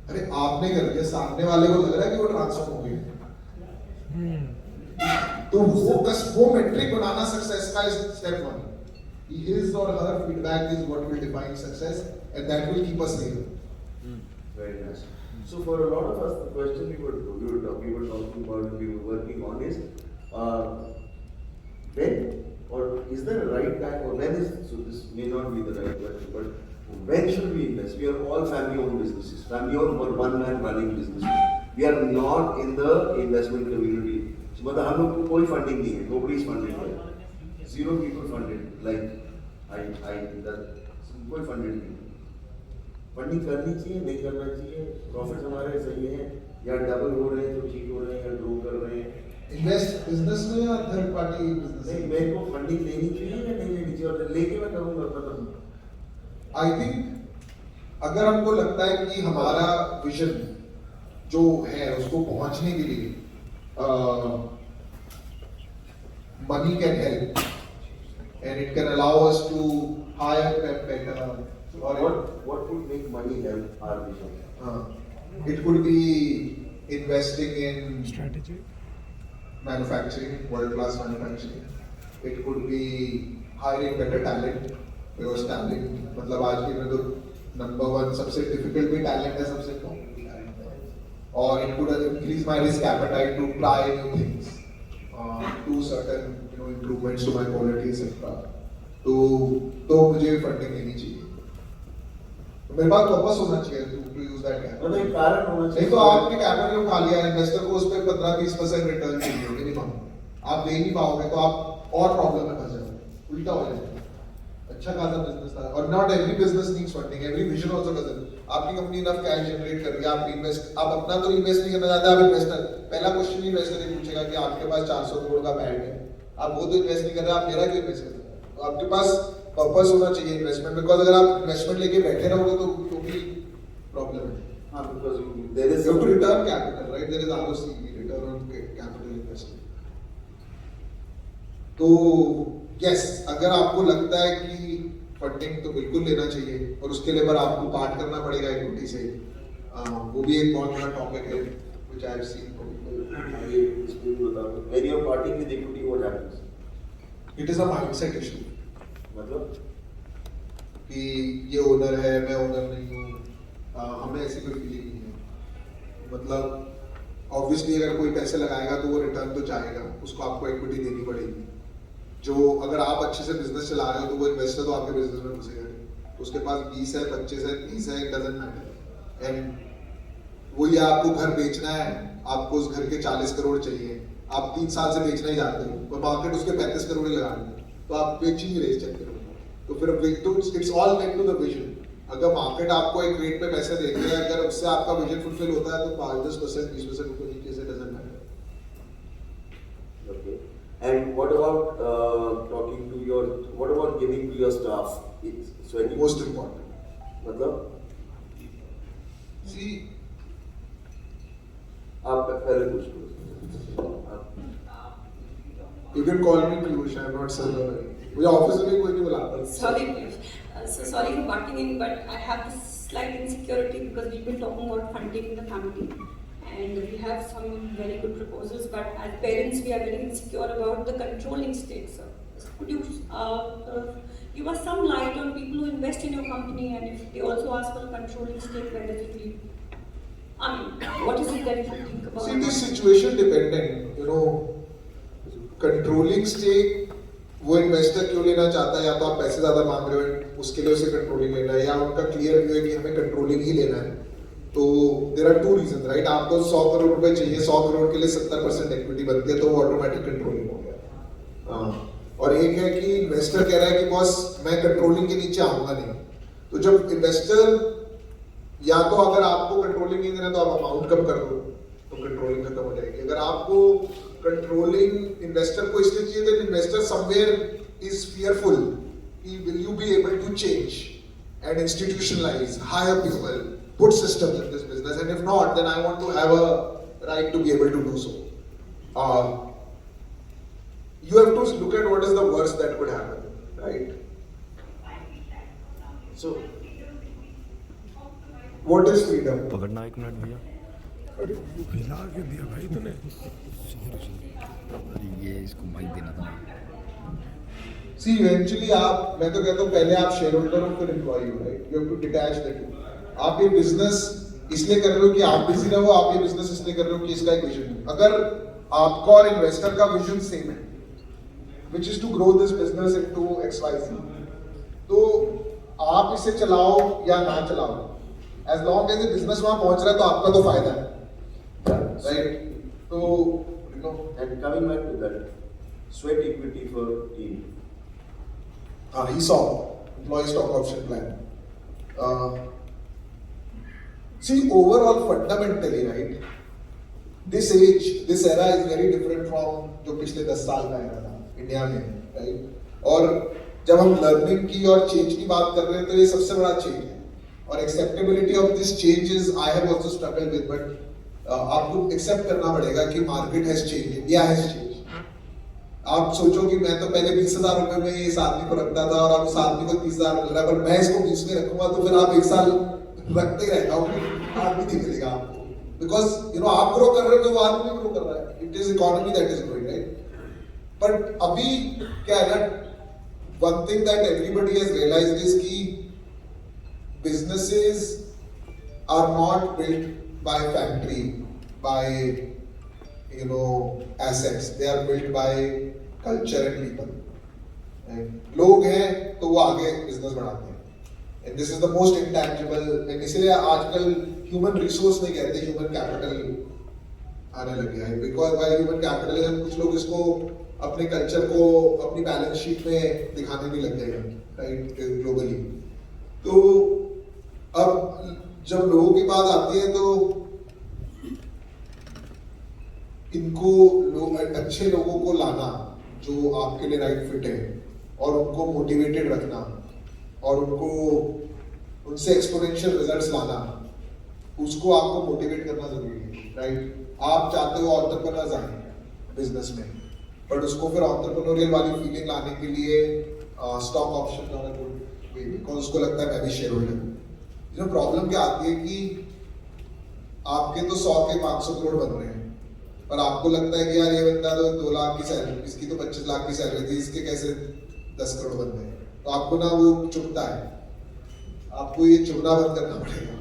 अरे आपने कर दिया, सामने वाले को लग रहा है कि वो ट्रांसफॉर्म हो गया। तो वो मेट्रिक बनाना सक्सेस का is step 1। His or her feedback is what will define success, and that will keep us here. Very nice. So for a lot of us, the question we were talking about, we were working on is when, or is there a right time, or when is, so this may not be the right question, but when should we invest? We are all family-owned businesses, family-owned or one-man running businesses. We are not in the investment community. So मतलब हम लोग को कोई funding नहीं है, nobody is funded here. 0 people funded, like that कोई funded नहीं। Funding करनी चाहिए, नहीं करना चाहिए, प्रॉफिट हमारे सही है या डबल हो रहे हैं तो ठीक हो रहे हैं या ग्रो कर रहे हैं। इन्वेस्ट बिजनेस में या थर्ड पार्टी बिजनेस? नहीं, मेरे को फंडिंग लेनी चाहिए या नहीं लेनी चाहिए, और लेके मैं करूँगा मतलब। आई थिंक अगर हमको लगता है कि हमारा विजन जो है उसको पहुंचने के लिए money can help and it can allow us to hire better. Or what would make money help our vision? It could be investing in strategy, manufacturing, world-class manufacturing. It could be hiring better talent, because talent, मतलब आज के में तो number 1 सबसे difficult भी talent है, सबसे कम भी talent है. Or it could increase my risk appetite to try new things, do certain improvements to my quality, etc. तो मुझे फंडिंग लेनी चाहिए, तो मेरे पास वापस होना चाहिए to use that capital. मतलब एक कारण होना चाहिए। नहीं तो आपने कैपिटल उठा लिया, इन्वेस्टर को उस पे 15-20% रिटर्न चाहिए मिनिमम, आप दे नहीं पाओगे तो आप और प्रॉब्लम में फंस जाओगे, उल्टा हो जाएगा। अच्छा खासा बिजनेस था, और not every business needs funding, every vision also doesn't. आपकी कंपनी इनफ कैश जनरेट कर रही है, आप इन्वेस्ट, आप अपना तो इन्वेस्ट नहीं करना चाहते, आप इन्वेस्टर, पहला क्वेश्चन इन्वेस्टर ये पूछेगा कि आपके पास 400 करोड़ का पैट है, आप वो तो इन्वेस्ट नहीं कर रहे, आप मेरा क्यों इन्वेस्ट कर रहे हैं? तो आपके पास पर्पस होना चाहिए इन्वेस्टमेंट, बिकॉज अगर आप इन्वेस्टमेंट लेके बैठे रहोगे तो भी प्रॉब्लम है। हाँ, because there is You have to return capital, right? There is ROC, return on capital investment. तो yes, अगर आपको लगता है कि फंडिंग तो बिल्कुल लेना चाहिए, और उसके लिए पर आपको पार्ट करना पड़ेगा इक्विटी से, वो भी एक बहुत बड़ा टॉपिक है which I have seen for people. ये इसमें भी बता दो, when you are parting with equity, what happens? It is a mindset issue. मतलब कि ये ओनर है, मैं ओनर नहीं हूँ, हमें ऐसी कोई फीलिंग नहीं है। मतलब ऑब्वियसली अगर कोई पैसे लगाएगा तो वो रिटर्न तो चाहेगा, उसको आपको इक्विटी देनी पड़ेगी। जो अगर आप अच्छे से बिजनेस चला रहे हो तो वो इन्वेस्टर तो आपके बिजनेस में घुसेगा, तो उसके पास 20 है, 25 है, 30 है, इट डजंट मैटर। एंड वो ये आपको घर बेचना है, आपको उस घर के 40 करोड़ चाहिए, आप 3 साल से बेचना ही चाहते हो, और मार्केट उसके 35 करोड़ ही लगा रही है, तो आप बेच ही नहीं रहे चक्कर में। तो फिर it's all linked to the vision. अगर मार्केट आपको एक रेट पे पैसे देती है, अगर उससे आपका विजन फुलफिल होता है तो 5-10%, 20% ऊपर नीचे से doesn't matter. okay. And what about what about giving to your staff? So most important, मतलब सी आप पहले कुछ You can call me Piyush, I'm not Sir. मुझे ऑफिस में कोई नहीं बुलाता. Sorry, so sorry for butting in, but I have this slight insecurity because we've been talking about funding in the family, and we have some very good proposals. But as parents, we are very insecure about the controlling stake, sir. Could you give us some light on people who invest in your company, and if they also ask for a controlling stake, where does it lead? I mean, what is it that you think about? See, this situation dependent, controlling stake, वो investor क्यों लेना चाहता है, या तो आप पैसे ज्यादा मांग रहे हो उसके लिए उसे कंट्रोलिंग लेना है, या उनका क्लियर व्यू है कि हमें कंट्रोलिंग ही लेना है. तो there are two reason, right. आपको 100 करोड़ रुपए चाहिए, 100 करोड़ के लिए 70% इक्विटी बनती है, तो वो ऑटोमेटिक कंट्रोलिंग हो गया. और एक है कि इन्वेस्टर कह रहा है कि बॉस मैं कंट्रोलिंग के नीचे आऊंगा नहीं. तो जब इन्वेस्टर, या तो अगर आपको कंट्रोलिंग नहीं देना तो आप अमाउंट कम कर दो तो कंट्रोलिंग खत्म हो जाएगी. अगर आपको कंट्रोलिंग इन्वेस्टर को इसलिए चाहिए, तो इन्वेस्टर समवेयर इज फियरफुल कि will you be able to change and institutionalise, hire people, put systems in this business, and if not then I want to have a right to be able to do so. You have to look at what is the worst that could happen, right? So, What is freedom? पकड़ना एक minute भैया. अरे हिला के दिया भाई तूने. अरे ये इसको माइक देना था. See, eventually मैं तो कहता हूँ पहले आप शेयर होल्डर हो फिर एम्प्लॉय हो, right. You have to detach the two. आप ये बिजनेस इसलिए कर रहे हो कि आप बिजी रहो, आप ये बिजनेस इसलिए कर रहे हो कि इसका एक विजन है. अगर आपका और इन्वेस्टर का विजन सेम है, which is to grow this business into XYZ, तो आप इसे चलाओ या ना चलाओ, as long as the business वहां पहुंच रहा है तो आपका तो फायदा है, right? तो and coming back to that, sweat equity for team. ESOP, employee stock option plan. See, overall fundamentally, right, this age, this era is very different from जो पिछले 10 साल का era था इंडिया में, राइट. और जब हम लर्निंग की और चेंज की बात कर रहे हैं तो ये सबसे बड़ा चेंज है. और acceptability of this changes I have also struggled with, but आपको एक्सेप्ट करना पड़ेगा कि market has change, India has change. आप सोचो कि मैं तो पहले 20,000 रुपए में इस आदमी को रखता था और अब उस आदमी को 30,000 मिल रहा है, पर मैं इसको 20 में रखूंगा तो फिर आप 1 साल रखते ही रहेगा, आदमी नहीं मिलेगा आपको, बिकॉज आप ग्रो कर रहे हो तो वो आदमी ग्रो कर रहा है. It is economy that is growing, right. But अभी क्या है ना, one thing that everybody has realized is कि businesses are not built by factory, by assets. They are built by culture and people. And लोग हैं तो वो आगे business बढ़ाते हैं. And this is the most intangible. And इसलिए आजकल human resource नहीं कहते, human capital आने लग गया है. Because by human capitalism कुछ लोग इसको अपने कल्चर को अपनी बैलेंस शीट में दिखाने भी लग गए हैं, राइट, ग्लोबली. तो अब जब लोगों की बात आती है तो इनको अच्छे लोगों को लाना जो आपके लिए राइट फिट है और उनको मोटिवेटेड रखना और उनको उनसे एक्सपोनेंशियल रिजल्ट्स लाना, उसको आपको मोटिवेट करना जरूरी है, राइट. आप चाहते हो एंटरप्रेन्योर्स आए बिजनेस में, बट उसको फिर एंटरप्रेन्योरियल वाली फीलिंग लाने के लिए स्टॉक ऑप्शन का गुड वे, बिकॉज उसको लगता है मैं भी शेयर होल्डर हूँ. प्रॉब्लम क्या आती है कि आपके तो 100 के 500 करोड़ बन रहे हैं, पर आपको लगता है कि यार ये बंदा तो 2 लाख की सैलरी, इसकी तो 25 लाख की सैलरी थी, इसके कैसे 10 करोड़ बन गए. तो आपको ना वो चुभता है, आपको ये चुभना बंद करना पड़ेगा.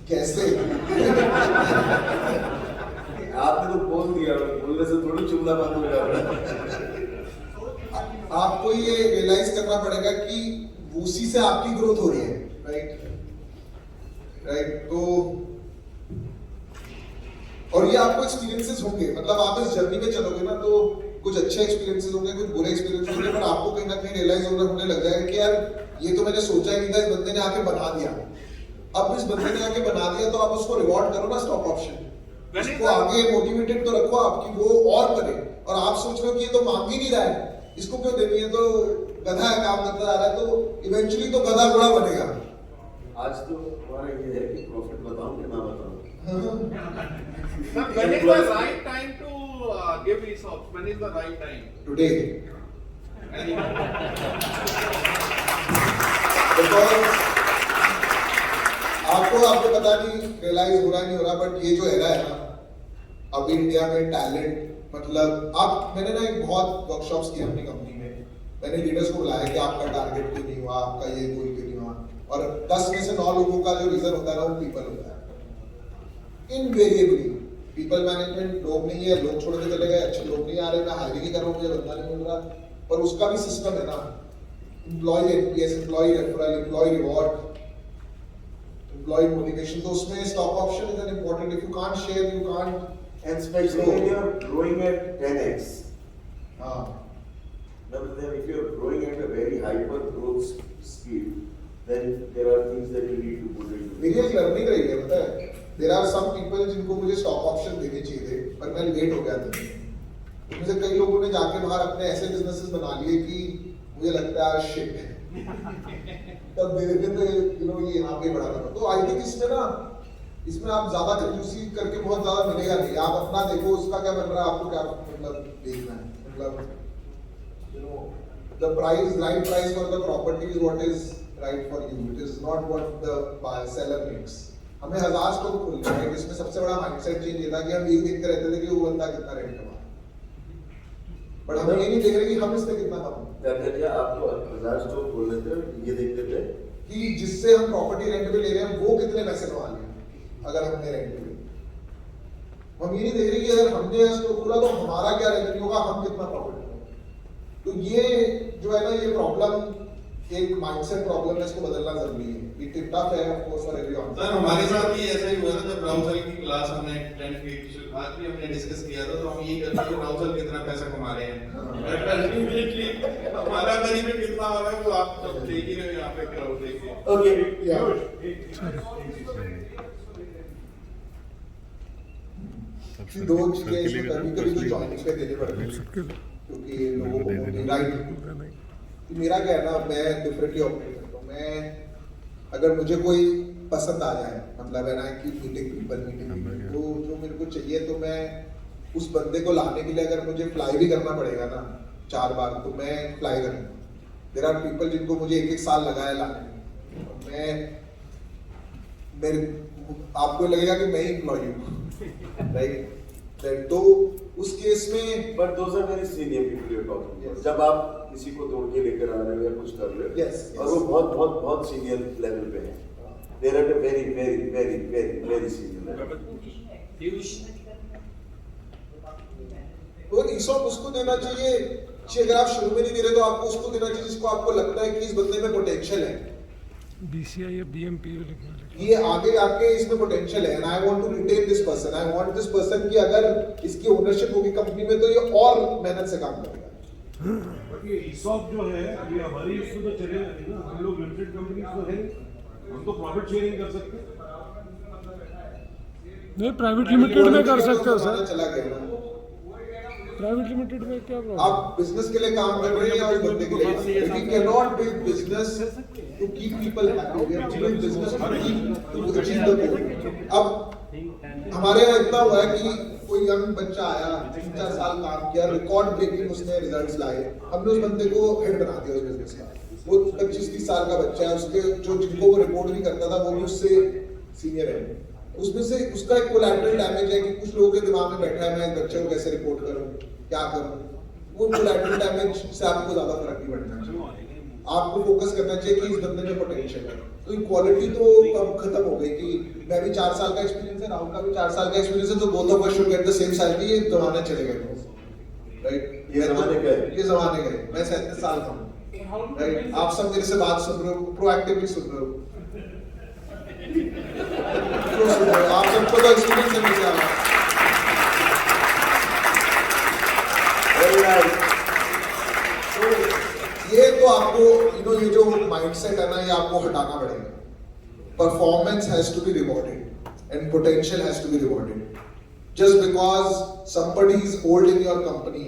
कैसे आपने तो बोल दिया, बोलने से थोड़ी चुगला बंद हो जाएगा. आपको ये रियलाइज करना पड़ेगा कि उसी से आपकी ग्रोथ हो रही है, राइट. तो और ये आपको एक्सपीरियंसेस होंगे, मतलब आप इस जर्नी में चलोगे ना तो कुछ अच्छे एक्सपीरियंसेस होंगे, कुछ बुरे एक्सपीरियंसेस होंगे, पर आपको कहीं ना कहीं रियलाइज होने लग जाएगा कि यार ये तो मैंने सोचा ही नहीं था, इस बंदे ने आके बना दिया. अब इस बंदे ने आके बना दिया तो आप उसको रिवॉर्ड करो ना, स्टॉक ऑप्शन, उसको आगे मोटिवेटेड तो रखो आपकी वो और करे. और आप सोच रहे हो कि ये तो मांग ही नहीं रहा है, इसको क्यों देनी है, तो गधा है, काम करता आ रहा है, तो इवेंचुअली तो गधा घोड़ा बनेगा. आज तो हमारा ये है कि प्रॉफिट बताऊं कि ना बताऊं. When is the right time to give ESOPs? When is the right time? Today. Because आपको पता नहीं रियलाइज हो रहा नहीं हो रहा, बट ये जो एरा है ना अब इंडिया में टैलेंट, मतलब मैंने ना एक बहुत वर्कशॉप्स किए अपनी कंपनी में, मैंने लीडर्स को बुलाया कि आपका टारगेट क्यों नहीं हुआ, आपका ये गोल क्यों नहीं हुआ, और 10 में से 9 लोगों का जो रीजन होता है ना वो पीपल होता है। इनवेरिएबली पीपल मैनेजमेंट लोग नहीं है, लोग छोड़ के चले गए, अच्छे लोग नहीं आ रहे, मैं हायरिंग ही कर रहा हूँ, मुझे बंदा नहीं मिल रहा, पर उसका भी सिस्टम है ना, employ NPS, employ referral, employ reward, employ motivation, तो उसमें stock option is an important, if you can't share you can't, And especially when you are growing at 10x. हाँ Now, then if you are growing at a very hyper growth speed, then there are things that you need to put into. मेरी एक learning रही है, पता है, there are some people जिनको मुझे stock option देने चाहिए थे, पर मैं लेट हो गया था। मुझे कई लोगों ने जाके बाहर अपने ऐसे बिजनेसेस बना लिए कि मुझे लगता है शिट तब दे देते तो ये यहाँ पे बढ़ा था। तो आई थिंक इसमें आप ज्यादा कंजूसी करके बहुत ज्यादा मिलेगा नहीं, आप अपना देखो उसका क्या बन रहा है, आपको क्या मतलब देखना है, मतलब the right price for the property is what is right for you, it is not what the seller makes. हमें 1000 स्टोर खोलने हैं, इसमें सबसे बड़ा माइंडसेट चेंज ये था कि हम ये देखते रहते थे कि वो बंदा कितना रेंट कमा, बट हम ये नहीं देख रहे कि हम इससे कितना कमाएं। क्या आपको 1000 स्टोर खोलने थे, ये देखते थे कि जिससे हम प्रॉपर्टी रेंट पे ले रहे हैं वो कितने पैसे कमा लिए अगर हमने रेंट पे, हम ये नहीं देख रहे कि अगर हमने स्टोर खोला तो हमारा क्या रेवेन्यू होगा, हम कितना प्रॉफिट करेंगे। तो ये जो है ना, ये प्रॉब्लम एक माइंडसेट प्रॉब्लम है, इसको बदलना जरूरी है। इट इज टफ है of course for everyone. Sir हमारे साथ भी ऐसा ही हुआ था जब राहुल सर की क्लास हमने 10 की आज भी हमने डिस्कस किया था, तो हम ये करते थे राहुल सर कितना पैसा कमा रहे हैं, अल्टीमेटली हमारा बेनिफिट कितना हो रहा है वो आप सब देख ही रहे हो यहाँ पे क्राउड देखिए। ओके दो चीजें इसमें कभी तो जॉइनिंग पे देने पड़ते हैं क्योंकि लोगों को राइट, मेरा क्या है ना, मैं डिफरेंटली ऑपरेट करता हूँ। मैं अगर मुझे कोई पसंद आ जाए, मतलब है ना कि मीटिंग पीपल तो जो मेरे को चाहिए, तो मैं उस बंदे को लाने के लिए अगर मुझे फ्लाई भी करना पड़ेगा ना 4 बार, तो मैं फ्लाई करूँगा। देयर आर पीपल जिनको मुझे 1-1 साल लगाया लाने में, मेरे आपको लगेगा कि मैं ही एम्प्लॉय हूँ, राइट? तो उस केस में but those are very senior people you are talking about, जब आप किसी को तोड़ के लेकर आ रहे हो या कुछ कर रहे हो, Yes, और वो बहुत बहुत बहुत सीनियर लेवल पे हैं, they are at a very very very very very senior level. और ईसॉप उसको देना चाहिए कि अगर आप शुरू में नहीं दे रहे तो आपको उसको देना चाहिए जिसको आपको लगता है कि इस बंदे में पोटेंशियल है, BCI या BMP लिखना है। ये आगे आके इसमें पोटेंशियल है, and I want to retain this person, I want this person कि अगर इसकी ओनरशिप होगी कंपनी में तो ये और मेहनत से काम करेगा। ये ESOP जो है ये हमारी इसमें तो चलेगा नहीं ना, हम लोग लिमिटेड कंपनी तो है, हम तो प्रॉफिट शेयरिंग कर सकते हैं। नहीं, प्राइवेट लिमिटेड में कर सकते हो सर। चला गया ना, प्राइवेट लिमिटेड में क्या प्रॉब्लम? आप बिजनेस के लिए काम कर रहे हैं या उस बंदे के लिए? We can not build business to keep people happy, we have to build business to achieve the goal. अब हमारे यहाँ इतना हुआ है कि कोई यंग बच्चा आया, 3-4 साल काम किया, रिकॉर्ड ब्रेकिंग उसने रिजल्ट्स लाए, हमने उस बंदे को हेड बना दिया उस बिजनेस का। वो 25-30 साल का बच्चा है, उसके जो जिनको वो रिपोर्ट भी करता था वो भी उससे सीनियर है। उसमें से उसका एक कोलैटरल डैमेज है कि कुछ लोगों के दिमाग में बैठा है मैं इस बच्चे को कैसे रिपोर्ट करूं, क्या करूं। वो कोलैटरल डैमेज से आपको ज्यादा फर्क नहीं पड़ना चाहिए, आपको फोकस करना चाहिए कि इस बंदे में पोटेंशियल है। तो इक्वालिटी तो कब खत्म हो गई कि मैं भी 4 साल का एक्सपीरियंस है, राहुल का भी 4 साल का एक्सपीरियंस है, तो both of us should get the same salary. ये जमाने चले गए, राइट? ये जमाने गए, ये जमाने गए। मैं 37 साल का हूँ, राइट? आप सब मेरे से बात सुन रहे हो, प्रोएक्टिवली सुन रहे हो, आप सबको तो एक्सपीरियंस है मुझे। Very nice. ये तो आपको ये जो माइंडसेट है ना, ये आपको हटाना पड़ेगा। Performance has to be rewarded and potential has to be rewarded. Just because somebody is old in your company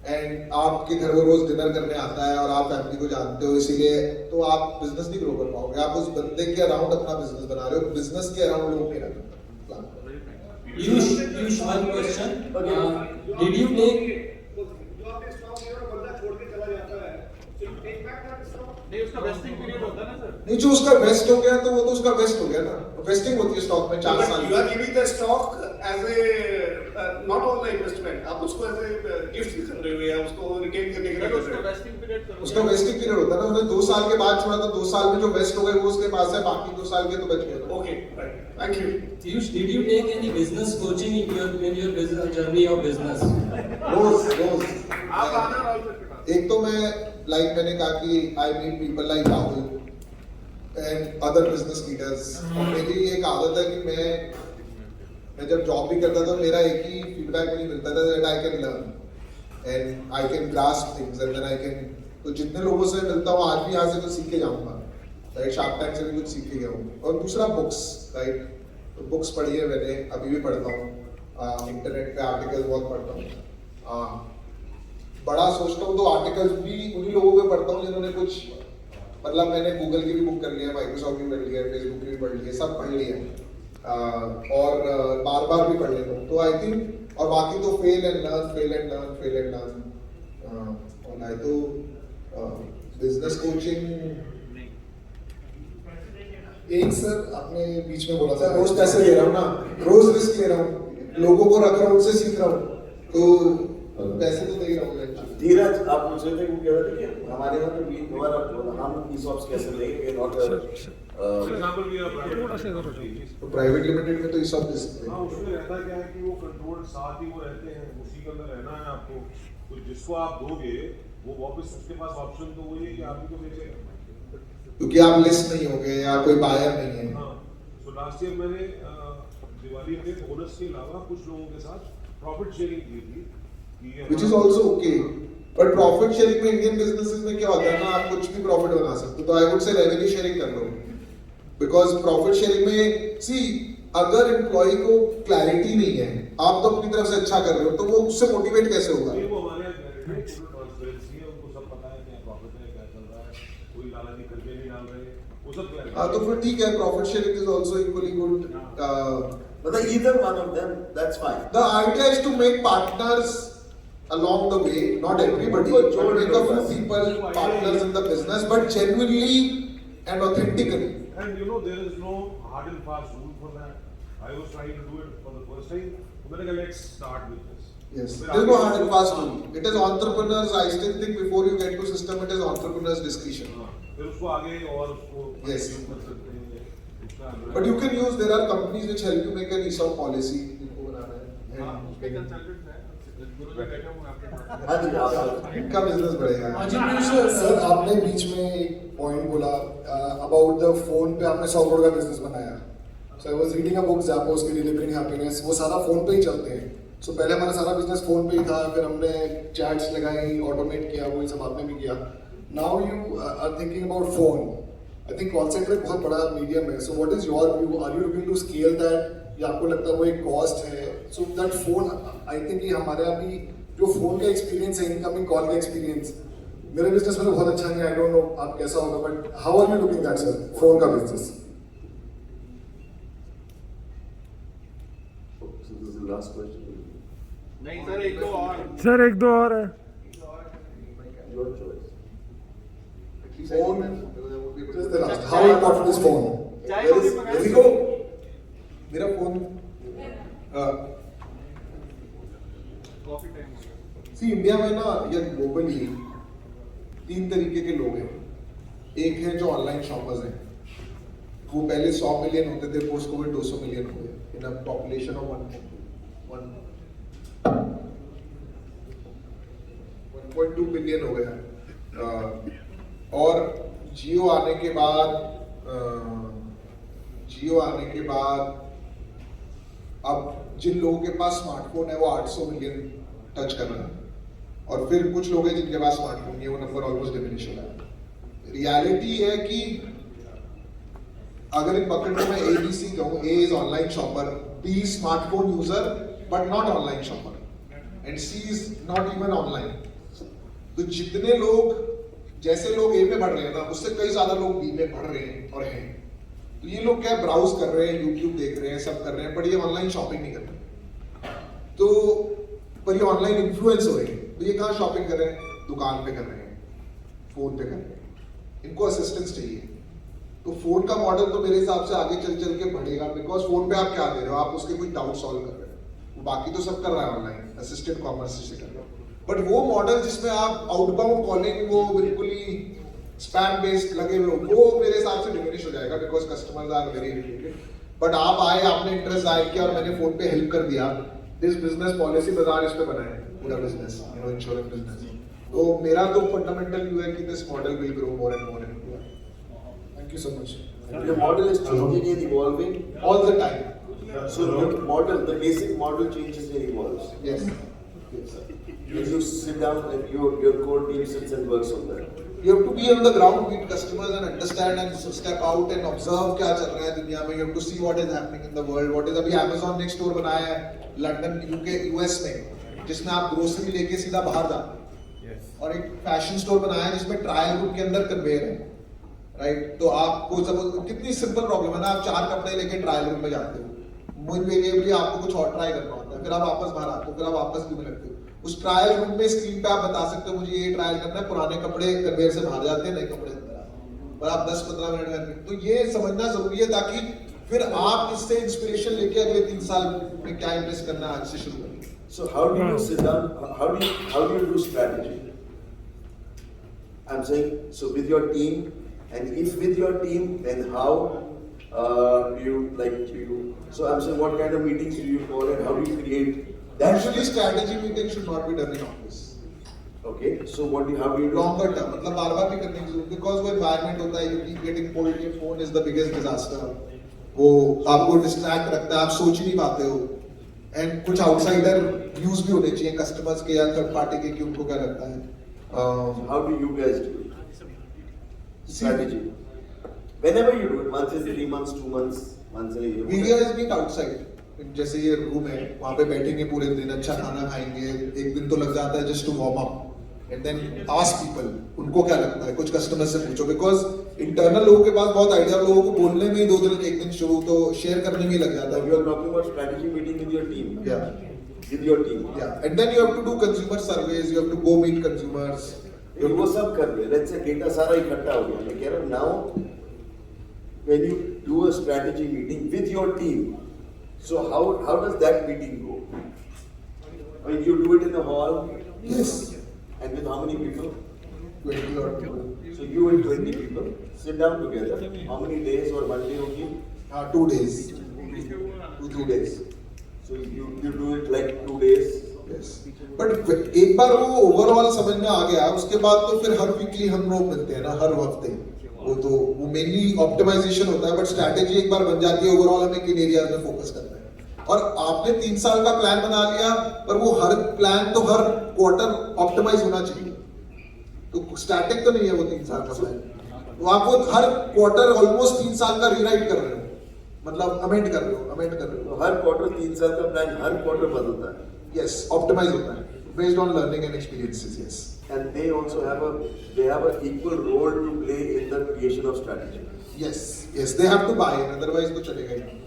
and आपके घर में रोज डिनर करने आता है और आप फैमिली को जानते हो, इसीलिए तो आप बिजनेस नहीं ग्रो कर पाओगे। आप उस बंदे के अराउंड अपना बिजनेस बना रहे हो, बिजनेस के अराउंड लोग नहीं रखते। Piyush Piyush, one question. Did you take? नहीं उसका वेस्टिंग पीरियड होता है ना सर। नहीं, जो उसका वेस्ट हो गया तो वो तो उसका वेस्ट हो गया ना, वेस्टिंग होती है स्टॉक में 4 साल। You are giving the stock as a not on the investment, आप उसको as a gift भी कर रहे हो या उसको रिटेन करने के लिए कर रहे हो। वेस्टिंग पीरियड उसका वेस्टिंग पीरियड होता है ना, उसने 2 साल के बाद छोड़ा तो 2 साल में जो वेस्ट हो गए वो उसके पास है, बाकी 2 साल के तो बच गए। Okay, right. Thank you. Piyush, did you take any business coaching in your business journey of business? रोज आप आना राहुल सर के पास। एक तो मैं मैंने कहा कि I meet people like Rahul and other business leaders. और मेरी एक आदत है कि मैं जब जॉब भी करता था मेरा एक ही फीडबैक मुझे मिलता था that I can learn and I can grasp things and then I can. तो जितने लोगों से मिलता हूँ आज भी यहाँ से कुछ सीख के जाऊँगा, राइट। शार्क टैंक से भी कुछ सीख के गया हूँ। और दूसरा बुक्स, राइट। तो बुक्स पढ़ी है मैंने, अभी भी पढ़ता हूँ, इंटरनेट पे आर्टिकल बहुत पढ़ता हूँ। बड़ा सोचता हूँ तो आर्टिकल्स भी उन्हीं लोगों पे पढ़ता हूँ जिन्होंने कुछ, मतलब मैंने गूगल की भी बुक कर लिया, माइक्रोसॉफ्ट की पढ़ लिया, फेसबुक की भी पढ़ लिया, सब पढ़ लिया और बार बार भी पढ़ लेता हूँ। तो आई थिंक, और बाकी तो फेल एंड लर्न। और आई तो बिजनेस कोचिंग एक सर आपने बीच में बोला था रोज पैसे ले रहा हूँ ना, रोज रिस्क ले रहा हूँ, लोगों को रख रहा हूँ, उनसे सीख रहा हूँ, तो पैसे तो दे ही रहा हूँ। धीरज, आप पूछ रहे थे वो कह रहे थे कि हमारे यहाँ तो हमारा हम ESOPs कैसे लेंगे, नॉट एग्जांपल भी आप थोड़ा सा इधर हो जाइए। तो प्राइवेट लिमिटेड में तो ESOP दे सकते हैं। हाँ, उसमें रहता क्या है कि वो कंट्रोल साथ ही वो रहते हैं, उसी के अंदर रहना है आपको। तो जिसको आप दोगे वो वापस उसके पास ऑप्शन तो वही है कि आप ही को बेचेगा, क्योंकि आप लिस्ट नहीं होंगे या कोई बायर नहीं है। हाँ। सो लास्ट ईयर मैंने दिवाली पे बोनस के अलावा कुछ लोगों के साथ प्रॉफिट शेयरिंग की थी, Which is also okay. But profit sharing में इंडियन बिजनेसेस में क्या होता है ना, आप कुछ भी प्रॉफिट बना सकते हो। तो I would say revenue sharing कर लो, बिकॉज प्रॉफिट शेयरिंग में सी अगर एम्प्लॉय को क्लैरिटी नहीं है, आप तो अपनी तरफ से अच्छा कर रहे हो, तो वो उससे मोटिवेट कैसे होगा? वो हमारे यहाँ ट्रांसपेरेंसी है, उनको सब पता है क्या प्रॉफिट है, क्या चल रहा है, कोई लालची खर्चे नहीं डाल रहे, वो सब क्लियर। हाँ, तो फिर ठीक है, profit sharing is also equally good. मतलब either one of them, that's fine. The idea is to make partners along the way, not everybody, but make a few people partners in the business, but genuinely and authentically. And you know there is no hard and fast rule for that. I was trying to do it for the first time. So let's start with this. Yes, there is no hard and fast rule. It is entrepreneurs. I still think before you get to system, it is entrepreneurs' discretion. फिर उसको आगे और उसको Yes. कर सकते हैं। But you can use. There are companies which help you make an ESOP policy. हाँ जी, आप इनका बिजनेस बढ़ेगा। सर आपने बीच में एक पॉइंट बोला अबाउट द फोन पे आपने 100 करोड़ का बिजनेस बनाया। So I was reading a book Zappos की डिलीवरिंग हैप्पीनेस, वो सारा फोन पे ही चलते हैं। सो पहले हमारा सारा बिजनेस फोन पे ही था, फिर हमने चैट्स लगाई, ऑटोमेट किया, वो सब आपने भी किया। Now you are thinking about phone. I think call centre एक बहुत बड़ा मीडियम है। So what is your view? Are you looking to scale that, या आपको लगता है वो एक कॉस्ट है? So that phone, I think ये हमारे यहाँ भी जो फोन का एक्सपीरियंस है, इनकमिंग कॉल का एक्सपीरियंस, मेरे बिजनेस में तो बहुत अच्छा नहीं है। आई डोंट नो आप कैसा होगा, but how are you looking that sir, phone का business? So this is the last question. नहीं सर, एक दो और। सर एक दो और है। Your choice. Phone. Just the last. How important is phone? देखो मेरा फोन सी इंडिया में ना या ग्लोबली 3 तरीके के लोग हैं। एक है जो ऑनलाइन शॉपर्स हैं, वो पहले 100 मिलियन होते थे, पोस्ट कोविड 200 मिलियन हो गए इन अ पॉपुलेशन ऑफ 1.2 बिलियन हो गया। और जियो आने के बाद अब जिन लोगों के पास स्मार्टफोन है वो 800 मिलियन टच कर रहा है, और फिर कुछ लोग हैं जिनके पास स्मार्टफोन है, वो नंबर ऑलमोस्ट डिमिनिश हो रहा है। रियलिटी है कि अगर एक बकेट में ABC कहूँ, A is online shopper, B smartphone user but not online shopper, and C is not even online. तो जितने लोग, जैसे लोग A में बढ़ रहे हैं ना, उससे कई ज्यादा लोग B में बढ़ रहे हैं और हैं। तो ये लोग क्या ब्राउज कर रहे हैं, यूट्यूब देख रहे हैं, सब कर रहे हैं, बट ये ऑनलाइन शॉपिंग नहीं कर रहे। तो पर ये ऑनलाइन इन्फ्लुएंस हो रहे हैं, तो ये कहाँ शॉपिंग कर रहे हैं? दुकान पे कर रहे हैं, फोन पे कर रहे हैं, इनको असिस्टेंस चाहिए। तो फोन का मॉडल तो मेरे हिसाब से आगे चल चल के बढ़ेगा, बिकॉज फोन पे आप क्या दे रहे हो? आप उसके कोई डाउट सॉल्व कर रहे हो, बाकी तो सब कर रहा है ऑनलाइन, असिस्टेंट कॉमर्स से कर रहे हो। बट वो मॉडल जिसमें आप आउटबाउंड कॉलिंग वो बिल्कुल ही स्पैम बेस्ड लगे हुए हो, वो मेरे हिसाब से डिमिनिश हो जाएगा, because customers are very irritated. But आप आए, आपने इंटरेस्ट आए किया और मैंने फोन पे हेल्प कर दिया। दिस बिजनेस पॉलिसी बाजार इस पे बना है पूरा बिजनेस, इंश्योरेंस बिजनेस। तो मेरा तो फंडामेंटल व्यू है कि this model will grow more and more in India. Thank you so much. The model is changing and evolving. All the time. So the model, the basic model changes and evolves. Yes. When you sit down and your core team sits and works on that. You have to be on the ground, meet customers and understand and step out and observe क्या चल रहा है दुनिया में. You have to see what is happening in the world. What is अभी Amazon ने एक store बनाया है लंदन, UK, US में, जिसमें आप ग्रोसरी लेके सीधा बाहर जाते हैं. और एक फैशन स्टोर बनाया है जिसमें ट्रायल रूम के अंदर कन्वेयर है. राइट, तो आपको सब कितनी सिंपल प्रॉब्लम है ना, आप 4 कपड़े लेके ट्रायल रूम में जाते हो, इनवेरिएबली आपको कुछ और ट्राई करना होता है, फिर आप वापस बाहर आते हो, फिर आप वापस क्यों लगते हो। उस ट्रायल रूम में स्क्रीन पे आप बता सकते हो मुझे ये ट्रायल करना है, पुराने कपड़े कन्वेयर से बाहर जाते हैं, नए कपड़े अंदर आते हैं, और आप 10-15 मिनट में। तो ये समझना जरूरी है ताकि फिर आप इससे इंस्पिरेशन लेके अगले 3 साल में क्या इन्वेस्ट करना है आज से शुरू करें। So how do you sit down? How do you do strategy? I'm saying, so with your team, and if with your team, then how do you like to? So I'm saying, what kind of meetings do you call and how do you create that? Actually, strategy meeting should not be done in office. Okay, so how do you do? Longer term, मतलब बार-बार भी करने की जरूरत, because वो environment होता है, you keep getting pulled, your phone is the biggest disaster. वो आपको distract रखता है, आप सोच ही नहीं पाते हो, and कुछ outsider views भी होने चाहिए customers के या third party के कि उनको क्या लगता है. How do you guys do it? Strategy. Whenever you do it, once in 3 months, 2 months, once in a year. Media is being outside. जैसे ये रूम है, वहाँ पे बैठेंगे पूरे दिन, अच्छा खाना खाएंगे, एक दिन तो लग जाता है just to warm up. And then ask people, उनको क्या लगता है, कुछ कस्टमर से पूछो, because इंटरनल लोगों के पास बहुत आइडिया, लोगों को बोलने में ही 2 दिन, 1 दिन शुरू, तो शेयर करने में ही लग जाता है. You are talking about strategy meeting with your team. Yeah. With your team. Yeah. And then you have to do consumer surveys, you have to go meet consumers. ये वो सब कर रहे हैं. Let's say डेटा सारा इकट्ठा हो गया. मैं कह रहा हूँ now, when you do a strategy meeting with your team, so how does that meeting go? I mean, you do it in a hall. Yes. And with how many people? 20 or 2. So you and 20 people sit down together. How many days or 1 day होगी? 2 days. 2 days. So you do it like 2 days. Yes. But एक बार वो overall समझ में आ गया, उसके बाद तो फिर हर वीकली हम लोग मिलते हैं ना, हर हफ्ते। वो मेनली ऑप्टिमाइजेशन होता है, बट स्ट्रैटेजी एक बार बन जाती है, ओवरऑल हमें किन एरियाज में फोकस करना है। और आपने 3 साल का प्लान बना लिया, पर वो हर प्लान तो हर क्वार्टर ऑप्टिमाइज होना चाहिए, तो स्टैटिक तो नहीं है वो 3 साल का प्लान। तो आप वो हर क्वार्टर ऑलमोस्ट 3 साल का रीराइट कर रहे हो, मतलब अमेंड कर रहे हो। हर क्वार्टर 3 साल का प्लान हर क्वार्टर बदलता है। Yes, optimize होता है, based on learning and experiences. Yes. And they also have an equal role to play in the creation of strategy. Yes, they have to buy in, otherwise तो चलेगा ही नहीं.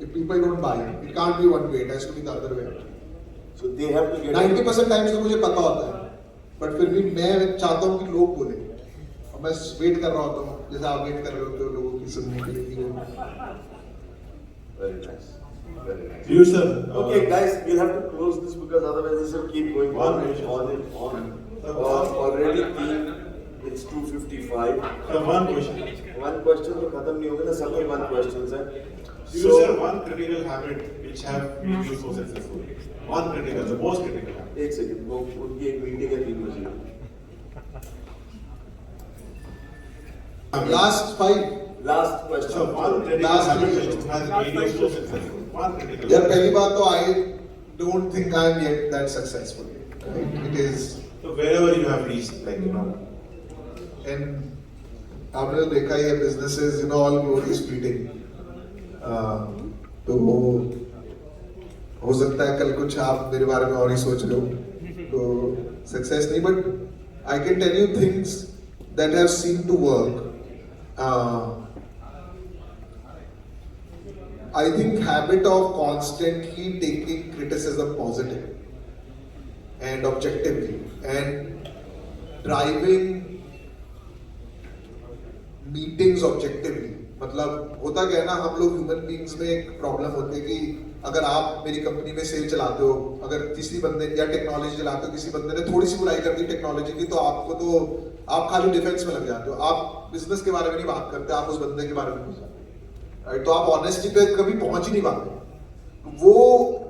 If people don't buy, it can't be one way, it has to be the other way. So they have to get 90% times तो मुझे पता होता है, but फिर भी मैं चाहता हूँ कि लोग बोले, और मैं वेट कर रहा होता हूँ, जैसे आप वेट कर रहे होते हो लोगों की सुनने के लिए. Very nice. Very nice. You sir. Okay, guys, we'll have to close this because otherwise this will keep going One on question. and on. Already it's 2:55. One question. One question तो खत्म नहीं होगा ना, सबके one questions है. You sir, one critical habit which have made you so successful. One critical, the most critical habit. एक second, वो उनकी एक मीटिंग है 3 बजे. Last 5. Last question. So one critical Last habit question. which has made you so successful. One critical. यार पहली बात तो I don't think I am yet that successful. It is. So wherever you have reached, like you know. And आपने तो देखा ही है businesses, you know, all glory is fleeting. तो हो सकता है कल कुछ आप मेरे बारे में और ही सोच रहे हो, तो सक्सेस नहीं, but I can tell you things that have seem to work. I think habit of constantly taking criticism positive and objectively and driving meetings objectively. मतलब होता क्या है ना, हम लोग ह्यूमन बीइंग्स में एक प्रॉब्लम होती है कि अगर आप मेरी कंपनी में सेल चलाते हो, अगर किसी बंदे या टेक्नोलॉजी चलाते हो, किसी बंदे ने थोड़ी सी बुराई कर दी टेक्नोलॉजी की, तो आप खाली डिफेंस में लग जाते हो, आप बिजनेस के बारे में नहीं बात करते, आप उस बंदे के बारे में घुस जाते हो, तो आप ऑनेस्टी पे कभी पहुंच ही नहीं पाते। वो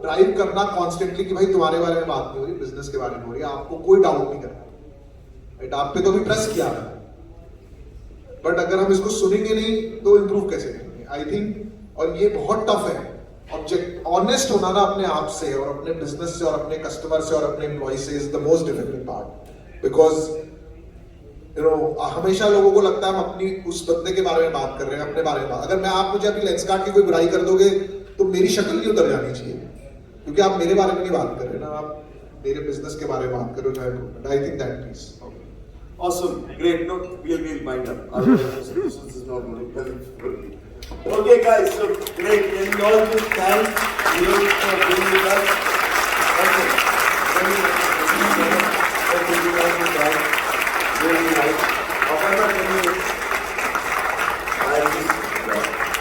ड्राइव करना कॉन्स्टेंटली कि भाई तुम्हारे बारे में बात नहीं हो रही, बिजनेस के बारे में हो रही है, आपको कोई डाउट नहीं करना, आप पे तो अभी ट्रस्ट किया है, बट अगर हम इसको सुनेंगे नहीं तो इम्प्रूव कैसे करेंगे? आई थिंक, और ये बहुत टफ है, ऑनेस्ट होना ना अपने आप से और अपने बिजनेस से और अपने कस्टमर से और अपने एम्प्लॉय से is the most difficult part, because हमेशा लोगों को लगता है हम अपनी उस बंदे के बारे में बात कर रहे हैं, अपने बारे में बात। अगर आप मुझे अभी लेंसकार्ट की कोई बुराई कर दोगे तो मेरी शक्ल नहीं उतर जानी चाहिए, क्योंकि आप मेरे बारे में नहीं बात कर रहे ना, आप मेरे बिजनेस के बारे में बात कर रहे हो। I think that please. Awesome, great. No, we'll wind up. Otherwise, this is not going to help. Okay, guys. So great. Can you all just thank you for being with us?